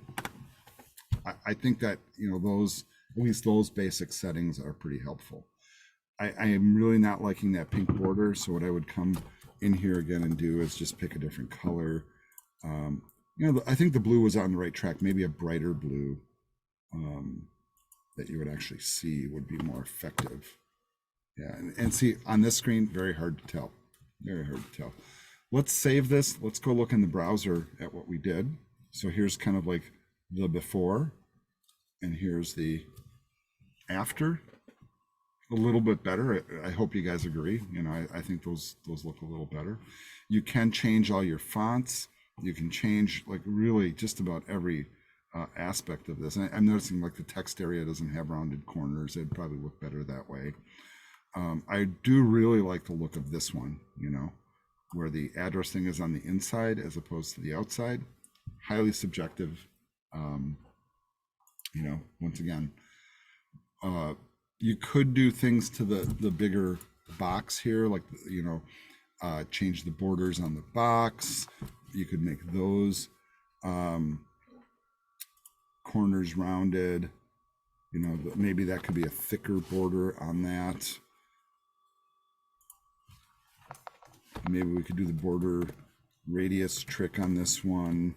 A: I think that, you know, those, at least those basic settings are pretty helpful. I am really not liking that pink border, so what I would come in here again and do is just pick a different color. You know, I think the blue was on the right track. Maybe a brighter blue that you would actually see would be more effective. Yeah, and see, on this screen, very hard to tell. Very hard to tell. Let's save this. Let's go look in the browser at what we did. So here's kind of like the before, and here's the after. A little bit better. I hope you guys agree. You know, I think those look a little better. You can change all your fonts. You can change like really just about every aspect of this. And I'm noticing like the text area doesn't have rounded corners. It'd probably look better that way. I do really like the look of this one, you know, where the address thing is on the inside as opposed to the outside. Highly subjective. You know, once again, you could do things to the bigger box here, like, you know, change the borders on the box. You could make those corners rounded. You know, maybe that could be a thicker border on that. Maybe we could do the border radius trick on this one.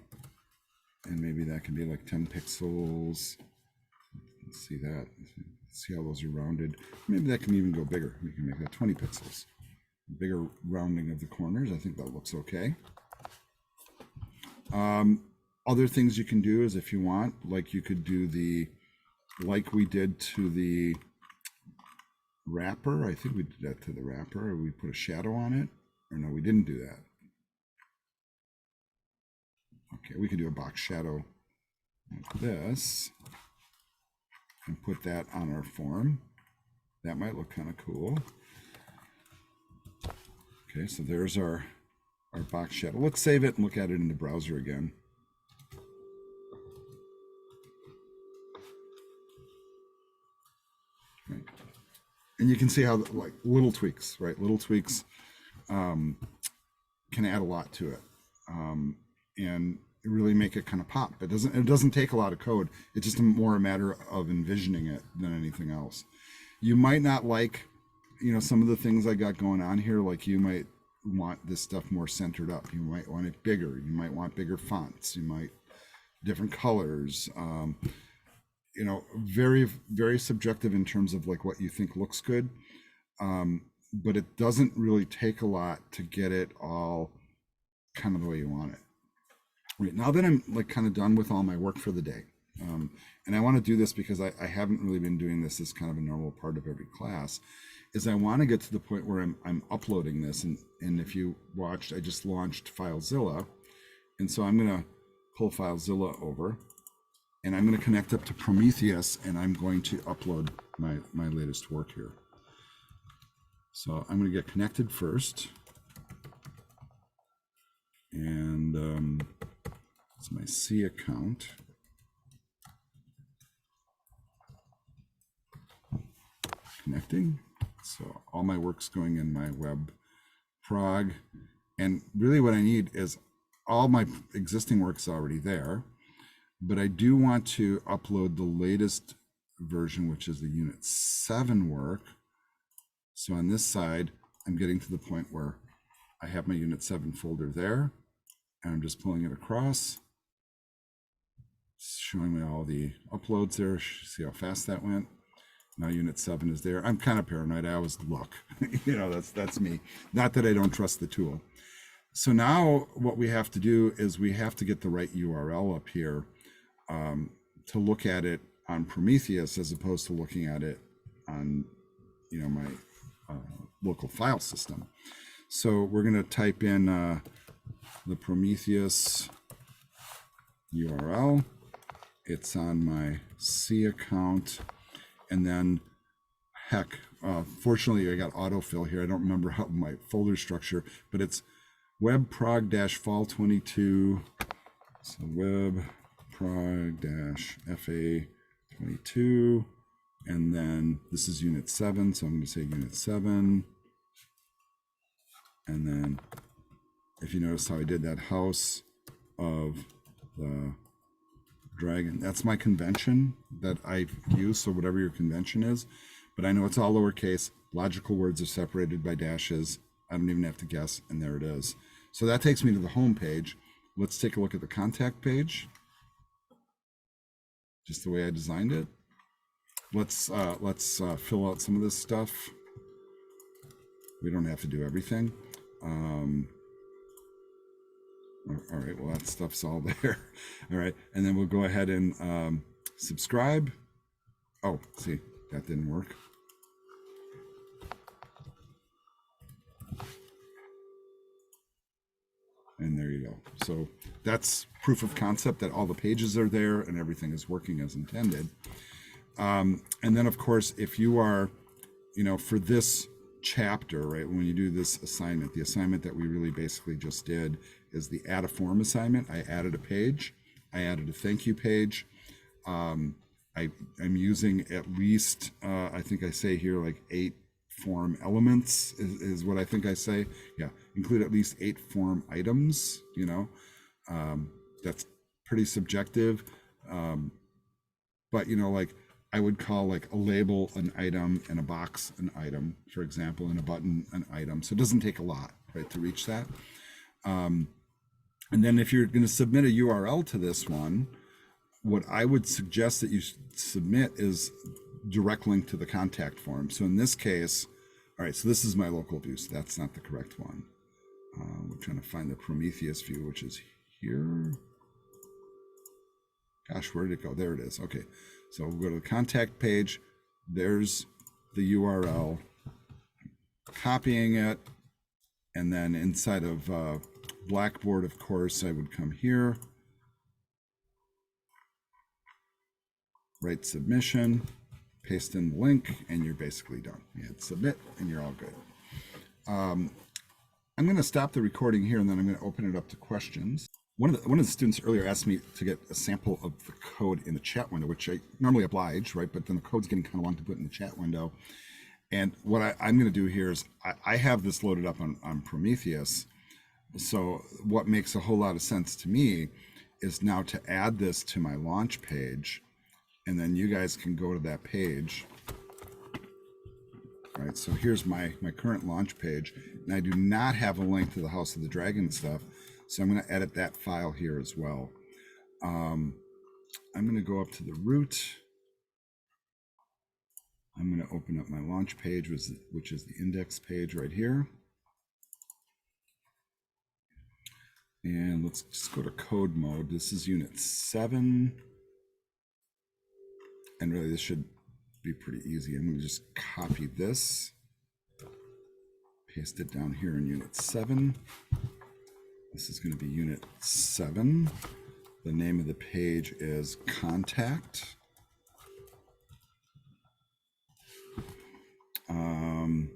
A: And maybe that could be like 10 pixels. Let's see that. See how those are rounded. Maybe that can even go bigger. We can make that 20 pixels. Bigger rounding of the corners. I think that looks okay. Other things you can do is, if you want, like you could do the, like we did to the wrapper. I think we did that to the wrapper. We put a shadow on it. Or no, we didn't do that. Okay, we could do a box shadow like this and put that on our form. That might look kind of cool. Okay, so there's our box shadow. Let's save it and look at it in the browser again. Right. And you can see how, like, little tweaks, right? Little tweaks can add a lot to it, and really make it kind of pop. It doesn't take a lot of code. It's just more a matter of envisioning it than anything else. You might not like, you know, some of the things I got going on here. Like, you might want this stuff more centered up. You might want it bigger. You might want bigger fonts. You might different colors. You know, very, very subjective in terms of like what you think looks good. But it doesn't really take a lot to get it all kind of the way you want it. Right, now that I'm like kind of done with all my work for the day, and I want to do this because I haven't really been doing this as kind of a normal part of every class, is I want to get to the point where I'm uploading this. And if you watched, I just launched FileZilla. And so I'm going to pull FileZilla over, and I'm going to connect up to Prometheus, and I'm going to upload my latest work here. So I'm going to get connected first, and it's my C account. Connecting. So all my work's going in my web prog, and really what I need is all my existing work's already there, but I do want to upload the latest version, which is the Unit 7 work. So on this side, I'm getting to the point where I have my Unit 7 folder there, and I'm just pulling it across, showing me all the uploads there. See how fast that went. Now Unit 7 is there. I'm kind of paranoid. I always look. That's me. Not that I don't trust the tool. So now what we have to do is we have to get the right URL up here to look at it on Prometheus, as opposed to looking at it on my local file system. So we're going to type in the Prometheus URL. It's on my C account. And then, heck, fortunately I got autofill here. I don't remember how my folder structure, but it's webprog-fall22. So webprog-fa22. And then this is Unit 7. So I'm going to say Unit 7. And then if you notice how I did that, House of the Dragon, that's my convention that I use. So whatever your convention is, but I know it's all lowercase. Logical words are separated by dashes. I don't even have to guess, and there it is. So that takes me to the home page. Let's take a look at the contact page, just the way I designed it. Let's fill out some of this stuff. We don't have to do everything. All right, well, that stuff's all there. All right, and then we'll go ahead and subscribe. Oh, see, that didn't work. And there you go. So that's proof of concept that all the pages are there and everything is working as intended. And then, of course, if you are, for this chapter, right, when you do this assignment, the assignment that we really basically just did is the add a form assignment. I added a page. I added a thank you page. I'm using at least, I think I say here, like 8 form elements is what I think I say. Yeah, include at least 8 form items, that's pretty subjective. But, like I would call like a label an item and a box an item, for example, and a button an item. So it doesn't take a lot, right, to reach that. And then if you're going to submit a URL to this one, what I would suggest that you submit is direct link to the contact form. So in this case, all right, so this is my local view, so that's not the correct one. We're trying to find the Prometheus view, which is here. Gosh, where did it go? There it is. Okay, so we'll go to the contact page. There's the URL. Copying it, and then inside of Blackboard, of course, I would come here, write submission, paste in the link, and you're basically done. You hit submit, and you're all good. I'm going to stop the recording here, and then I'm going to open it up to questions. One of the students earlier asked me to get a sample of the code in the chat window, which I normally oblige, right? But then the code's getting kind of long to put in the chat window. And what I'm going to do here is I have this loaded up on Prometheus. So what makes a whole lot of sense to me is now to add this to my launch page, and then you guys can go to that page. All right, so here's my current launch page, and I do not have a link to the House of the Dragon stuff, so I'm going to edit that file here as well. I'm going to go up to the root. I'm going to open up my launch page, which is the index page right here. And let's just go to code mode. This is Unit 7. And really, this should be pretty easy. I'm going to just copy this, paste it down here in Unit 7. This is going to be Unit 7. The name of the page is Contact. And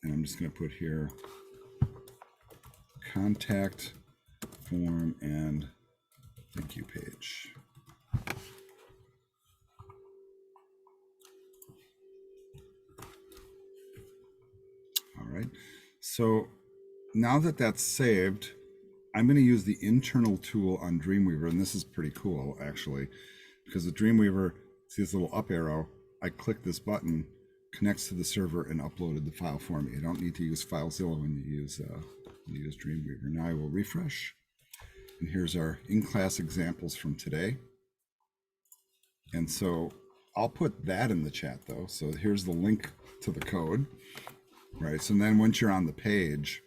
A: I'm just going to put here Contact Form and Thank You page. All right. So now that that's saved, I'm going to use the internal tool on Dreamweaver, and this is pretty cool actually, because with Dreamweaver, see this little up arrow, I click this button, connects to the server, and uploaded the file for me. You don't need to use FileZilla when you use Dreamweaver. Now I will refresh, and here's our in-class examples from today. And so I'll put that in the chat though. So here's the link to the code, right? So then once you're on the page,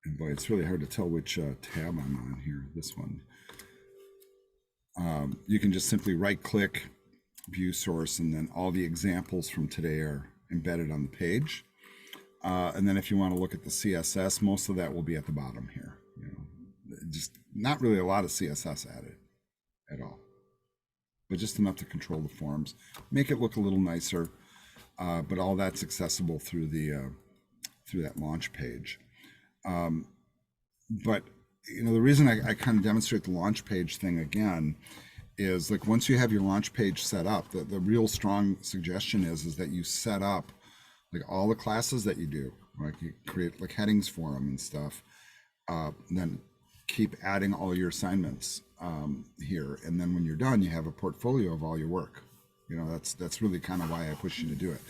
A: and boy, it's really hard to tell which tab I'm on here, this one. You can just simply right click, view source, and then all the examples from today are embedded on the page. And then if you want to look at the CSS, most of that will be at the bottom here. You know, just not really a lot of CSS added at all, but just enough to control the forms, make it look a little nicer. But all that's accessible through the through that launch page. But you know, the reason I kind of demonstrate the launch page thing again is like once you have your launch page set up, the real strong suggestion is that you set up like all the classes that you do, like you create like headings for them and stuff, then keep adding all your assignments here, and then when you're done, you have a portfolio of all your work. You know, that's really kind of why I push you to do it.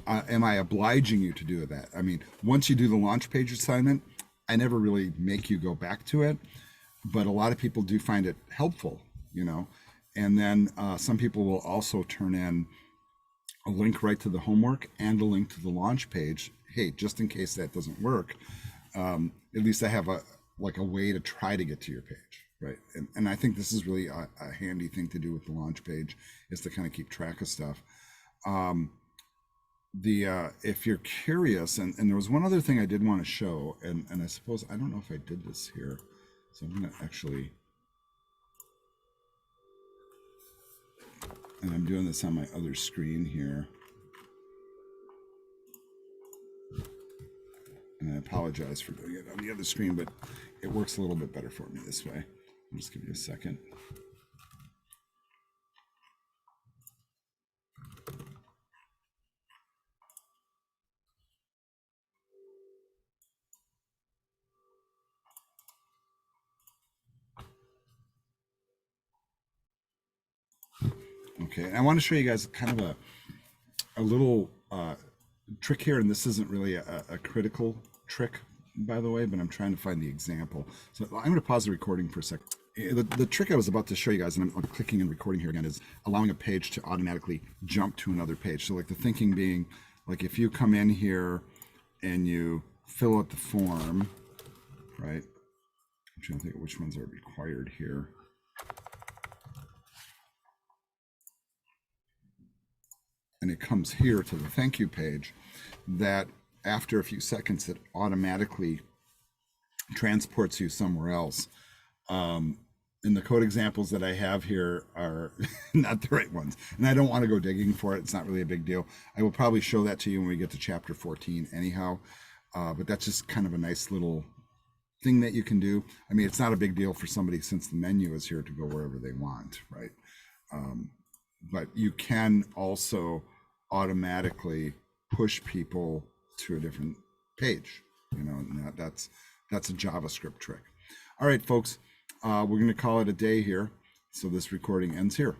A: Am I obliging you to do that? I mean, once you do the launch page assignment, I never really make you go back to it, but a lot of people do find it helpful, you know. And then some people will also turn in a link right to the homework and a link to the launch page. Hey, just in case that doesn't work, at least I have a way to try to get to your page, right? And I think this is really a handy thing to do with the launch page, is to kind of keep track of stuff. If you're curious, and there was one other thing I did want to show, and I suppose, I don't know if I did this here, so I'm going to actually, and I'm doing this on my other screen here, and I apologize for doing it on the other screen, but it works a little bit better for me this way. I'll just give you a second. Okay, and I want to show you guys kind of a little trick here, and this isn't really a critical trick, by the way, but I'm trying to find the example. So I'm going to pause the recording for a second. The trick I was about to show you guys, and I'm clicking and recording here again, is allowing a page to automatically jump to another page. So like the thinking being, like if you come in here and you fill out the form, right? I'm trying to think of which ones are required here. And it comes here to the thank you page, that after a few seconds, it automatically transports you somewhere else. And the code examples that I have here are not the right ones. And I don't want to go digging for it. It's not really a big deal. I will probably show that to you when we get to chapter 14 anyhow. But that's just kind of a nice little thing that you can do. I mean, it's not a big deal for somebody, since the menu is here to go wherever they want, right? But you can also automatically push people to a different page, you know, and that's a JavaScript trick. All right, folks, we're going to call it a day here. So this recording ends here.